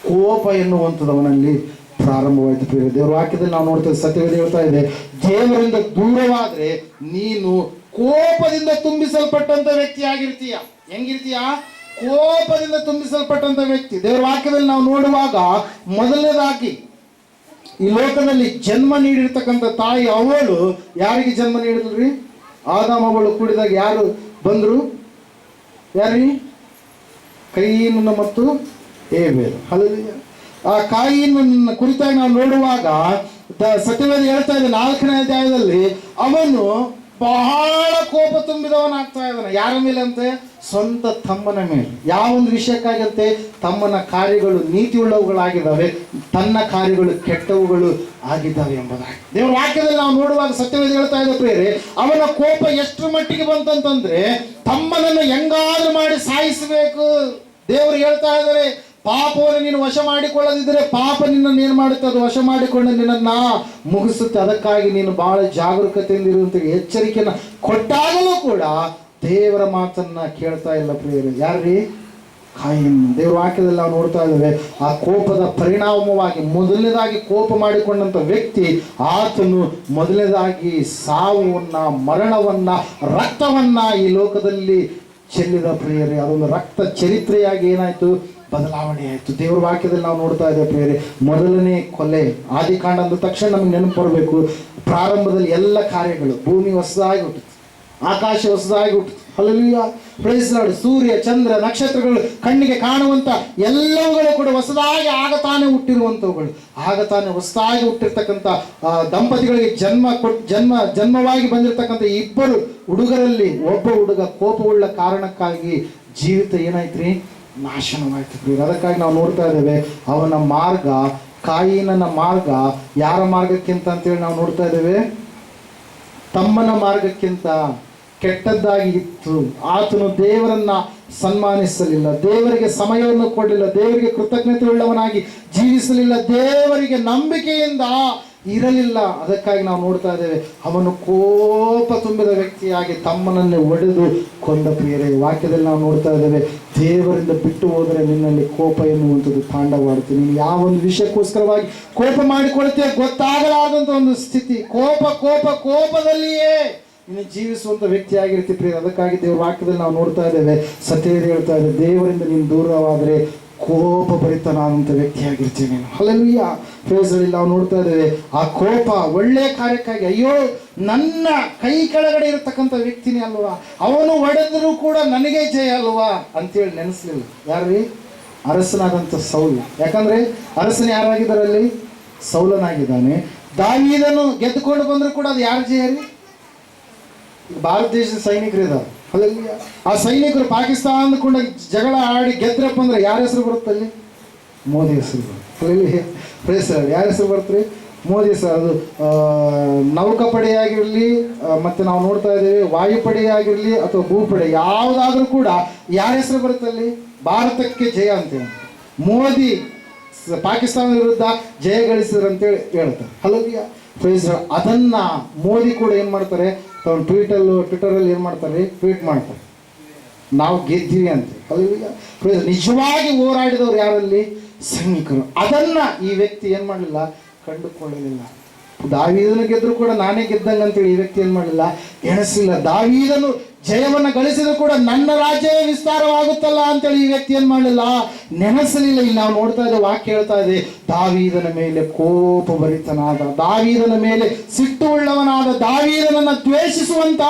ಕೋಪ ಎನ್ನುವಂಥದ್ದು ಅವನಲ್ಲಿ ಪ್ರಾರಂಭವಾಯಿತು. ಪ್ರಿಯ ದೇವರ ವಾಕ್ಯದಲ್ಲಿ ನಾವು ನೋಡ್ತೇವೆ, ಸತ್ಯವೇದ ಹೇಳ್ತಾ ಇದೆ, ದೇವರಿಂದ ದೂರವಾದ್ರೆ ನೀನು ಕೋಪದಿಂದ ತುಂಬಿಸಲ್ಪಟ್ಟಂತ ವ್ಯಕ್ತಿ ಆಗಿರ್ತೀಯ. ಹೆಂಗಿರ್ತೀಯ? ಕೋಪದಿಂದ ತುಂಬಿಸಲ್ಪಟ್ಟಂತ ವ್ಯಕ್ತಿ. ದೇವರ ವಾಕ್ಯದಲ್ಲಿ ನಾವು ನೋಡುವಾಗ ಮೊದಲನೇದಾಗಿ ಈ ಲೋಕದಲ್ಲಿ ಜನ್ಮ ನೀಡಿರ್ತಕ್ಕಂಥ ತಾಯಿ ಅವಳು ಯಾರಿಗೆ ಜನ್ಮ ನೀಡಿದ್ರಿ? ಆದಾಮ ಅವಳು ಕೂಡಿದಾಗ ಯಾರು ಬಂದ್ರು? ಯಾರೀ? ಕೈಯಿನ ಮತ್ತು ಹೇಬೇಲ್. ಹಲ್ಲೆಲೂಯಾ. ಆ ಕಾಯಿನ ಕುರಿತಾಗಿ ನಾವು ನೋಡುವಾಗ ಸತ್ಯವೇದ ಹೇಳ್ತಾ ಇದೆ 4ನೇ ಅಧ್ಯಾಯದಲ್ಲಿ, ಅವನು ಬಹಳ ಕೋಪ ತುಂಬಿದವನಾಗ್ತಾ ಇದ್ದಾನೆ. ಯಾರ ಮೇಲೆ ಅಂತೆ? ಸ್ವಂತ ತಮ್ಮನ ಮೇಲೆ. ಯಾವೊಂದು ವಿಷಯಕ್ಕಾಗಂತೆ? ತಮ್ಮನ ಕಾರ್ಯಗಳು ನೀತಿ ಉಳ್ಳವುಗಳಾಗಿದ್ದಾವೆ, ತನ್ನ ಕಾರ್ಯಗಳು ಕೆಟ್ಟವುಗಳು ಆಗಿದ್ದಾವೆ ಎಂಬುದಾಗಿ ದೇವರ ವಾಕ್ಯದಲ್ಲಿ ನಾವು ನೋಡುವಾಗ ಸತ್ಯವೇದ ಹೇಳ್ತಾ ಇದೆ ಪ್ರಿಯರೇ, ಅವನ ಕೋಪ ಎಷ್ಟು ಮಟ್ಟಿಗೆ ಬಂತಂತಂದ್ರೆ ತಮ್ಮನನ್ನು ಹೆಂಗಾದ್ರೂ ಮಾಡಿ ಸಾಯಿಸಬೇಕು. ದೇವರು ಹೇಳ್ತಾ ಇದ್ದಾರೆ, ಪಾಪವನ್ನು ನೀನು ವಶ ಮಾಡಿಕೊಳ್ಳದಿದ್ದರೆ ಪಾಪ ನಿನ್ನನ್ನು ಏನು ಮಾಡುತ್ತೆ? ಅದು ವಶ ಮಾಡಿಕೊಂಡು ನಿನ್ನನ್ನ ಮುಗಿಸುತ್ತೆ. ಅದಕ್ಕಾಗಿ ನೀನು ಬಹಳ ಜಾಗರೂಕತೆಯಿಂದ ಇರುವಂತ ಎಚ್ಚರಿಕೆಯನ್ನು ಕೊಟ್ಟಾಗಲೂ ಕೂಡ ದೇವರ ಮಾತನ್ನ ಕೇಳ್ತಾ ಇಲ್ಲ ಪ್ರಿಯರೇ. ಯಾರ್ರೀ? ಕಾಯಿನ್. ದೇವರ ವಾಕ್ಯದಲ್ಲಿ ನಾವು ನೋಡ್ತಾ ಇದ್ದೇವೆ, ಆ ಕೋಪದ ಪರಿಣಾಮವಾಗಿ ಮೊದಲನೇದಾಗಿ ಕೋಪ ಮಾಡಿಕೊಂಡಂತ ವ್ಯಕ್ತಿ ಆತನು ಮೊದಲನೇದಾಗಿ ಸಾವನ್ನ, ಮರಣವನ್ನ, ರಕ್ತವನ್ನ ಈ ಲೋಕದಲ್ಲಿ ಚೆಲ್ಲಿದ ಪ್ರಿಯರೇ. ಅದೊಂದು ರಕ್ತ ಚರಿತ್ರೆಯಾಗಿ ಏನಾಯ್ತು? ಬದಲಾವಣೆ ಆಯಿತು. ದೇವರ ವಾಕ್ಯದಲ್ಲಿ ನಾವು ನೋಡ್ತಾ ಇದ್ದೇವೆ ಪ್ರಿಯರೇ, ಮೊದಲನೇ ಕೊಲೆ ಆದಿಕಾಂಡ ಅಂದ ತಕ್ಷಣ ನಮ್ಗೆ ನೆನಪು ಬರಬೇಕು. ಪ್ರಾರಂಭದಲ್ಲಿ ಎಲ್ಲ ಕಾರ್ಯಗಳು, ಭೂಮಿ ಹೊಸದಾಗಿ ಹುಟ್ಟಿತು, ಆಕಾಶ ಹೊಸದಾಗಿ ಹುಟ್ಟಿತು. Hallelujah, praise Lord. ಸೂರ್ಯ, ಚಂದ್ರ, ನಕ್ಷತ್ರಗಳು, ಕಣ್ಣಿಗೆ ಕಾಣುವಂತ ಎಲ್ಲವುಗಳು ಕೂಡ ಹೊಸದಾಗಿ ಆಗತಾನೆ ಹುಟ್ಟಿರುವಂಥವುಗಳು. ಆಗತಾನೆ ಹೊಸದಾಗಿ ಹುಟ್ಟಿರ್ತಕ್ಕಂಥ ದಂಪತಿಗಳಿಗೆ ಜನ್ಮವಾಗಿ ಬಂದಿರತಕ್ಕಂಥ 2 ಹುಡುಗರಲ್ಲಿ ಒಬ್ಬ ಹುಡುಗ ಕೋಪವುಳ್ಳ ಕಾರಣಕ್ಕಾಗಿ ಜೀವಿತ ಏನಾಯ್ತ್ರಿ? ನಾಶನವಾಯ್ತು. ಅದಕ್ಕಾಗಿ ನಾವು ನೋಡ್ತಾ ಇದ್ದೇವೆ, ಅವನ ಮಾರ್ಗ, ಕಾಯಿನನ ಮಾರ್ಗ ಯಾರ ಮಾರ್ಗಕ್ಕಿಂತ ಅಂತೇಳಿ ನಾವು ನೋಡ್ತಾ ಇದ್ದೇವೆ? ತಮ್ಮನ ಮಾರ್ಗಕ್ಕಿಂತ ಕೆಟ್ಟದ್ದಾಗಿ ಇತ್ತು. ಆತನು ದೇವರನ್ನ ಸನ್ಮಾನಿಸಲಿಲ್ಲ, ದೇವರಿಗೆ ಸಮಯವನ್ನು ಕೊಡಲಿಲ್ಲ, ದೇವರಿಗೆ ಕೃತಜ್ಞತೆ ಉಳ್ಳವನಾಗಿ ಜೀವಿಸಲಿಲ್ಲ, ದೇವರಿಗೆ ನಂಬಿಕೆಯಿಂದ ಇರಲಿಲ್ಲ. ಅದಕ್ಕಾಗಿ ನಾವು ನೋಡ್ತಾ ಇದ್ದೇವೆ, ಅವನು ಕೋಪ ತುಂಬಿದ ವ್ಯಕ್ತಿಯಾಗಿ ತಮ್ಮನನ್ನೇ ಒಡೆದು ಕೊಂದ ಪ್ರಿಯರೇ. ವಾಕ್ಯದಲ್ಲಿ ನಾವು ನೋಡ್ತಾ ಇದ್ದೇವೆ, ದೇವರಿಂದ ಬಿಟ್ಟು ಹೋದರೆ ನಿನ್ನಲ್ಲಿ ಕೋಪ ಎನ್ನುವಂಥದ್ದು ತಾಂಡವಾಡುತ್ತೆ. ನೀನು ಯಾವ ಒಂದು ವಿಷಯಕ್ಕೋಸ್ಕರವಾಗಿ ಕೋಪ ಮಾಡಿಕೊಳ್ತೀಯ ಗೊತ್ತಾಗಲಾರದಂಥ ಒಂದು ಸ್ಥಿತಿ. ಕೋಪದಲ್ಲಿಯೇ ನೀನು ಜೀವಿಸುವಂಥ ವ್ಯಕ್ತಿಯಾಗಿರ್ತೀವಿ ಪ್ರಿಯ. ಅದಕ್ಕಾಗಿ ದೇವರ ವಾಕ್ಯದಲ್ಲಿ ನಾವು ನೋಡ್ತಾ ಇದ್ದೇವೆ, ಸತ್ಯವೇದ ಹೇಳ್ತಾ ಇದೆ, ದೇವರಿಂದ ನೀನು ದೂರವಾದರೆ ಕೋಪ ಭರಿತನಾದಂಥ ವ್ಯಕ್ತಿಯಾಗಿರ್ತೀನಿ ನೀನು. Hallelujah, praise Lord. ನಾವು ನೋಡ್ತಾ ಇದ್ದೇವೆ, ಆ ಕೋಪ ಒಳ್ಳೆಯ ಕಾರ್ಯಕ್ಕಾಗಿ, ಅಯ್ಯೋ ನನ್ನ ಕೈ ಕೆಳಗಡೆ ಇರತಕ್ಕಂಥ ವ್ಯಕ್ತಿನೇ ಅಲ್ವಾ, ಅವನು ಒಡೆದರೂ ಕೂಡ ನನಗೆ ಜಯ ಅಲ್ವಾ ಅಂತೇಳಿ ನೆನೆಸ್ಲಿಲ್ಲ. ಯಾರ್ರೀ? ಅರಸನಾದಂಥ ಸೌಲ. ಯಾಕಂದ್ರೆ ಅರಸನ ಯಾರಾಗಿದ್ದಾರಲ್ಲಿ? ಸೌಲನಾಗಿದ್ದಾನೆ. ದಾವೀದನು ಗೆದ್ದುಕೊಂಡು ಬಂದರೂ ಕೂಡ ಅದು ಯಾರ ಜಯ ರೀ? ಭಾರತ ದೇಶದ ಸೈನಿಕರು ಇದ್ದಾರೆ. ಹಲ್ಲೆಲೂಯಾ. ಆ ಸೈನಿಕರು ಪಾಕಿಸ್ತಾನದ ಕೂಡ ಜಗಳ ಆಡಿ ಗೆದ್ರಪ್ಪ ಅಂದ್ರೆ ಯಾರ ಹೆಸರು ಬರುತ್ತಲ್ಲಿ? ಮೋದಿ ಹೆಸರು ಬರುತ್ತೆ. Hallelujah, praise Lord. ಯಾರ ಹೆಸರು ಬರುತ್ತೆ? ಮೋದಿ ಹೆಸರು. ಅದು ನೌಕಾಪಡೆಯಾಗಿರಲಿ, ಮತ್ತೆ ನಾವು ನೋಡ್ತಾ ಇದ್ದೇವೆ ವಾಯುಪಡೆಯಾಗಿರಲಿ ಅಥವಾ ಭೂಪಡೆ, ಯಾವುದಾದ್ರೂ ಕೂಡ ಯಾರ ಹೆಸರು ಬರುತ್ತಲ್ಲಿ? ಭಾರತಕ್ಕೆ ಜಯ ಅಂತೇಳಿ ಮೋದಿ ಪಾಕಿಸ್ತಾನದ ವಿರುದ್ಧ ಜಯ ಗಳಿಸಿದ್ರು ಅಂತೇಳಿ ಹೇಳ್ತಾರೆ. Hallelujah, praise Lord. ಅದನ್ನ ಮೋದಿ ಕೂಡ ಏನು ಮಾಡ್ತಾರೆ? ಟ್ವಿಟರಲ್ಲಿ ಏನು ಮಾಡ್ತಾರೆ? ಟ್ವೀಟ್ ಮಾಡ್ತಾರೆ, ನಾವು ಗೆದ್ದೀವಿ ಅಂತ. Hallelujah, praise. ನಿಜವಾಗಿ ಹೋರಾಡಿದವರು ಯಾರಲ್ಲಿ? ಸೈನಿಕರು. ಅದನ್ನ ಈ ವ್ಯಕ್ತಿ ಏನು ಮಾಡಲಿಲ್ಲ? ಕಂಡುಕೊಳ್ಳಲಿಲ್ಲ. ದಾವೀದನು ಗೆದ್ರು ಕೂಡ ನಾನೇ ಗೆದ್ದಂಗೆ ಅಂತೇಳಿ ಈ ವ್ಯಕ್ತಿ ಏನು ಮಾಡಲಿಲ್ಲ? ಎಣಿಸಲಿಲ್ಲ. ದಾವೀದನು ಜಯವನ್ನು ಗಳಿಸಿದ್ರು ಕೂಡ ನನ್ನ ರಾಜ್ಯವೇ ವಿಸ್ತಾರವಾಗುತ್ತಲ್ಲ ಅಂತೇಳಿ ಈ ವ್ಯಕ್ತಿ ಏನು ಮಾಡಲಿಲ್ಲ? ನೆನೆಸಲಿಲ್ಲ. ಇಲ್ಲಿ ನಾವು ನೋಡ್ತಾ ಇದ್ದೇವೆ, ವಾಕ್ಯ ಹೇಳ್ತಾ ಇದೆ, ದಾವೀದನ ಮೇಲೆ ಕೋಪ ಭರಿತನಾದ, ದಾವೀದನ ಮೇಲೆ ಸಿಟ್ಟು ಉಳ್ಳವನಾದ, ದಾವೀದನನ್ನು ದ್ವೇಷಿಸುವಂತ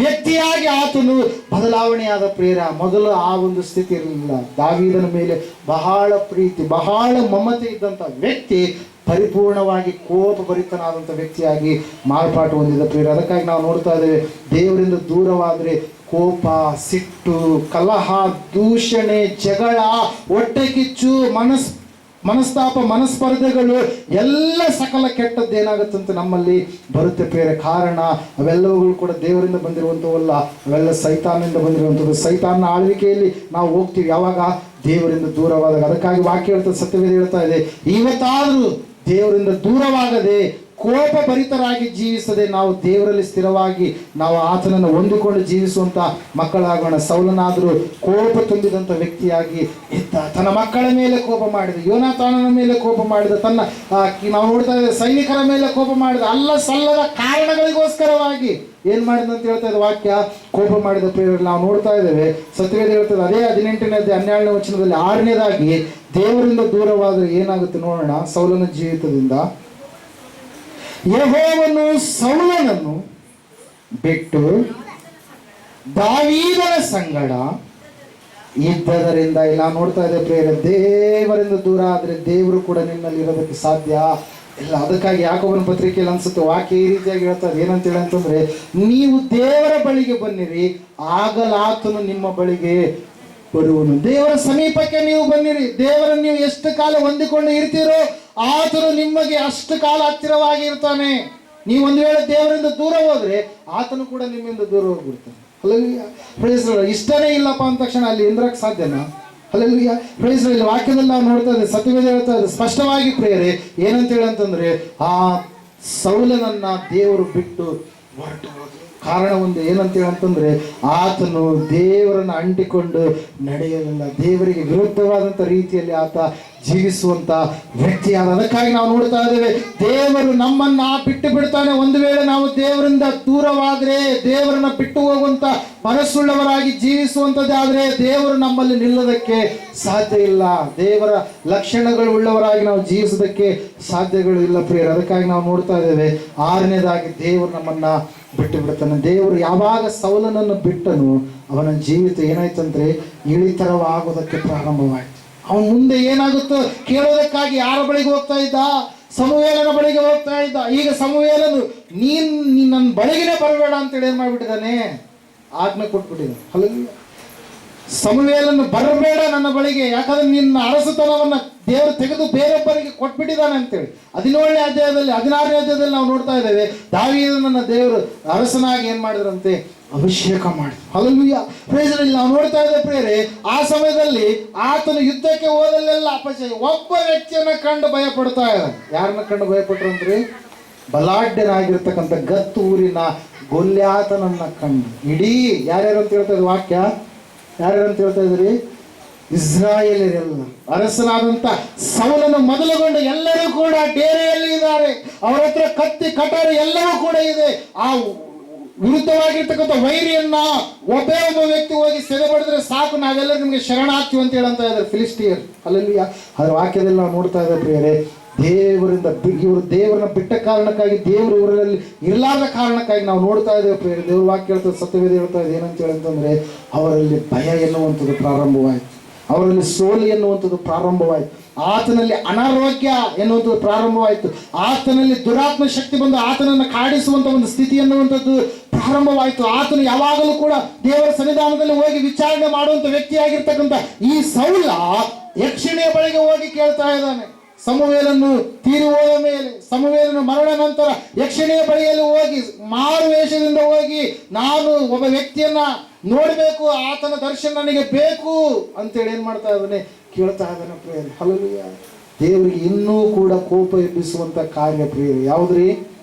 ವ್ಯಕ್ತಿಯಾಗಿ ಆತನು ಬದಲಾವಣೆಯಾದ ಪ್ರೇರ. ಮೊದಲು ಆ ಒಂದು ಸ್ಥಿತಿ ಇರಲಿಲ್ಲ. ದಾವೀದನ ಮೇಲೆ ಬಹಳ ಪ್ರೀತಿ, ಬಹಳ ಮಮತೆ ಇದ್ದಂಥ ವ್ಯಕ್ತಿ ಪರಿಪೂರ್ಣವಾಗಿ ಕೋಪಭರಿತನಾದಂಥ ವ್ಯಕ್ತಿಯಾಗಿ ಮಾರ್ಪಾಟು ಹೊಂದಿದ ಪ್ರಿಯರೇ. ಅದಕ್ಕಾಗಿ ನಾವು ನೋಡ್ತಾ ಇದ್ದೇವೆ, ದೇವರಿಂದ ದೂರವಾದರೆ ಕೋಪ, ಸಿಟ್ಟು, ಕಲಹ, ದೂಷಣೆ, ಜಗಳ, ಹೊಟ್ಟೆ ಕಿಚ್ಚು, ಮನಸ್ತಾಪ, ಮನಸ್ಪರ್ಧೆಗಳು ಎಲ್ಲ ಸಕಲ ಕೆಟ್ಟದ್ದೇನಾಗುತ್ತಂತೆ ನಮ್ಮಲ್ಲಿ ಬರುತ್ತೆ ಪ್ರಿಯರೇ. ಕಾರಣ ಅವೆಲ್ಲವುಗಳು ಕೂಡ ದೇವರಿಂದ ಬಂದಿರುವಂಥವಲ್ಲ, ಅವೆಲ್ಲ ಸೈತಾನದಿಂದ ಬಂದಿರುವಂಥದ್ದು. ಸೈತಾನನ ಆಳ್ವಿಕೆಯಲ್ಲಿ ನಾವು ಹೋಗ್ತೀವಿ ಯಾವಾಗ? ದೇವರಿಂದ ದೂರವಾದಾಗ. ಅದಕ್ಕಾಗಿ ವಾಕ್ಯ ಹೇಳ್ತದೆ, ಸತ್ಯವೇದ ಹೇಳ್ತಾ ಇದೆ, ಇವತ್ತಾದರೂ ದೇವರಿಂದ ದೂರವಾಗದೆ ಕೋಪಭರಿತರಾಗಿ ಜೀವಿಸದೆ ನಾವು ದೇವರಲ್ಲಿ ಸ್ಥಿರವಾಗಿ ನಾವು ಆತನನ್ನು ಹೊಂದಿಕೊಂಡು ಜೀವಿಸುವಂಥ ಮಕ್ಕಳಾಗೋಣ. ಸೌಲನಾದರೂ ಕೋಪ ತುಂಬಿದಂಥ ವ್ಯಕ್ತಿಯಾಗಿ ಇದ್ದ. ತನ್ನ ಮಕ್ಕಳ ಮೇಲೆ ಕೋಪ ಮಾಡಿದ, ಯೋನಾತಾನನ ಮೇಲೆ ಕೋಪ ಮಾಡಿದ, ತನ್ನ ನಾವು ನೋಡ್ತಾ ಇದ್ದೇವೆ ಸೈನಿಕರ ಮೇಲೆ ಕೋಪ ಮಾಡಿದ. ಅಲ್ಲ ಸಲ್ಲದ ಕಾರಣಗಳಿಗೋಸ್ಕರವಾಗಿ ಏನು ಮಾಡಿದ ಅಂತ ಹೇಳ್ತಾ ಇದೆ ವಾಕ್ಯ. ಕೋಪ ಮಾಡಿದ ಪ್ರಿಯರಲ್ಲಿ ನಾವು ನೋಡ್ತಾ ಇದ್ದೇವೆ, ಸತ್ಯವೇದ ಹೇಳ್ತದೆ ಅದೇ 18ನೇ 17ನೇ ವಚನದಲ್ಲಿ 6ನೇದಾಗಿ ದೇವರಿಂದ ದೂರವಾದರೆ ಏನಾಗುತ್ತೆ ನೋಡೋಣ. ಸೌಲನ ಜೀವಿತದಿಂದ ಯೆಹೋವನು ಸೌಲನನ್ನು ಬಿಟ್ಟು ದಾವೀದನ ಸಂಗಡ ಇದ್ದದರಿಂದ. ಇಲ್ಲ ನೋಡ್ತಾ ಇದೆ ಪ್ರಿಯರೇ, ದೇವರಿಂದ ದೂರ ಆದರೆ ದೇವರು ಕೂಡ ನಿನ್ನಲ್ಲಿ ಇರೋದಕ್ಕೆ ಸಾಧ್ಯ ಇಲ್ಲ. ಅದಕ್ಕಾಗಿ ಯಾಕೋಬನ ಪತ್ರಿಕೆಯಲ್ಲಿ ಅನ್ಸುತ್ತೆ ವಾಕ್ಯ ಈ ರೀತಿಯಾಗಿ ಹೇಳ್ತಾರೆ, ಏನಂತೇಳಿ ಅಂತಂದ್ರೆ, ನೀವು ದೇವರ ಬಳಿಗೆ ಬನ್ನಿರಿ, ಆಗಲಾತನು ನಿಮ್ಮ ಬಳಿಗೆ ಬರುವನು. ದೇವರ ಸಮೀಪಕ್ಕೆ ನೀವು ಬನ್ನಿರಿ. ದೇವರನ್ನು ನೀವು ಎಷ್ಟು ಕಾಲ ಹೊಂದಿಕೊಂಡು ಇರ್ತೀರೋ ಆತನು ನಿಮಗೆ ಅಷ್ಟು ಕಾಲ ಹತ್ತಿರವಾಗಿ ಇರ್ತಾನೆ. ನೀವು ಒಂದು ವೇಳೆ ದೇವರಿಂದ ದೂರ ಹೋದ್ರೆ ಆತನು ಕೂಡ ನಿಮ್ಮಿಂದ ದೂರ ಹೋಗ್ಬಿಡ್ತಾನೆ. Hallelujah, praise the Lord. ಇಷ್ಟನೇ ಇಲ್ಲಪ್ಪ ಅಂದ ತಕ್ಷಣ ಅಲ್ಲಿ ಇಂದ್ರಕ್ಕೆ ಸಾಧ್ಯನಾ? Hallelujah, praise the Lord. ವಾಕ್ಯದಲ್ಲಿ ನಾವು ನೋಡ್ತಾ ಇದ್ದೇವೆ, ಸತ್ಯವೇದ ಹೇಳ್ತಾ ಇದೆ ಸ್ಪಷ್ಟವಾಗಿ ಪ್ರಿಯರೇ, ಏನಂತೇಳಿ ಅಂತಂದ್ರೆ, ಆ ಸೌಲನನ್ನ ದೇವರು ಬಿಟ್ಟು ಹೊರಟು ಹೋದ್ರು. ಕಾರಣ ಒಂದು ಏನಂತೇಳಿ ಅಂತಂದ್ರೆ, ಆತನು ದೇವರನ್ನು ಅಂಟಿಕೊಂಡು ನಡೆಯಲಿಲ್ಲ. ದೇವರಿಗೆ ವಿರುದ್ಧವಾದಂಥ ರೀತಿಯಲ್ಲಿ ಆತ ಜೀವಿಸುವಂತ ವ್ಯಕ್ತಿಯಾದ. ಅದಕ್ಕಾಗಿ ನಾವು ನೋಡ್ತಾ ಇದ್ದೇವೆ, ದೇವರು ನಮ್ಮನ್ನ ಬಿಟ್ಟು ಬಿಡ್ತಾನೆ. ಒಂದು ವೇಳೆ ನಾವು ದೇವರಿಂದ ದೂರವಾದ್ರೆ, ದೇವರನ್ನ ಬಿಟ್ಟು ಹೋಗುವಂತ ಮನಸ್ಸುಳ್ಳವರಾಗಿ ಜೀವಿಸುವಂಥದ್ದೇ ಆದರೆ ದೇವರು ನಮ್ಮಲ್ಲಿ ನಿಲ್ಲೋದಕ್ಕೆ ಸಾಧ್ಯ ಇಲ್ಲ. ದೇವರ ಲಕ್ಷಣಗಳು ಉಳ್ಳವರಾಗಿ ನಾವು ಜೀವಿಸೋದಕ್ಕೆ ಸಾಧ್ಯಗಳು ಇಲ್ಲ ಪ್ರಿಯರು. ಅದಕ್ಕಾಗಿ ನಾವು ನೋಡ್ತಾ ಇದ್ದೇವೆ, 6ನೇದಾಗಿ ದೇವರು ನಮ್ಮನ್ನ ಬಿಟ್ಟು ಬಿಡ್ತಾನೆ. ದೇವರು ಯಾವಾಗ ಸೌಲನನ್ನು ಬಿಟ್ಟನು, ಅವನ ಜೀವಿತ ಏನಾಯ್ತಂದ್ರೆ ಇಳಿತರವಾಗೋದಕ್ಕೆ ಪ್ರಾರಂಭವಾಯಿತು. ಅವನ ಮುಂದೆ ಏನಾಗುತ್ತೋ ಕೇಳೋದಕ್ಕಾಗಿ ಯಾರ ಬಳಿಗೆ ಹೋಗ್ತಾ ಇದ್ದ? ಸಮುವೇಲನ ಬಳಿಗೆ ಹೋಗ್ತಾ ಇದ್ದ. ಈಗ ಸಮುವೇಲನು ನೀನ್ ನನ್ನ ಬಳಿಗೆನೆ ಬರಬೇಡ ಅಂತೇಳಿ ಏನ್ ಮಾಡ್ಬಿಟ್ಟಿದ್ದಾನೆ? ಆಜ್ಞೆ ಕೊಟ್ಬಿಟ್ಟಿದ್ದಾನೆ. ಹಲ್ಲೆಲೂಯಾ. ಸಮುವೇಲನು ಬರಬೇಡ ನನ್ನ ಬಳಿಗೆ, ಯಾಕಂದ್ರೆ ನಿನ್ನ ಅರಸುತನವನ್ನ ದೇವರು ತೆಗೆದು ಬೇರೊಬ್ಬರಿಗೆ ಕೊಟ್ಬಿಟ್ಟಿದ್ದಾನೆ ಅಂತೇಳಿ 17ನೇ ಅಧ್ಯಾಯದಲ್ಲಿ 16ನೇ ಅಧ್ಯಾಯದಲ್ಲಿ ನಾವು ನೋಡ್ತಾ ಇದ್ದೇವೆ, ದಾವೀದನನ್ನ ದೇವರು ಅರಸನಾಗಿ ಏನ್ ಮಾಡಿದ್ರಂತೆ? ಅಭಿಷೇಕ ಮಾಡಿ. Hallelujah, praise the Lord. ನಾವು ನೋಡ್ತಾ ಇದ್ದೇವೆ ಪ್ರಿಯರೇ, ಆ ಸಮಯದಲ್ಲಿ ಆತನು ಯುದ್ಧಕ್ಕೆ ಹೋದಲ್ಲೆಲ್ಲ ಅಪಜಯ. ಒಬ್ಬ ವ್ಯಕ್ತಿಯನ್ನ ಕಂಡು ಭಯ ಪಡ್ತಾ ಇದ್ದಾನೆ. ಯಾರನ್ನ ಕಂಡು ಭಯ ಪಟ್ರು ಅಂದ್ರೆ, ಬಲಾಢ್ಯನಾಗಿರ್ತಕ್ಕಂಥ ಗತ್ ಊರಿನ ಗೊಲ್ಯಾತನನ್ನ ಕಂಡು. ಇಡೀ ಯಾರ್ಯಾರು ಅಂತ ಹೇಳ್ತಾ ಇದ್ರು ವಾಕ್ಯ? ಯಾರ್ಯಾರು ಅಂತ ಹೇಳ್ತಾ ಇದ್ರಿ? ಇಸ್ರಾಯೇಲರೆಲ್ಲ. ಅರಸನಾದಂತ ಸೌಲನು ಮೊದಲುಗೊಂಡು ಎಲ್ಲರೂ ಕೂಡ ಡೇರೆಯಲ್ಲಿ ಇದ್ದಾರೆ. ಅವರ ಹತ್ರ ಕತ್ತಿ, ಕಟಾರಿ ಎಲ್ಲವೂ ಕೂಡ ಇದೆ. ಆ ವಿರುದ್ಧವಾಗಿರ್ತಕ್ಕಂಥ ವೈರಿಯನ್ನ ಒಬ್ಬ ವ್ಯಕ್ತಿ ಹೋಗಿ ಸೆರೆ ಬಡಿದ್ರೆ ಸಾಕು, ನಾವೆಲ್ಲರೂ ನಿಮಗೆ ಶರಣಾಗ್ತೀವಿ ಅಂತ ಹೇಳಂತ ಇದ್ದಾರೆ ಫಿಲಿಸ್ಟಿಯರ್. ಅಲ್ಲಲ್ಲಿ ಅದರ ವಾಕ್ಯದಲ್ಲಿ ನಾವು ನೋಡ್ತಾ ಇದ್ದೇವೆ ಪ್ರಿಯರೇ, ಇವರು ದೇವರನ್ನ ಬಿಟ್ಟ ಕಾರಣಕ್ಕಾಗಿ, ದೇವರು ಇವರಲ್ಲಿ ಇರಲಾರದ ಕಾರಣಕ್ಕಾಗಿ ನಾವು ನೋಡ್ತಾ ಇದ್ದೇವೆ ಪ್ರಿಯರೇ. ದೇವ್ರ ವಾಕ್ಯ ಹೇಳ್ತದೆ, ಸತ್ಯವೇದ ಹೇಳ್ತಾ ಇದೆ ಏನಂತ ಹೇಳಂತಂದ್ರೆ, ಅವರಲ್ಲಿ ಭಯ ಎನ್ನುವಂಥದ್ದು ಪ್ರಾರಂಭವಾಯಿತು, ಅವರಲ್ಲಿ ಸೋಲು ಎನ್ನುವಂಥದ್ದು ಪ್ರಾರಂಭವಾಯಿತು, ಆತನಲ್ಲಿ ಅನಾರೋಗ್ಯ ಎನ್ನುವಂಥದ್ದು ಪ್ರಾರಂಭವಾಯಿತು, ಆತನಲ್ಲಿ ದುರಾತ್ಮ ಶಕ್ತಿ ಬಂದು ಆತನನ್ನು ಕಾಡಿಸುವಂತ ಒಂದು ಸ್ಥಿತಿ ಎನ್ನುವಂಥದ್ದು ಪ್ರಾರಂಭವಾಯಿತು. ಆತನು ಯಾವಾಗಲೂ ಕೂಡ ದೇವರ ಸನ್ನಿಧಾನದಲ್ಲಿ ಹೋಗಿ ವಿಚಾರಣೆ ಮಾಡುವಂತ ವ್ಯಕ್ತಿಯಾಗಿರ್ತಕ್ಕಂಥ ಈ ಸೌಲ ಯಕ್ಷಿಣಿಯ ಬಳಿಗೆ ಹೋಗಿ ಕೇಳ್ತಾ ಇದ್ದಾನೆ. ಸಮುವೇಲನ್ನು ತೀರಿ ಹೋದ ಮೇಲೆ, ಸಮುವೇಲನ ಮರಣ ನಂತರ ಯಕ್ಷಿಣಿಯ ಬಳಿಯಲ್ಲಿ ಹೋಗಿ ಮಾರು ವೇಷದಿಂದ ಹೋಗಿ, ನಾನು ಒಬ್ಬ ವ್ಯಕ್ತಿಯನ್ನ ನೋಡಬೇಕು, ಆತನ ದರ್ಶನ ನನಗೆ ಬೇಕು ಅಂತೇಳಿ ಏನ್ ಮಾಡ್ತಾ ಇದ್ದಾನೆ? ಕೇಳ್ತಾ ಇದ್ದಾನೆ ಪ್ರಿಯರೇ. ಹಲ್ಲೆಲೂಯಾ. ದೇವರಿಗೆ ಇನ್ನೂ ಕೂಡ ಕೋಪ ಎಬ್ಬಿಸುವಂತ ಕಾರ್ಯ ಪ್ರಿಯರೇ. ಯಾವುದ್ರಿ?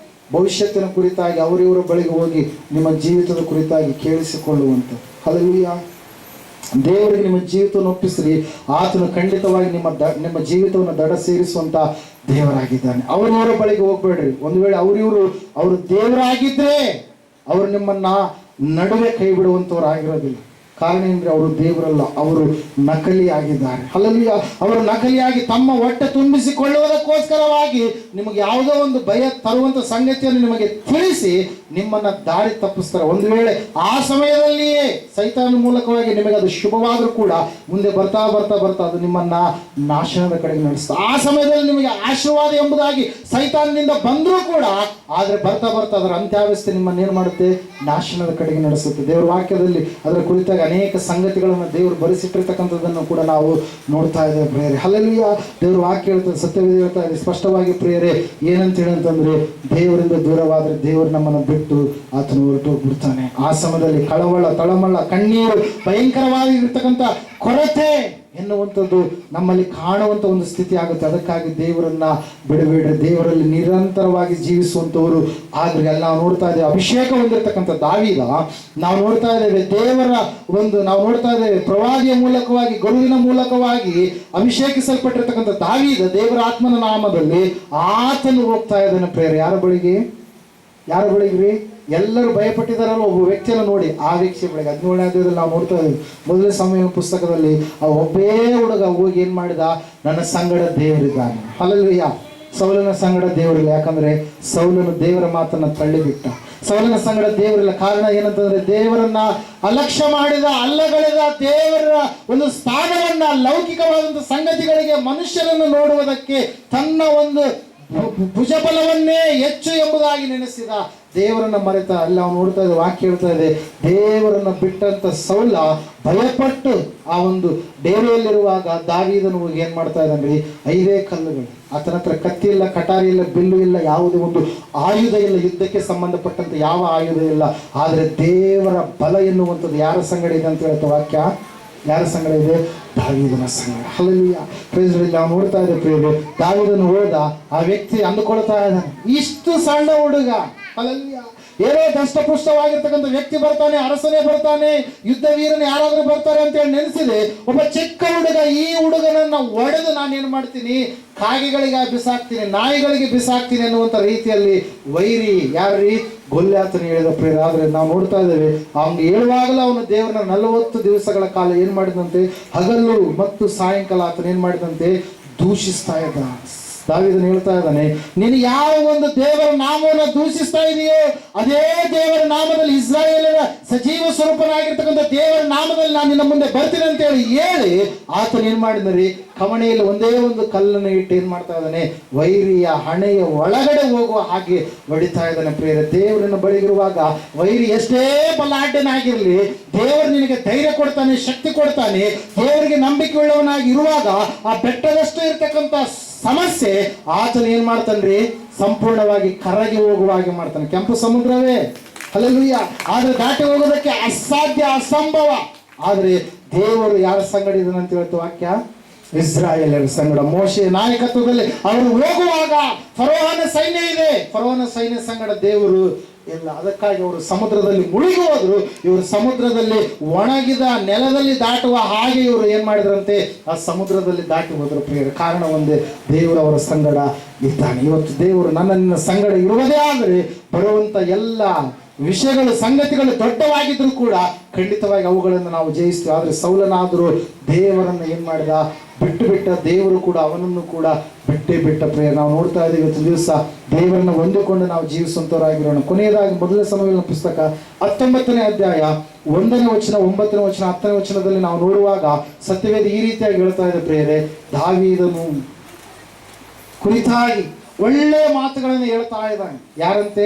ಭವಿಷ್ಯತ್ತಿನ ಕುರಿತಾಗಿ ಅವರಿವರ ಬಳಿಗೆ ಹೋಗಿ ನಿಮ್ಮ ಜೀವಿತದ ಕುರಿತಾಗಿ ಕೇಳಿಸಿಕೊಳ್ಳುವಂತ. ಹಲ್ಲೆಲೂಯಾ. ದೇವರಿಗೆ ನಿಮ್ಮ ಜೀವಿತವನ್ನು ಒಪ್ಪಿಸ್ರಿ, ಆತನು ಖಂಡಿತವಾಗಿ ನಿಮ್ಮ ಜೀವಿತವನ್ನು ದಡ ಸೇರಿಸುವಂತ ದೇವರಾಗಿದ್ದಾನೆ. ಅವರವರ ಬಳಿಗೆ ಹೋಗ್ಬೇಡ್ರಿ. ಒಂದು ವೇಳೆ ಅವರು ದೇವರಾಗಿದ್ರೆ ಅವರು ನಿಮ್ಮನ್ನ ನಡುವೆ ಕೈ ಬಿಡುವಂತವ್ರು ಆಗಿರೋದಿಲ್ಲ. ಕಾರಣ ಏನಂದ್ರೆ ಅವರು ದೇವರಲ್ಲ, ಅವರು ನಕಲಿಯಾಗಿದ್ದಾರೆ. ಹಲ್ಲೆಲೂಯಾ. ಅವರು ನಕಲಿಯಾಗಿ ತಮ್ಮ ಹೊಟ್ಟೆ ತುಂಬಿಸಿಕೊಳ್ಳುವುದಕ್ಕೋಸ್ಕರವಾಗಿ ನಿಮಗೆ ಯಾವುದೋ ಒಂದು ಭಯ ತರುವಂತ ಸಂಗತಿಯನ್ನು ನಿಮಗೆ ತಿಳಿಸಿ ನಿಮ್ಮನ್ನ ದಾರಿ ತಪ್ಪಿಸ್ತಾರೆ. ಒಂದು ವೇಳೆ ಆ ಸಮಯದಲ್ಲಿಯೇ ಸೈತಾನ ಮೂಲಕವಾಗಿ ನಿಮಗೆ ಅದು ಶುಭವಾದರೂ ಕೂಡ ಮುಂದೆ ಬರ್ತಾ ಬರ್ತಾ ಬರ್ತಾ ಅದು ನಿಮ್ಮನ್ನ ನಾಶನದ ಕಡೆಗೆ ನಡೆಸುತ್ತೆ. ಆ ಸಮಯದಲ್ಲಿ ನಿಮಗೆ ಆಶೀರ್ವಾದ ಎಂಬುದಾಗಿ ಸೈತಾನದಿಂದ ಬಂದರೂ ಕೂಡ, ಆದ್ರೆ ಬರ್ತಾ ಬರ್ತಾ ಅದರ ಅಂತ್ಯಾವಸ್ಥೆ ನಿಮ್ಮನ್ನ ಏನ್ ಮಾಡುತ್ತೆ? ನಾಶನದ ಕಡೆಗೆ ನಡೆಸುತ್ತೆ. ದೇವರ ವಾಕ್ಯದಲ್ಲಿ ಅದರ ಕುರಿತಾಗಿ ಅನೇಕ ಸಂಗತಿಗಳನ್ನು ದೇವರು ಬರೆಸಿಟ್ಟಿರ್ತಕ್ಕಂಥದ್ದನ್ನು ಕೂಡ ನಾವು ನೋಡ್ತಾ ಇದ್ದೇವೆ ಪ್ರಿಯರೇ. ಹಲ್ಲೆಲೂಯಾ. ದೇವರ ವಾಕ್ಯ ಹೇಳ್ತದೆ, ಸತ್ಯವೇದ ಹೇಳ್ತಾ ಇದೆ ಸ್ಪಷ್ಟವಾಗಿ ಪ್ರಿಯರೇ. ಏನಂತ ಹೇಳಂತಂದ್ರೆ, ದೇವರಿಂದ ದೂರವಾದ್ರೆ ದೇವರು ನಮ್ಮನ್ನು ಬಿಟ್ಟು ಆತನು ಹೊರಟು ಹೋಗ್ಬಿಡ್ತಾನೆ. ಆ ಸಮಯದಲ್ಲಿ ಕಳವಳ, ತಳಮಳ, ಕಣ್ಣೀರು, ಭಯಂಕರವಾಗಿರ್ತಕ್ಕಂಥ ಕೊರತೆ ಎನ್ನುವಂಥದ್ದು ನಮ್ಮಲ್ಲಿ ಕಾಣುವಂಥ ಒಂದು ಸ್ಥಿತಿ ಆಗುತ್ತೆ. ಅದಕ್ಕಾಗಿ ದೇವರನ್ನ ಬಿಡಬೇಡ್ರಿ, ದೇವರಲ್ಲಿ ನಿರಂತರವಾಗಿ ಜೀವಿಸುವಂಥವರು ಆಗ್ರಿ. ಅಲ್ಲಿ ನಾವು ನೋಡ್ತಾ ಇದ್ದೇವೆ ಅಭಿಷೇಕ ಹೊಂದಿರತಕ್ಕಂಥ ದಾವೀದ, ನಾವು ನೋಡ್ತಾ ಇದ್ದೇವೆ ದೇವರ ನಾವು ನೋಡ್ತಾ ಇದ್ದೇವೆ ಪ್ರವಾದಿಯ ಮೂಲಕವಾಗಿ, ಗುರುವಿನ ಮೂಲಕವಾಗಿ ಅಭಿಷೇಕಿಸಲ್ಪಟ್ಟಿರ್ತಕ್ಕಂಥ ದಾವೀದ ದೇವರ ಆತ್ಮನ ನಾಮದಲ್ಲಿ ಆತನು ಹೋಗ್ತಾ ಇದ್ದಾನೆ ಪ್ರೇರೆ. ಯಾರ ಬಳಿಗೆ ರೀ? ಎಲ್ಲರೂ ಭಯಪಟ್ಟಿದ್ದಾರಲ್ಲ ಒಬ್ಬ ವ್ಯಕ್ತಿಯನ್ನು ನೋಡಿ, ಆ ವ್ಯಕ್ತಿಯ ಬಳಿಗೆ. 17ನೇ ಅಧ್ಯಾಯದಲ್ಲಿ ನಾವು ನೋಡ್ತಾ ಇದ್ದೀವಿ, ಮೊದಲನೇ ಸಮಯ ಪುಸ್ತಕದಲ್ಲಿ ಆ ಒಬ್ಬೇ ಹುಡುಗ ಹೋಗಿ ಏನ್ ಮಾಡಿದ? ನನ್ನ ಸಂಗಡ ದೇವರಿದ್ದಾನೆ. ಹಲ್ಲೆಲೂಯಾ. ಸೌಲನ ಸಂಗಡ ದೇವರಿಲ್ಲ, ಯಾಕಂದ್ರೆ ಸೌಲನು ದೇವರ ಮಾತನ್ನ ತಳ್ಳಿಬಿಟ್ಟ. ಸೌಲನ ಸಂಗಡ ದೇವರಿಲ್ಲ. ಕಾರಣ ಏನಂತಂದ್ರೆ, ದೇವರನ್ನ ಅಲಕ್ಷ್ಯ ಮಾಡಿದ, ಅಲ್ಲಗಳೆದ, ದೇವರ ಒಂದು ಸ್ಥಾನವನ್ನ, ಲೌಕಿಕವಾದಂತಹ ಸಂಗತಿಗಳಿಗೆ ಮನುಷ್ಯರನ್ನು ನೋಡುವುದಕ್ಕೆ ತನ್ನ ಒಂದು ಭುಜಬಲವನ್ನೇ ಹೆಚ್ಚು ಎಂಬುದಾಗಿ ನೆನೆಸಿದ, ದೇವರನ್ನ ಮರೆತ. ಅಲ್ಲಿ ನಾವು ನೋಡ್ತಾ ಇದ್ದೇವೆ, ವಾಕ್ಯ ಹೇಳ್ತಾ ಇದೆ, ದೇವರನ್ನ ಬಿಟ್ಟಂತ ಸೌಲ ಭಯಪಟ್ಟು ಆ ಒಂದು ಡೇರೆಯಲ್ಲಿರುವಾಗ ದಾವೀದನು ಏನ್ ಮಾಡ್ತಾ ಇದ್ದಾನ್ರಿ? 5 ಕಲ್ಲುಗಳು. ಆತನ ಹತ್ರ ಕತ್ತಿ ಇಲ್ಲ, ಕಟಾರಿ ಇಲ್ಲ, ಬಿಲ್ಲು ಇಲ್ಲ, ಯಾವುದೇ ಒಂದು ಆಯುಧ ಇಲ್ಲ, ಯುದ್ಧಕ್ಕೆ ಸಂಬಂಧಪಟ್ಟಂತ ಯಾವ ಆಯುಧ ಇಲ್ಲ. ಆದ್ರೆ ದೇವರ ಬಲ ಎನ್ನುವಂಥದ್ದು ಯಾರ ಸಂಗಡ ಇದೆ ಅಂತ ಹೇಳ್ತಾ ವಾಕ್ಯ? ಯಾರ ಸಂಗಡ ಇದೆ? ದಾವೀದನ ಸಂಗಡ. ಹಲ್ಲೆಲೂಯಾ. Praise the Lord. ನಾವು ನೋಡ್ತಾ ಇದ್ದೇವೆ ಪ್ರಿಯರೇ, ದಾವೀದನು ಹೋದ, ಆ ವ್ಯಕ್ತಿ ಅಂದುಕೊಳ್ತಾ ಇದ್ದಾನೆ, ಇಷ್ಟು ಸಣ್ಣ ಹುಡುಗ, ಹಲ್ಲೆಲೂಯಾ, ಏನೋ ದಷ್ಟಪುಷ್ಟವಾಗಿರ್ತಕ್ಕಂಥ ವ್ಯಕ್ತಿ ಬರ್ತಾನೆ, ಅರಸನೇ ಬರ್ತಾನೆ, ಯುದ್ಧ ವೀರನೇ ಯಾರಾದ್ರೂ ಬರ್ತಾರೆ ಅಂತ ಹೇಳಿ ನೆನೆಸಿದೆ. ಒಬ್ಬ ಚಿಕ್ಕ ಹುಡುಗ, ಈ ಹುಡುಗನನ್ನ ಒಡೆದು ನಾನೇನು ಮಾಡ್ತೀನಿ? ಕಾಗೆಗಳಿಗೆ ಬಿಸಾಕ್ತೀನಿ, ನಾಯಿಗಳಿಗೆ ಬಿಸಾಕ್ತೀನಿ ಅನ್ನುವಂಥ ರೀತಿಯಲ್ಲಿ ವೈರಿ ಯಾರ್ರೀ? ಗೊಲ್ಯಾತನು ಹೇಳಿದ ಪ್ರೇರ. ಆದ್ರೆ ನಾವು ನೋಡ್ತಾ ಇದ್ದೇವೆ, ಅವನು ಹೇಳುವಾಗಲೂ ಅವನು ದೇವರನ್ನ 40 ದಿವಸಗಳ ಕಾಲ ಏನ್ ಮಾಡಿದಂತೆ? ಹಗಲು ಮತ್ತು ಸಾಯಂಕಾಲ ಆತನ ಏನ್ ಮಾಡಿದಂತೆ? ದೂಷಿಸ್ತಾ ಇದ್ದ. ದಾವೀದನು ಹೇಳ್ತಾ ಇದ್ದಾನೆ, ನೀನು ಯಾವ ಒಂದು ದೇವರ ನಾಮವನ್ನು ದೂಷಿಸ್ತಾ ಇದೆಯೋ ಅದೇ ದೇವರ ನಾಮದಲ್ಲಿ, ಇಸ್ರಾಯೇಲರ ಸಜೀವ ಸ್ವರೂಪನಾಗಿರ್ತಕ್ಕಂಥ ದೇವರ ನಾಮದಲ್ಲಿ ನಾನು ನಿನ್ನ ಮುಂದೆ ಬರ್ತೀನಿ ಅಂತ ಹೇಳಿ ಆತನ ಏನ್ ಮಾಡಿದ್ರಿ? ಕಮಣೆಯಲ್ಲಿ ಒಂದೇ ಒಂದು ಕಲ್ಲನ್ನು ಇಟ್ಟು ಏನ್ ಮಾಡ್ತಾ ಇದ್ದಾನೆ? ವೈರಿಯ ಹಣೆಯ ಒಳಗಡೆ ಹೋಗುವ ಹಾಗೆ ಹೊಡಿತಾ ಇದ್ದಾನೆ ಪ್ರಿಯರೇ. ದೇವರನ್ನ ಬಳಿಗಿರುವಾಗ ವೈರಿ ಎಷ್ಟೇ ಬಲಾಢ್ಯನಾಗಿರ್ಲಿ, ದೇವರು ನಿನಗೆ ಧೈರ್ಯ ಕೊಡ್ತಾನೆ, ಶಕ್ತಿ ಕೊಡ್ತಾನೆ. ದೇವರಿಗೆ ನಂಬಿಕೆ ಉಳ್ಳವನಾಗಿ ಇರುವಾಗ ಆ ಬೆಟ್ಟದಷ್ಟು ಇರ್ತಕ್ಕಂಥ ಸಮಸ್ಯೆ ಆತನ ಏನ್ ಮಾಡ್ತಾನ್ರಿ? ಸಂಪೂರ್ಣವಾಗಿ ಕರಗಿ ಹೋಗುವ ಹಾಗೆ ಮಾಡ್ತಾನೆ. ಕೆಂಪು ಸಮುದ್ರವೇ, ಹಲ್ಲೆಲೂಯಾ, ಆದ್ರೆ ದಾಟಿ ಹೋಗೋದಕ್ಕೆ ಅಸಾಧ್ಯ, ಅಸಂಭವ. ಆದ್ರೆ ದೇವರು ಯಾರ ಸಂಗಡ ಇದನ್ನ ಅಂತ ಹೇಳ್ತು ವಾಕ್ಯ? ಇಸ್ರಾಯೇಲರ ಸಂಗಡ. ಮೋಶೆ ನಾಯಕತ್ವದಲ್ಲಿ ಅವರು ಹೋಗುವಾಗ ಫರೋಹನ ಸೈನ್ಯ ಇದೆ, ಫರೋಹನ ಸೈನ್ಯ ಸಂಗಡ ದೇವರು ಇಲ್ಲ. ಅದಕ್ಕಾಗಿ ಅವರು ಸಮುದ್ರದಲ್ಲಿ ಮುಳುಗಿ ಹೋದ್ರು. ಇವರು ಸಮುದ್ರದಲ್ಲಿ ಒಣಗಿದ ನೆಲದಲ್ಲಿ ದಾಟುವ ಹಾಗೆ ಇವರು ಏನ್ ಮಾಡಿದ್ರಂತೆ? ಆ ಸಮುದ್ರದಲ್ಲಿ ದಾಟಿ ಹೋದ್ರು ಪ್ರಿಯರೇ. ಕಾರಣ ಒಂದೇ, ದೇವರು ಅವರ ಸಂಗಡ ಇದ್ದಾನೆ. ಇವತ್ತು ದೇವರು ನಿನ್ನ ಸಂಗಡ ಇರುವುದೇ ಆದರೆ ಬರುವಂತ ಎಲ್ಲ ವಿಷಯಗಳು, ಸಂಗತಿಗಳು ದೊಡ್ಡವಾಗಿದ್ರು ಕೂಡ ಖಂಡಿತವಾಗಿ ಅವುಗಳನ್ನು ನಾವು ಜಯಿಸ್ತೀವಿ. ಆದ್ರೆ ಸೌಲನಾದರೂ ದೇವರನ್ನು ಏನ್ ಮಾಡಿದ? ಬಿಟ್ಟ. ದೇವರು ಕೂಡ ಅವನನ್ನು ಕೂಡ ಬಿಟ್ಟ ಪ್ರಿಯ. ನಾವು ನೋಡ್ತಾ ಇದ್ದೀವಿ ಇವತ್ತು ದಿವಸ ದೇವರನ್ನು ಹೊಂದಿಕೊಂಡು ನಾವು ಜೀವಿಸುವಂತವರಾಗಿರೋಣ. ಕೊನೆಯದಾಗಿ ಮೊದಲನೇ ಸಮುವೇಲನ ಪುಸ್ತಕ 19ನೇ ಅಧ್ಯಾಯ 1ನೇ ವಚನ, 9ನೇ ವಚನ, 10ನೇ ವಚನದಲ್ಲಿ ನಾವು ನೋಡುವಾಗ ಸತ್ಯವೇದ ಈ ರೀತಿಯಾಗಿ ಹೇಳ್ತಾ ಇದೆ ಪ್ರಿಯರೇ, ದಾವೀದನು ಕುರಿತಾಗಿ ಒಳ್ಳೆ ಮಾತುಗಳನ್ನು ಹೇಳ್ತಾ ಇದ್ದಾನೆ. ಯಾರಂತೆ?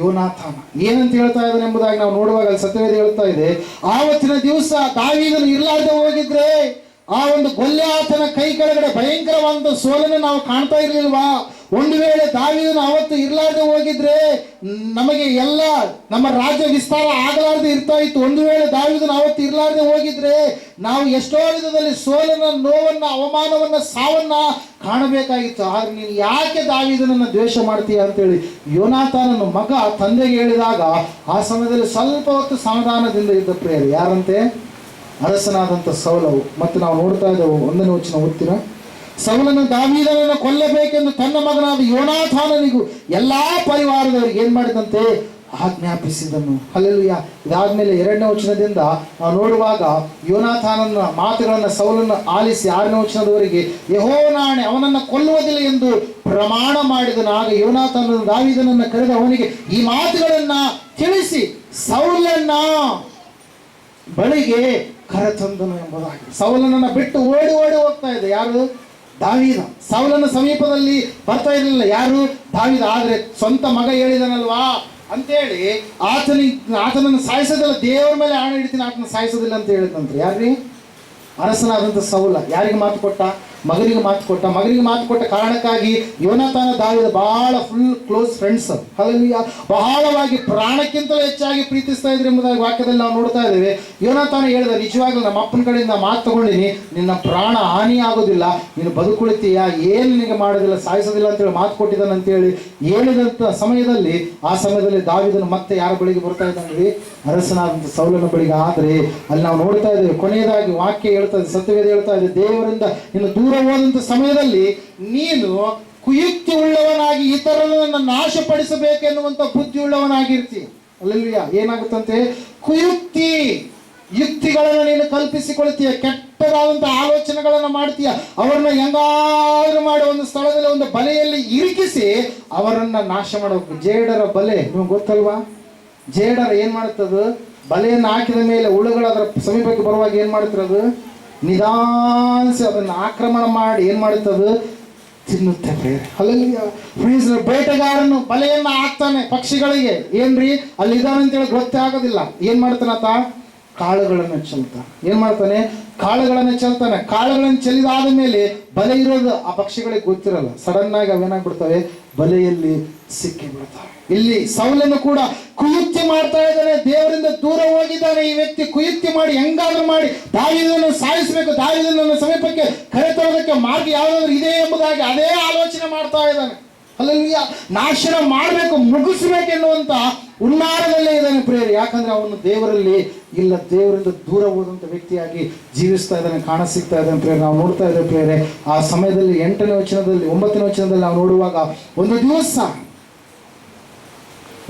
ಯೋನಾಥಾನ. ಏನಂತ ಹೇಳ್ತಾ ಇದ್ದಾನೆ ಎಂಬುದಾಗಿ ನಾವು ನೋಡುವಾಗ ಸತ್ಯವೇದ ಹೇಳ್ತಾ ಇದೆ, ಆವತ್ತಿನ ದಿವಸ ದಾವೀದನು ಇರ್ಲಾರ್ದೆ ಹೋಗಿದ್ರೆ ಆ ಒಂದು ಗೊಲ್ಯಾತನ ಕೈ ಕೆಳಗಡೆ ಭಯಂಕರವಾದ ಸೋಲನ್ನು ನಾವು ಕಾಣ್ತಾ ಇರ್ಲಿಲ್ವಾ? ಒಂದು ವೇಳೆ ದಾವೀದನು ಅವತ್ತು ಇರ್ಲಾರ್ದೆ ಹೋಗಿದ್ರೆ ನಮಗೆ ಎಲ್ಲ ನಮ್ಮ ರಾಜ್ಯ ವಿಸ್ತಾರ ಆಗಲಾರ್ದೆ ಇರ್ತಾ ಇತ್ತು. ಒಂದು ವೇಳೆ ದಾವೀದನು ಅವತ್ತು ಇರ್ಲಾರ್ದೆ ಹೋಗಿದ್ರೆ ನಾವು ಎಷ್ಟೋ ವಿಧದಲ್ಲಿ ಸೋಲನ್ನ, ನೋವನ್ನ, ಅವಮಾನವನ್ನ, ಸಾವನ್ನ ಕಾಣಬೇಕಾಗಿತ್ತು. ಆದ್ರೆ ನೀನು ಯಾಕೆ ದಾವೀದನನ್ನ ದ್ವೇಷ ಮಾಡ್ತೀಯ ಅಂತೇಳಿ ಯೋನಾಥಾನನ ಮಗ ತಂದೆಗೆ ಹೇಳಿದಾಗ ಆ ಸಮಯದಲ್ಲಿ ಸ್ವಲ್ಪ ಹೊತ್ತು ಸಮಾಧಾನದಿಂದ ಇದ್ದ ಪ್ರಿಯರು. ಯಾರಂತೆ? ಅರಸನಾದಂಥ ಸೌಲವು. ಮತ್ತು ನಾವು ನೋಡ್ತಾ ಇದ್ದೇವೆ 1ನೇ ವಚನ ಓದ್ತೀರಾ? ಸೌಲನು ದಾವೀದನನ್ನು ಕೊಲ್ಲಬೇಕೆಂದು ತನ್ನ ಮಗನಾದ ಯೋನಾಥಾನನಿಗೂ ಎಲ್ಲಾ ಪರಿವಾರದವರಿಗೆ ಏನ್ ಮಾಡಿದಂತೆ? ಆಜ್ಞಾಪಿಸಿದನು. ಹಲ್ಲೆಲೂಯಾ. ಇದಾದ್ಮೇಲೆ 2ನೇ ವಚನದಿಂದ ನಾವು ನೋಡುವಾಗ ಯೋನಾಥಾನನ ಮಾತುಗಳನ್ನು ಸೌಲನ್ನು ಆಲಿಸಿ 6ನೇ ವಚನದವರೆಗೆ ಯೆಹೋವನಾಣೆ ಅವನನ್ನು ಕೊಲ್ಲುವುದಿಲ್ಲ ಎಂದು ಪ್ರಮಾಣ ಮಾಡಿದನು. ಆಗ ಯೋನಾಥಾನನು ದಾವೀದನನ್ನು ಕರೆದು ಅವನಿಗೆ ಈ ಮಾತುಗಳನ್ನ ತಿಳಿಸಿ ಸೌಲನ್ನ ಬಳಿಗೆ ಕರೆತಂದನು ಎಂಬುದಾಗಿ. ಸೌಲನನ್ನ ಬಿಟ್ಟು ಓಡಿ ಓಡಿ ಹೋಗ್ತಾ ಇದೆ ಯಾರು? ದಾವೀದ. ಸೌಲನ ಸಮೀಪದಲ್ಲಿ ಬರ್ತಾ ಇರಲಿಲ್ಲ ಯಾರು? ದಾವೀದ. ಆದರೆ ಸ್ವಂತ ಮಗ ಹೇಳಿದನಲ್ವಾ ಅಂತೇಳಿ ಆತನನ್ನು ಸಾಯಿಸೋದಿಲ್ಲ, ದೇವರ ಮೇಲೆ ಆಣೆ ಇಡ್ತೀನಿ ಆತನ ಸಾಯಿಸೋದಿಲ್ಲ ಅಂತ ಹೇಳಿದಂತೆ. ಯಾರ್ರಿ? ಅರಸನಾದಂಥ ಸೌಲ. ಯಾರಿಗೆ ಮಾತು ಕೊಟ್ಟ? ಮಗನಿಗೆ ಮಾತು ಕೊಟ್ಟ. ಮಗನಿಗೆ ಮಾತು ಕೊಟ್ಟ ಕಾರಣಕ್ಕಾಗಿ ಯೋನಾಥಾನ ದಾವೀದ ಬಹಳ ಫುಲ್ ಕ್ಲೋಸ್ ಫ್ರೆಂಡ್ಸ್. ಹಲ್ಲೆಲೂಯಾ. ಬಹಳವಾಗಿ ಪ್ರಾಣಕ್ಕಿಂತಲೂ ಹೆಚ್ಚಾಗಿ ಪ್ರೀತಿಸ್ತಾ ಇದ್ರು ಎಂಬುದಾಗಿ ವಾಕ್ಯದಲ್ಲಿ ನಾವು ನೋಡ್ತಾ ಇದ್ದೇವೆ. ಯೋನಾಥಾನ ಹೇಳಿದ, ನಿಜವಾಗ್ಲೂ ನಮ್ಮ ಅಪ್ಪನ ಕಡೆಯಿಂದ ಮಾತು ತಗೊಂಡಿನಿ, ನಿನ್ನ ಪ್ರಾಣ ಹಾನಿ ಆಗೋದಿಲ್ಲ, ನೀನು ಬದುಕುಳಿತೀಯ, ಏನು ನಿನಗೆ ಮಾಡೋದಿಲ್ಲ, ಸಾಯಿಸೋದಿಲ್ಲ ಅಂತೇಳಿ ಮಾತು ಕೊಟ್ಟಿದ್ದಾನೆ ಅಂತೇಳಿ ಹೇಳಿದಂಥ ಸಮಯದಲ್ಲಿ ಆ ಸಮಯದಲ್ಲಿ ದಾವೀದನು ಮತ್ತೆ ಯಾರ ಬಳಿಗೆ ಬರ್ತಾ ಇದ್ದಾನೆ? ಅರಸನಾದಂಥ ಸೌಲನ ಬಳಿಗೆ. ಆದರೆ ಅಲ್ಲಿ ನಾವು ನೋಡ್ತಾ ಇದ್ದೇವೆ ಕೊನೆಯದಾಗಿ ವಾಕ್ಯ ಹೇಳ್ತಾ ಇದೆ, ಸತ್ಯವೇದ ಹೇಳ್ತಾ ಇದೆ, ದೇವರಿಂದ ಇನ್ನು ದೂರ ಹೋದಂಥ ಸಮಯದಲ್ಲಿ ನೀನು ಕುಯುಕ್ತಿ ಉಳ್ಳವನಾಗಿ ಇತರರನ್ನು ನಾಶಪಡಿಸಬೇಕೆನ್ನುವಂಥ ಬುದ್ಧಿ ಉಳ್ಳವನಾಗಿರ್ತೀಯ. ಅಲ್ಲೆಲ್ಲೂಯಾ. ಏನಾಗುತ್ತಂತೆ? ಯುಕ್ತಿಗಳನ್ನು ನೀನು ಕಲ್ಪಿಸಿಕೊಳ್ತೀಯ, ಕೆಟ್ಟದಾದಂಥ ಆಲೋಚನೆಗಳನ್ನು ಮಾಡ್ತೀಯ, ಅವರನ್ನ ಹೆಂಗಾದ್ರೂ ಮಾಡಿ ಒಂದು ಸ್ಥಳದಲ್ಲಿ ಒಂದು ಬಲೆಯಲ್ಲಿ ಇರಿಕಿಸಿ ಅವರನ್ನ ನಾಶ ಮಾಡಬೇಕು. ಜೇಡರ ಬಲೆ ನಿಮ್ಗೆ ಗೊತ್ತಲ್ವಾ? ಜೇಡರ ಏನ್ ಮಾಡುತ್ತದು? ಬಲೆಯನ್ನು ಹಾಕಿದ ಮೇಲೆ ಹುಳುಗಳು ಅದರ ಸಮೀಪಕ್ಕೆ ಬರುವಾಗ ಏನ್ ಮಾಡುತ್ತಿರೋದು? ನಿಧಾನಿಸಿ ಅದನ್ನು ಆಕ್ರಮಣ ಮಾಡಿ ಏನ್ ಮಾಡುತ್ತದು? ತಿನ್ನುತ್ತೆ. ಬೇಟೆಗಾರನು ಬಲೆಯನ್ನ ಹಾಕ್ತಾನೆ ಪಕ್ಷಿಗಳಿಗೆ. ಏನ್ರಿ ಅಲ್ಲಿ ಇದಾನೆ ಅಂತೇಳಿ ಗೊತ್ತೇ ಆಗೋದಿಲ್ಲ. ಏನ್ ಮಾಡ್ತಾನತ? ಕಾಳುಗಳನ್ನು ಚೆಲ್ತಾನೆ. ಏನ್ ಮಾಡ್ತಾನೆ? ಕಾಳುಗಳನ್ನು ಚೆಲ್ತಾನೆ. ಕಾಳುಗಳನ್ನು ಚೆಲ್ಲಿದಾದ ಮೇಲೆ ಬಲೆ ಇರೋದು ಆ ಪಕ್ಷಿಗಳಿಗೆ ಗೊತ್ತಿರಲ್ಲ. ಸಡನ್ ಆಗಿ ಅವೇನಾಗ್ಬಿಡ್ತವೆ? ಬಲೆಯಲ್ಲಿ ಸಿಕ್ಕಿ ಬಿಡ್ತವೆ. ಇಲ್ಲಿ ಸೌಲನು ಕೂಡ ಕುಯುಕ್ತಿ ಮಾಡ್ತಾ ಇದ್ದಾನೆ, ದೇವರಿಂದ ದೂರ ಹೋಗಿದ್ದಾನೆ ಈ ವ್ಯಕ್ತಿ. ಕುಯುಕ್ತಿ ಮಾಡಿ ಹೆಂಗಾದ್ರೂ ಮಾಡಿ ದಾವೀದನನ್ನು ಸಾಯಿಸಬೇಕು, ದಾವೀದನನ್ನು ಸಮೀಪಕ್ಕೆ ಕರೆತರೋದಕ್ಕೆ ಮಾರ್ಗ ಯಾವುದಾದ್ರೂ ಇದೆ ಎಂಬುದಾಗಿ ಅದೇ ಆಲೋಚನೆ ಮಾಡ್ತಾ ಇದ್ದಾನೆ. ಹಲ್ಲೆಲೂಯಾ. ನಾಶನ ಮಾಡಬೇಕು, ಮುಗಿಸಬೇಕೆನ್ನುವಂತ ಹುನ್ನಾರದಲ್ಲೇ ಇದ್ದಾನೆ ಪ್ರಿಯರೇ. ಯಾಕಂದ್ರೆ ಅವನು ದೇವರಲ್ಲಿ ಇಲ್ಲ, ದೇವರಿಂದ ದೂರ ಹೋದಂಥ ವ್ಯಕ್ತಿಯಾಗಿ ಜೀವಿಸ್ತಾ ಇದ್ದಾನೆ, ಕಾಣಸಿಗ್ತಾ ಇದ್ದಾನೆ ಪ್ರಿಯರೇ. ನಾವು ನೋಡ್ತಾ ಇದ್ದೇವೆ ಪ್ರಿಯರೇ. ಆ ಸಮಯದಲ್ಲಿ 8ನೇ ವಚನದಲ್ಲಿ 9ನೇ ವಚನದಲ್ಲಿ ನಾವು ನೋಡುವಾಗ ಒಂದು ದಿವಸ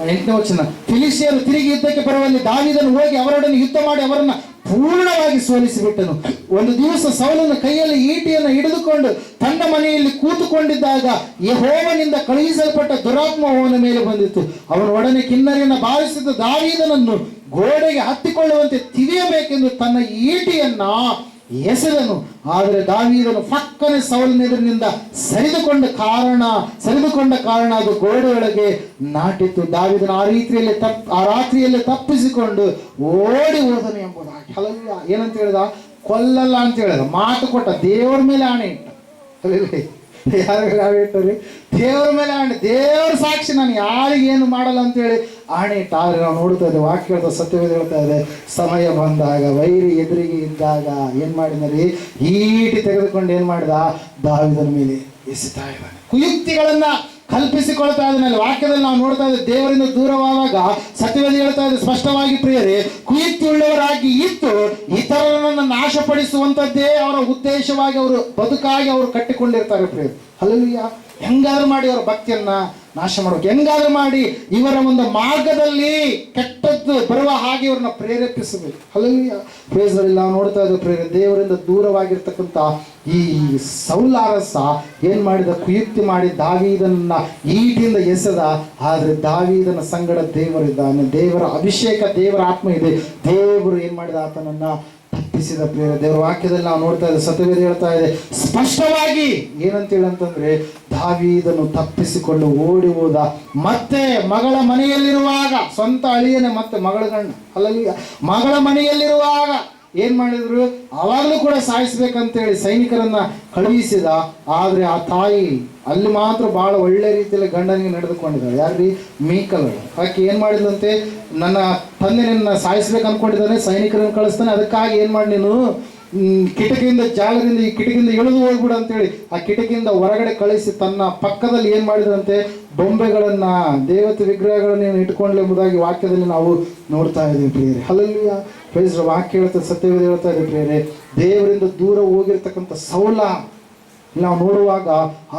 8ನೇ ವಚನ, ಫಿಲಿಷ್ಟಿಯರು ತಿರುಗಿ ಯುದ್ಧಕ್ಕೆ ಬರುವಲ್ಲಿ ದಾವೀದನು ಹೋಗಿ ಅವರೊಡನೆ ಯುದ್ಧ ಮಾಡಿ ಅವರನ್ನ ಪೂರ್ಣವಾಗಿ ಸೋಲಿಸಿಬಿಟ್ಟನು. ಒಂದು ದಿವಸ ಸೌಲನ ಕೈಯಲ್ಲಿ ಈಟಿಯನ್ನು ಹಿಡಿದುಕೊಂಡು ತನ್ನ ಮನೆಯಲ್ಲಿ ಕೂತುಕೊಂಡಿದ್ದಾಗ ಯೆಹೋವನಿಂದ ಕಳುಹಿಸಲ್ಪಟ್ಟ ದುರಾತ್ಮ ಅವನ ಮೇಲೆ ಬಂದಿತ್ತು. ಅವನ ಒಡನೆ ಕಿನ್ನರಿಯನ್ನು ಬಾರಿಸಿದ ದಾವೀದನನ್ನು ಗೋಡೆಗೆ ಹತ್ತಿಕೊಳ್ಳುವಂತೆ ತಿವಿಯಬೇಕೆಂದು ತನ್ನ ಈಟಿಯನ್ನ ಎಸೆದನು. ಆದರೆ ದಾವೀದನು ಫಕ್ಕನೆ ಸೌಲನ ಎದುರಿನಿಂದ ಸರಿದುಕೊಂಡ ಕಾರಣ ಅದು ಗೋಡೆಯೊಳಗೆ ನಾಟಿತ್ತು. ದಾವೀದನು ಆ ರಾತ್ರಿಯಲ್ಲಿ ತಪ್ಪಿಸಿಕೊಂಡು ಓಡಿ ಹೋದನು ಎಂಬುದಾಗಿ. ಹಲ್ಲೆಲೂಯಾ. ಏನಂತ ಹೇಳಿದ? ಕೊಲ್ಲಲ್ಲ ಅಂತ ಹೇಳಿದ. ಮಾತು ಕೊಟ್ಟ, ದೇವರ ಮೇಲೆ ಆಣೆ ಇಟ್ಟ. ಯಾರ ಮೇಲೆ ಆಣೆ ಇಟ್ಟರಿ? ದೇವರ ಮೇಲೆ ಆಣೆ. ದೇವರ ಸಾಕ್ಷಿ, ನಾನು ಯಾರಿಗೇನು ಮಾಡಲ್ಲ ಅಂತೇಳಿ ಆಣೆ ಇಟ್ಟ. ಆದರೆ ನಾವು ನೋಡ್ತಾ ಇದ್ದೇವೆ, ವಾಕ್ಯ ಹೇಳ್ತಾ ಸತ್ಯವೇದ ಹೇಳ್ತಾ ಇದೆ, ಸಮಯ ಬಂದಾಗ ವೈರಿ ಎದುರಿಗೆ ಇದ್ದಾಗ ಏನ್ ಮಾಡಿದ್ರಿ? ಈಟಿ ತೆಗೆದುಕೊಂಡು ಏನ್ ಮಾಡಿದ? ದಾವೀದನ ಮೇಲೆ ಎಸೆತಾ ಇದ್ದಾನೆ. ಕುಯುಕ್ತಿಗಳನ್ನ ಕಲ್ಪಿಸಿಕೊಳ್ತಾ ಇದ್ದಾನೆ. ವಾಕ್ಯದಲ್ಲಿ ನಾವು ನೋಡ್ತಾ ಇದ್ದೇವೆ, ದೇವರಿಂದ ದೂರವಾದಾಗ ಸತ್ಯವೇದ ಹೇಳ್ತಾ ಇದೆ ಸ್ಪಷ್ಟವಾಗಿ ಪ್ರಿಯರೇ, ಕುಯುಕ್ತಿ ಉಳ್ಳವರಾಗಿ ಇತ್ತು ಇತರರನ್ನು ನಾಶಪಡಿಸುವಂಥದ್ದೇ ಅವರ ಉದ್ದೇಶವಾಗಿ, ಅವರು ಬದುಕಾಗಿ ಅವರು ಕಟ್ಟಿಕೊಂಡಿರ್ತಾರೆ ಪ್ರಿಯರೇ. ಹಲ್ಲೆಲೂಯಾ. ಹೆಂಗಾದ್ರೂ ಮಾಡಿ ಅವರ ಭಕ್ತಿಯನ್ನ ನಾಶ ಮಾಡಬೇಕು, ಹೆಂಗಾದ್ರೂ ಮಾಡಿ ಇವರ ಒಂದು ಮಾರ್ಗದಲ್ಲಿ ಕೆಟ್ಟದ್ದು ಬರುವ ಹಾಗೆ ಇವ್ರನ್ನ ಪ್ರೇರೇಪಿಸಬೇಕು. ಹಲ್ಲೆಲೂಯಾ. Praise the Lord. ನಾವು ನೋಡ್ತಾ ಇದ್ದೇವೆ ಪ್ರೇರೆ, ದೇವರಿಂದ ದೂರವಾಗಿರ್ತಕ್ಕಂಥ ಈ ಸೌಲ ಅರಸ ಏನ್ ಮಾಡಿದ? ಕುಯುಕ್ತಿ ಮಾಡಿ ದಾವೀದನನ್ನ ಈಟಿಯಿಂದ ಎಸೆದ. ಆದ್ರೆ ದಾವೀದನ ಸಂಗಡ ದೇವರಿದ್ದಾನೆ, ದೇವರ ಅಭಿಷೇಕ, ದೇವರ ಆತ್ಮ ಇದೆ. ದೇವರು ಏನ್ ಮಾಡಿದ? ಆತನನ್ನ ತಪ್ಪಿಸಿದ ಪ್ರಿಯರೇ. ದೇವರ ವಾಕ್ಯದಲ್ಲಿ ನಾವು ನೋಡ್ತಾ ಇದ್ದೇವೆ, ಸತ್ಯವೇದ ಹೇಳ್ತಾ ಇದೆ ಸ್ಪಷ್ಟವಾಗಿ ಏನಂತೇಳಿ ಅಂತಂದ್ರೆ, ದಾವೀದನು ತಪ್ಪಿಸಿಕೊಂಡು ಓಡಿ ಹೋದ. ಮತ್ತೆ ಮಗಳ ಮನೆಯಲ್ಲಿರುವಾಗ, ಸ್ವಂತ ಅಳಿಯನೆ ಮತ್ತೆ ಮಗಳ ಗಂಡ, ಹಲ್ಲೆಲೂಯಾ, ಮಗಳ ಮನೆಯಲ್ಲಿರುವಾಗ ಏನ್ ಮಾಡಿದ್ರು? ಅವಾಗಲೂ ಕೂಡ ಸಾಯಿಸ್ಬೇಕಂತೇಳಿ ಸೈನಿಕರನ್ನ ಕಳುಹಿಸಿದ. ಆದ್ರೆ ಆ ತಾಯಿ ಅಲ್ಲಿ ಮಾತ್ರ ಬಹಳ ಒಳ್ಳೆ ರೀತಿಯಲ್ಲಿ ಗಂಡನಿಗೆ ನಡೆದುಕೊಂಡಿದ್ದಾಳೆ. ಯಾರ್ರಿ? ಮೀಕಲ್. ಆಕೆ ಏನ್ ಮಾಡಿದಂತೆ, ನನ್ನ ತಂದೆ ನಿನ್ನ ಸಾಯಿಸ್ಬೇಕು ಅನ್ಕೊಂಡಿದ್ದಾನೆ, ಸೈನಿಕರನ್ನು ಕಳಿಸ್ತಾನೆ, ಅದಕ್ಕಾಗಿ ಏನ್ ಮಾಡಿ ನೀನು ಕಿಟಕಿಯಿಂದ ಜಾಲದಿಂದ ಈ ಕಿಟಕಿಯಿಂದ ಇಳಿದು ಹೋಗ್ಬಿಡು ಅಂತೇಳಿ ಆ ಕಿಟಕಿಯಿಂದ ಹೊರಗಡೆ ಕಳಿಸಿ ತನ್ನ ಪಕ್ಕದಲ್ಲಿ ಏನ್ ಮಾಡಿದಂತೆ? ಬೊಂಬೆಗಳನ್ನ, ದೇವತೆ ವಿಗ್ರಹಗಳನ್ನ ಇಟ್ಕೊಂಡ್ಲೆ ಎಂಬುದಾಗಿ ವಾಕ್ಯದಲ್ಲಿ ನಾವು ನೋಡ್ತಾ ಇದ್ದೀವಿ ಪ್ರಿಯರೇ. ಹಲ್ಲೆಲೂಯಾ. ಪ್ರೈಸ್. ವಾಕ್ಯ ಹೇಳ್ತಾ ಸತ್ಯವೇದ ಹೇಳ್ತಾ ಇದೆ ಪ್ರಿಯರೇ, ದೇವರಿಂದ ದೂರ ಹೋಗಿರ್ತಕ್ಕಂಥ ಸೌಲ ನಾವು ನೋಡುವಾಗ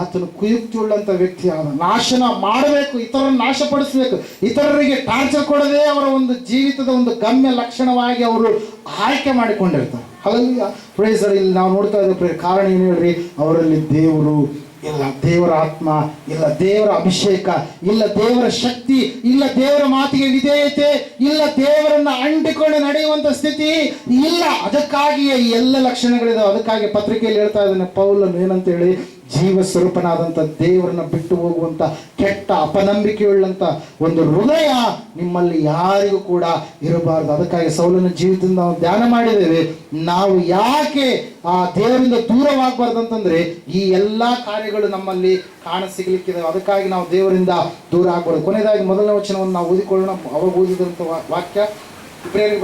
ಆತನು ಕುಯುಕ್ತಿಯುಳ್ಳಂಥ ವ್ಯಕ್ತಿ ಆದ. ನಾಶನ ಮಾಡಬೇಕು, ಇತರರನ್ನು ನಾಶಪಡಿಸಬೇಕು, ಇತರರಿಗೆ ಟಾರ್ಚರ್ ಕೊಡದೆ ಅವರ ಒಂದು ಜೀವಿತದ ಒಂದು ಗಮ್ಯ ಲಕ್ಷಣವಾಗಿ ಅವರು ಆಯ್ಕೆ ಮಾಡಿಕೊಂಡಿರ್ತಾರೆ. ಹಾಗಾಗಿ ಪ್ರೈಸ್ ಇಲ್ಲಿ ನಾವು ನೋಡ್ತಾ ಇದ್ದೇವೆ. ಕಾರಣ ಏನು ಹೇಳ್ರಿ? ಅವರಲ್ಲಿ ದೇವರು ಇಲ್ಲ, ದೇವರ ಆತ್ಮ ಇಲ್ಲ, ದೇವರ ಅಭಿಷೇಕ ಇಲ್ಲ, ದೇವರ ಶಕ್ತಿ ಇಲ್ಲ, ದೇವರ ಮಾತಿಗೆ ವಿಧೇಯತೆ ಇಲ್ಲ, ದೇವರನ್ನ ಅಂಟಿಕೊಂಡು ನಡೆಯುವಂತ ಸ್ಥಿತಿ ಇಲ್ಲ. ಅದಕ್ಕಾಗಿಯೇ ಈ ಎಲ್ಲ ಲಕ್ಷಣಗಳಿದಾವೆ. ಅದಕ್ಕಾಗಿ ಪತ್ರಿಕೆಯಲ್ಲಿ ಹೇಳ್ತಾ ಇದ್ದಾನೆ ಪೌಲನು ಏನಂತ ಹೇಳಿ, ಜೀವ ಸ್ವರೂಪನಾದಂಥ ದೇವರನ್ನ ಬಿಟ್ಟು ಹೋಗುವಂಥ ಕೆಟ್ಟ ಅಪನಂಬಿಕೆಯುಳ್ಳಂಥ ಒಂದು ಹೃದಯ ನಿಮ್ಮಲ್ಲಿ ಯಾರಿಗೂ ಕೂಡ ಇರಬಾರ್ದು. ಅದಕ್ಕಾಗಿ ಸೌಲನ ಜೀವಿತದಿಂದ ನಾವು ಧ್ಯಾನ ಮಾಡಿದ್ದೇವೆ. ನಾವು ಯಾಕೆ ಆ ದೇವರಿಂದ ದೂರವಾಗಬಾರ್ದು ಅಂತಂದ್ರೆ ಈ ಎಲ್ಲ ಕಾರ್ಯಗಳು ನಮ್ಮಲ್ಲಿ ಕಾಣ ಸಿಗಲಿಕ್ಕಿದೆ. ಅದಕ್ಕಾಗಿ ನಾವು ದೇವರಿಂದ ದೂರ ಆಗಬಾರ್ದು. ಕೊನೆಯದಾಗಿ ಮೊದಲನೇ ವಚನವನ್ನು ನಾವು ಓದಿಕೊಳ್ಳೋಣ. ಅವಾಗ ಓದಿದಂಥ ವಾಕ್ಯ ಇಬ್ರಿಯರಿಗೆ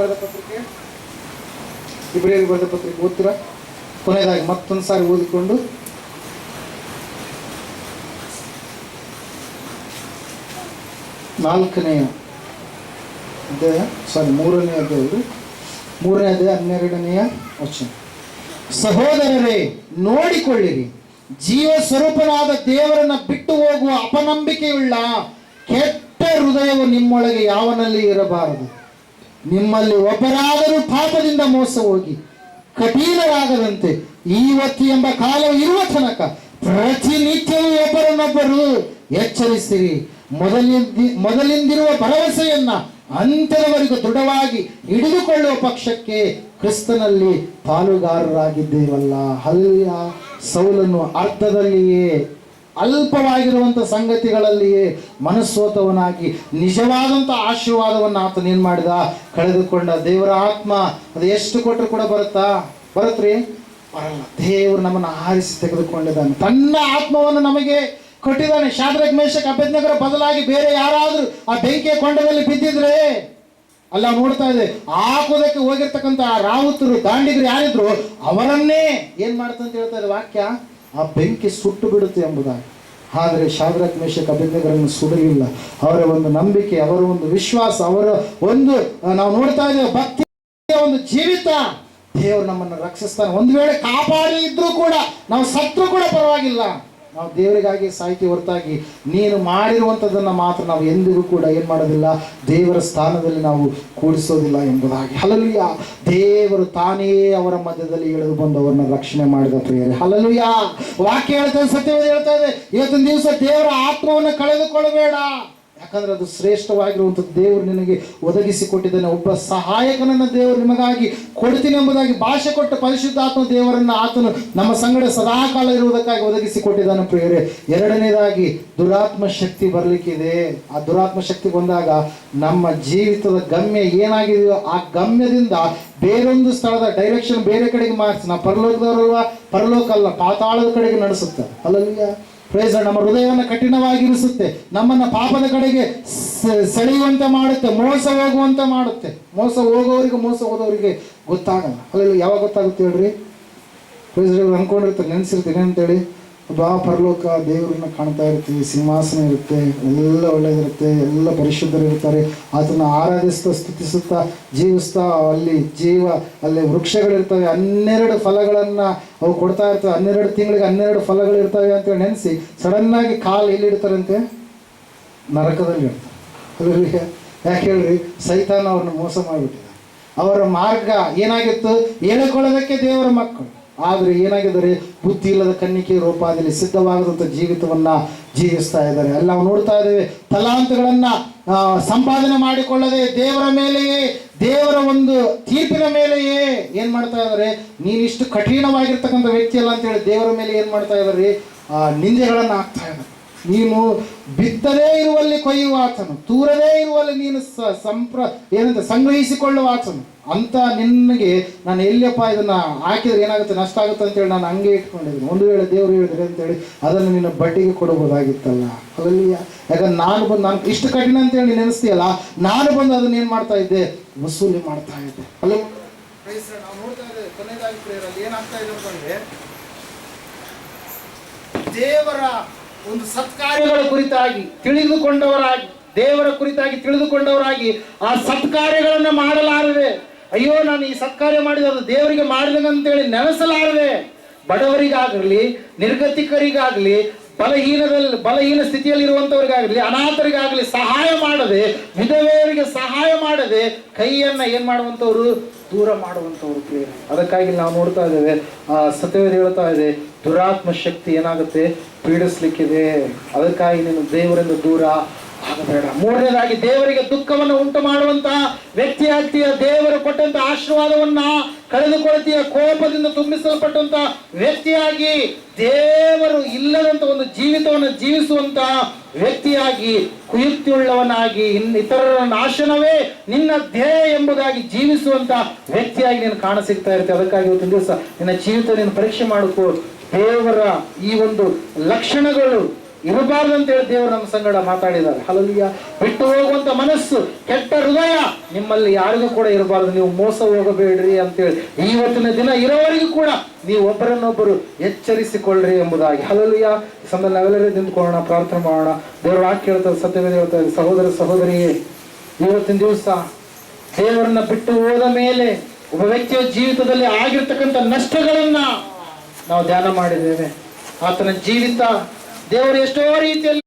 ಬರೆದ ಪತ್ರಿಕೆ ಓದ್ತೀರಾ? ಕೊನೆಯದಾಗಿ ಮತ್ತೊಂದು ಸಾರಿ ಓದಿಕೊಂಡು ಮೂರನೇ ಅಧ್ಯಾಯ 12ನೇ ವಚನ. ಸಹೋದರರೇ, ನೋಡಿಕೊಳ್ಳಿರಿ, ಜೀವ ಸ್ವರೂಪನಾದ ದೇವರನ್ನ ಬಿಟ್ಟು ಹೋಗುವ ಅಪನಂಬಿಕೆಯುಳ್ಳ ಕೆಟ್ಟ ಹೃದಯವು ನಿಮ್ಮೊಳಗೆ ಯಾವನಲ್ಲಿ ಇರಬಾರದು. ನಿಮ್ಮಲ್ಲಿ ಒಬ್ಬರಾದರೂ ಪಾಪದಿಂದ ಮೋಸ ಹೋಗಿ ಕಠಿಣರಾಗದಂತೆ ಇವತ್ತು ಎಂಬ ಕಾಲವು ಇರುವ ತನಕ ಪ್ರತಿನಿತ್ಯವೂ ಒಬ್ಬರನ್ನೊಬ್ಬರು ಎಚ್ಚರಿಸಿರಿ. ಮೊದಲಿಂದಿರುವ ಭರವಸೆಯನ್ನ ಅಂತ್ಯದವರೆಗೂ ದೃಢವಾಗಿ ಹಿಡಿದುಕೊಳ್ಳುವ ಪಕ್ಷಕ್ಕೆ ಕ್ರಿಸ್ತನಲ್ಲಿ ಪಾಲುಗಾರರಾಗಿದ್ದೇವಲ್ಲ. ಹಲ್ಲೆಲೂಯ. ಸೌಲನು ಅರ್ಥದಲ್ಲಿಯೇ ಅಲ್ಪವಾಗಿರುವಂಥ ಸಂಗತಿಗಳಲ್ಲಿಯೇ ಮನಸ್ಸೋತವನಾಗಿ ನಿಜವಾದಂಥ ಆಶೀರ್ವಾದವನ್ನು ಆತನ ಏನು ಮಾಡಿದ? ಕಳೆದುಕೊಂಡ. ದೇವರ ಆತ್ಮ ಅದು ಎಷ್ಟು ಕೊಟ್ಟರು ಕೂಡ ಬರುತ್ತ್ರಿ? ಬರಲ್ಲ. ದೇವರು ನಮ್ಮನ್ನು ಆರಿಸಿ ತೆಗೆದುಕೊಂಡಿದ್ದಾನೆ. ತನ್ನ ಆತ್ಮವನ್ನು ನಮಗೆ ಕೊಟ್ಟಿದ್ದಾನೆ. ಶಾದ್ರಕ್, ಮೇಷಕ್, ಅಬೇದ್ನೆಗೋರ ಬದಲಾಗಿ ಬೇರೆ ಯಾರಾದರೂ ಆ ಬೆಂಕಿಯ ಕೊಂಡದಲ್ಲಿ ಬಿದ್ದಿದ್ರೆ ಅಲ್ಲ ನೋಡ್ತಾ ಇದೆ, ಹಾಕೋದಕ್ಕೆ ಹೋಗಿರ್ತಕ್ಕಂಥ ರಾವುತರು, ದಾಂಡಿಗರು ಯಾರಿದ್ರು ಅವರನ್ನೇ ಏನ್ ಮಾಡ್ತಂತ ಹೇಳ್ತಾ ಇದೆ ವಾಕ್ಯ, ಆ ಬೆಂಕಿ ಸುಟ್ಟು ಬಿಡುತ್ತೆ ಎಂಬುದಾಗಿ. ಆದರೆ ಶಾದ್ರಕ್, ಮೇಷಕ್, ಅಬೇದ್ನೆಗೋರನ್ನು ಸುಡಲಿಲ್ಲ. ಅವರ ಒಂದು ನಂಬಿಕೆ, ಅವರ ಒಂದು ವಿಶ್ವಾಸ, ಅವರ ಒಂದು ನಾವು ನೋಡ್ತಾ ಇದ್ದೇವೆ ಭಕ್ತಿಯ ಒಂದು ಜೀವಿತ, ದೇವರು ನಮ್ಮನ್ನು ರಕ್ಷಿಸ್ತಾನೆ. ಒಂದು ವೇಳೆ ಕಾಪಾಡಿ ಇದ್ರೂ ಕೂಡ ನಾವು ಸತ್ರು ಕೂಡ ಪರವಾಗಿಲ್ಲ, ನಾವು ದೇವರಿಗಾಗಿ ಸಾಹಿತಿ ಹೊರತಾಗಿ ನೀನು ಮಾಡಿರುವಂಥದ್ದನ್ನು ಮಾತ್ರ ನಾವು ಎಂದಿಗೂ ಕೂಡ ಏನು ಮಾಡೋದಿಲ್ಲ, ದೇವರ ಸ್ಥಾನದಲ್ಲಿ ನಾವು ಕೂಡಿಸೋದಿಲ್ಲ ಎಂಬುದಾಗಿ. ಹಲ್ಲೆಲೂಯ. ದೇವರು ತಾನೇ ಅವರ ಮಧ್ಯದಲ್ಲಿ ಇಳಿದು ಬಂದು ಅವರನ್ನ ರಕ್ಷಣೆ ಮಾಡಿದ ಪ್ರಿಯರೇ. ಹಲ್ಲೆಲೂಯ. ವಾಕ್ಯ ಹೇಳ್ತದೆ, ಸತ್ಯವಾದ ಹೇಳ್ತಾ ಇದೆ, ಇವತ್ತಿನ ದಿವಸ ದೇವರ ಆತ್ಮವನ್ನು ಕಳೆದುಕೊಳ್ಳಬೇಡ. ಯಾಕಂದ್ರೆ ಅದು ಶ್ರೇಷ್ಠವಾಗಿರುವಂಥದ್ದು ದೇವರು ನಿನಗೆ ಒದಗಿಸಿಕೊಟ್ಟಿದ್ದಾನೆ. ಒಬ್ಬ ಸಹಾಯಕನನ್ನು ದೇವರು ನಿಮಗಾಗಿ ಕೊಡ್ತೀನಿ ಎಂಬುದಾಗಿ ಭಾಷೆ ಕೊಟ್ಟ ಪರಿಶುದ್ಧಾತ್ಮ ದೇವರನ್ನು ಆತನು ನಮ್ಮ ಸಂಗಡ ಸದಾಕಾಲ ಇರುವುದಕ್ಕಾಗಿ ಒದಗಿಸಿಕೊಟ್ಟಿದ್ದಾನೆ ಪ್ರಿಯರೇ. ಎರಡನೇದಾಗಿ ದುರಾತ್ಮ ಶಕ್ತಿ ಬರಲಿಕ್ಕಿದೆ. ಆ ದುರಾತ್ಮ ಶಕ್ತಿ ಬಂದಾಗ ನಮ್ಮ ಜೀವಿತದ ಗಮ್ಯ ಏನಾಗಿದೆಯೋ ಆ ಗಮ್ಯದಿಂದ ಬೇರೊಂದು ಸ್ಥಳದ ಡೈರೆಕ್ಷನ್ ಬೇರೆ ಕಡೆಗೆ ಮಾಡಿಸಿ. ನಾವು ಪರಲೋಕದವರಲ್ವಾ? ಪರಲೋಕ ಅಲ್ಲ, ಪಾತಾಳದ ಕಡೆಗೆ ನಡೆಸುತ್ತೆ. ಅಲ್ಲಲ್ಯ ಪ್ರೈಸ್. ನಮ್ಮ ಹೃದಯವನ್ನು ಕಠಿಣವಾಗಿರಿಸುತ್ತೆ, ನಮ್ಮನ್ನು ಪಾಪದ ಕಡೆಗೆ ಸೆಳೆಯುವಂತೆ ಮಾಡುತ್ತೆ, ಮೋಸ ಹೋಗುವಂತೆ ಮಾಡುತ್ತೆ. ಮೋಸ ಹೋಗೋರಿಗೆ, ಮೋಸ ಹೋದವರಿಗೆ ಗೊತ್ತಾಗಲ್ಲ. ಅಲ್ಲ ಯಾವಾಗ ಗೊತ್ತಾಗುತ್ತೆ ಹೇಳ್ರಿ? ಪ್ರೈಸ್ ಅನ್ಕೊಂಡಿರ್ತಾರೆ, ನೆನೆಸಿರ್ತೀನಿ ಅಂತೇಳಿ ಬಾ ಪರಲೋಕ ದೇವರನ್ನ ಕಾಣ್ತಾ ಇರ್ತೀವಿ, ಸಿಂಹಾಸನ ಇರುತ್ತೆ, ಎಲ್ಲ ಒಳ್ಳೆಯದಿರುತ್ತೆ, ಎಲ್ಲ ಪರಿಶುದ್ಧರಿರ್ತಾರೆ, ಆತನ ಆರಾಧಿಸ್ತಾ ಸ್ತುತಿಸುತ್ತಾ ಜೀವಿಸ್ತಾ ಅಲ್ಲಿ ವೃಕ್ಷಗಳಿರ್ತವೆ, 12 ಫಲಗಳನ್ನು ಅವು ಕೊಡ್ತಾ ಇರ್ತವೆ, 12 ತಿಂಗಳಿಗೆ 12 ಫಲಗಳಿರ್ತವೆ ಅಂತೇಳಿ ನೆನೆಸಿ ಸಡನ್ನಾಗಿ ಕಾಲು ಎಲ್ಲಿಡ್ತಾರಂತೆ? ನರಕದಲ್ಲಿ ಇಡ್ತಾರೆ. ಅದ್ರಲ್ಲಿ ಯಾಕೆ ಹೇಳ್ರಿ? ಸೈತಾನ ಅವ್ರನ್ನ ಮೋಸ ಮಾಡಿಬಿಟ್ಟಿದೆ. ಅವರ ಮಾರ್ಗ ಏನಾಗಿತ್ತು? ಹೇಳಿಕೊಳ್ಳೋದಕ್ಕೆ ದೇವರ ಮಕ್ಕಳು, ಆದರೆ ಏನಾಗಿದ್ದಾರೆ? ಬುದ್ಧಿ ಇಲ್ಲದ ಕನ್ನಿಕೆ ರೂಪದಲ್ಲಿ ಸಿದ್ಧವಾಗದಂಥ ಜೀವಿತವನ್ನ ಜೀವಿಸ್ತಾ ಇದ್ದಾರೆ. ಅಲ್ಲಿ ನಾವು ನೋಡ್ತಾ ಇದ್ದೇವೆ, ತಲಾಂತುಗಳನ್ನ ಸಂಪಾದನೆ ಮಾಡಿಕೊಳ್ಳದೆ ದೇವರ ಮೇಲೆಯೇ, ದೇವರ ಒಂದು ತೀರ್ಪಿನ ಮೇಲೆಯೇ ಏನ್ ಮಾಡ್ತಾ ಇದ್ದಾರೆ? ನೀನಿಷ್ಟು ಕಠಿಣವಾಗಿರ್ತಕ್ಕಂಥ ವ್ಯಕ್ತಿ ಅಲ್ಲ ಅಂತೇಳಿ ದೇವರ ಮೇಲೆ ಏನ್ ಮಾಡ್ತಾ ಇದ್ದಾರೆ? ನಿಂದೆಗಳನ್ನು ಹಾಕ್ತಾ ಇದ್ದಾರೆ. ನೀನು ಬಿತ್ತದೇ ಇರುವಲ್ಲಿ ಕೊಯ್ಯುವ ಆತನು, ತೂರದೇ ಇರುವಲ್ಲಿ ನೀನು ಸಂಗ್ರಹಿಸಿಕೊಳ್ಳುವ ಆತನು ಅಂತ ನಿನಗೆ ನಾನು ಎಲ್ಲಿಯಪ್ಪ ಇದನ್ನ ಹಾಕಿದ್ರೆ ಏನಾಗುತ್ತೆ, ನಷ್ಟ ಆಗುತ್ತೆ ಅಂತೇಳಿ ನಾನು ಹಂಗೆ ಇಟ್ಕೊಂಡಿದ್ದೀನಿ. ಒಂದು ವೇಳೆ ದೇವರು ಹೇಳಿದ್ರೆ ಅಂತೇಳಿ ಅದನ್ನು ನಿನ್ನ ಬಡ್ಡಿಗೆ ಕೊಡಬಹುದಾಗಿತ್ತಲ್ಲ. ಅಲ್ಲಿ ಯಾಕಂದ್ರೆ ನಾನು ಇಷ್ಟು ಕಠಿಣ ಅಂತೇಳಿ ನೆನೆಸ್ತೀಯಲ್ಲ, ನಾನು ಬಂದು ಅದನ್ನ ಏನು ಮಾಡ್ತಾ ಇದ್ದೆ? ವಸೂಲಿ ಮಾಡ್ತಾ ಇದ್ದೆ. ಅಲ್ಲಿ ನಾವು ನೋಡ್ತಾ ಇದ್ದೇವೆ ಕೊನೆಯದಾಗಿ ಪ್ರೇರಲ್ಲಿ ಏನಾಗ್ತಾ ಇದೆ ಅಂತಂದ್ರೆ, ದೇವರ ಒಂದು ಸತ್ಕಾರ್ಯಗಳ ಕುರಿತಾಗಿ ತಿಳಿದುಕೊಂಡವರಾಗಿ, ದೇವರ ಕುರಿತಾಗಿ ತಿಳಿದುಕೊಂಡವರಾಗಿ ಆ ಸತ್ಕಾರ್ಯಗಳನ್ನು ಮಾಡಲಾರದೆ, ಅಯ್ಯೋ ನಾನು ಈ ಸತ್ಕಾರ್ಯ ಮಾಡಿದ ಅದು ದೇವರಿಗೆ ಮಾಡಿದಂತೇಳಿ ನೆನೆಸಲಾರದೆ, ಬಡವರಿಗಾಗಲಿ, ನಿರ್ಗತಿಕರಿಗಾಗಲಿ, ಬಲಹೀನ ಸ್ಥಿತಿಯಲ್ಲಿರುವಂಥವ್ರಿಗಾಗಲಿ, ಅನಾಥರಿಗಾಗಲಿ ಸಹಾಯ ಮಾಡದೆ, ವಿಧವೆಯರಿಗೆ ಸಹಾಯ ಮಾಡದೆ ಕೈಯನ್ನ ಏನ್ ಮಾಡುವಂಥವ್ರು? ದೂರ ಮಾಡುವಂಥವ್ರು ಪ್ರಿಯರೇ. ಅದಕ್ಕಾಗಿ ನಾವು ನೋಡ್ತಾ ಇದ್ದೇವೆ, ಸತ್ಯವೇದ ಹೇಳ್ತಾ ಇದೆ, ದುರಾತ್ಮ ಶಕ್ತಿ ಏನಾಗುತ್ತೆ? ಪೀಡಿಸ್ಲಿಕ್ಕಿದೆ. ಅದಕ್ಕಾಗಿ ನೀನು ದೇವರಿಂದ ದೂರ ಆಗಬೇಡ. ಮೂರನೇದಾಗಿ, ದೇವರಿಗೆ ದುಃಖವನ್ನು ಉಂಟು ಮಾಡುವಂತಹ ವ್ಯಕ್ತಿ ಆಗ್ತೀಯ. ದೇವರು ಕೊಟ್ಟಂತ ಆಶೀರ್ವಾದವನ್ನ ಕಳೆದುಕೊಳ್ತೀಯ. ಕೋಪದಿಂದ ತುಂಬಿಸಲ್ಪಟ್ಟಂತ ವ್ಯಕ್ತಿಯಾಗಿ, ದೇವರು ಇಲ್ಲದಂತ ಒಂದು ಜೀವಿತವನ್ನು ಜೀವಿಸುವಂತಹ ವ್ಯಕ್ತಿಯಾಗಿ, ಕುಯುಕ್ತಿಯುಳ್ಳವನಾಗಿ, ಇತರರ ನಾಶನವೇ ನಿನ್ನ ಧ್ಯೇಯ ಎಂಬುದಾಗಿ ಜೀವಿಸುವಂತ ವ್ಯಕ್ತಿಯಾಗಿ ನೀನು ಕಾಣ ಸಿಗ್ತಾ ಇರ್ತೀವಿ. ಅದಕ್ಕಾಗಿ ಇವತ್ತಿನ ದಿವಸ ನಿನ್ನ ಜೀವಿತ ನೀನು ಪರೀಕ್ಷೆ ಮಾಡಿಕೊ. ದೇವರ ಈ ಒಂದು ಲಕ್ಷಣಗಳು ಇರಬಾರ್ದು ಅಂತ ಹೇಳಿ ದೇವರು ನಮ್ಮ ಸಂಗಡ ಮಾತಾಡಿದ್ದಾರೆ. ಹಲ್ಲೆಲೂಯಾ. ಬಿಟ್ಟು ಹೋಗುವಂತ ಮನಸ್ಸು, ಕೆಟ್ಟ ಹೃದಯ ನಿಮ್ಮಲ್ಲಿ ಯಾರಿಗೂ ಕೂಡ ಇರಬಾರ್ದು. ನೀವು ಮೋಸ ಹೋಗಬೇಡ್ರಿ ಅಂತೇಳಿ ಇವತ್ತಿನ ದಿನ ಇರೋವರೆಗೂ ಕೂಡ ನೀವು ಒಬ್ಬರನ್ನೊಬ್ಬರು ಎಚ್ಚರಿಸಿಕೊಳ್ಳ್ರಿ ಎಂಬುದಾಗಿ. ಹಲ್ಲೆಲೂಯಾ. ಈ ಸಮಯದಲ್ಲಿ ನಾವೆಲ್ಲರೂ ನಿಂತ್ಕೊಳ್ಳೋಣ, ಪ್ರಾರ್ಥನೆ ಮಾಡೋಣ. ದೇವರ ವಾಕ್ಯ ಹೇಳ್ತಾರೆ, ಸತ್ಯವೇದ ಹೇಳ್ತಾರೆ, ಸಹೋದರ ಸಹೋದರಿಯೇ, ಇವತ್ತಿನ ದಿವಸ ದೇವರನ್ನ ಬಿಟ್ಟು ಹೋದ ಮೇಲೆ ಒಬ್ಬ ವ್ಯಕ್ತಿಯ ಜೀವಿತದಲ್ಲಿ ಆಗಿರ್ತಕ್ಕಂಥ ನಷ್ಟಗಳನ್ನ ನಾವು ಧ್ಯಾನ ಮಾಡಿದ್ದೇವೆ. ಆತನ ಜೀವಿತ ದೇವರು ಎಷ್ಟೋ ರೀತಿಯಲ್ಲಿ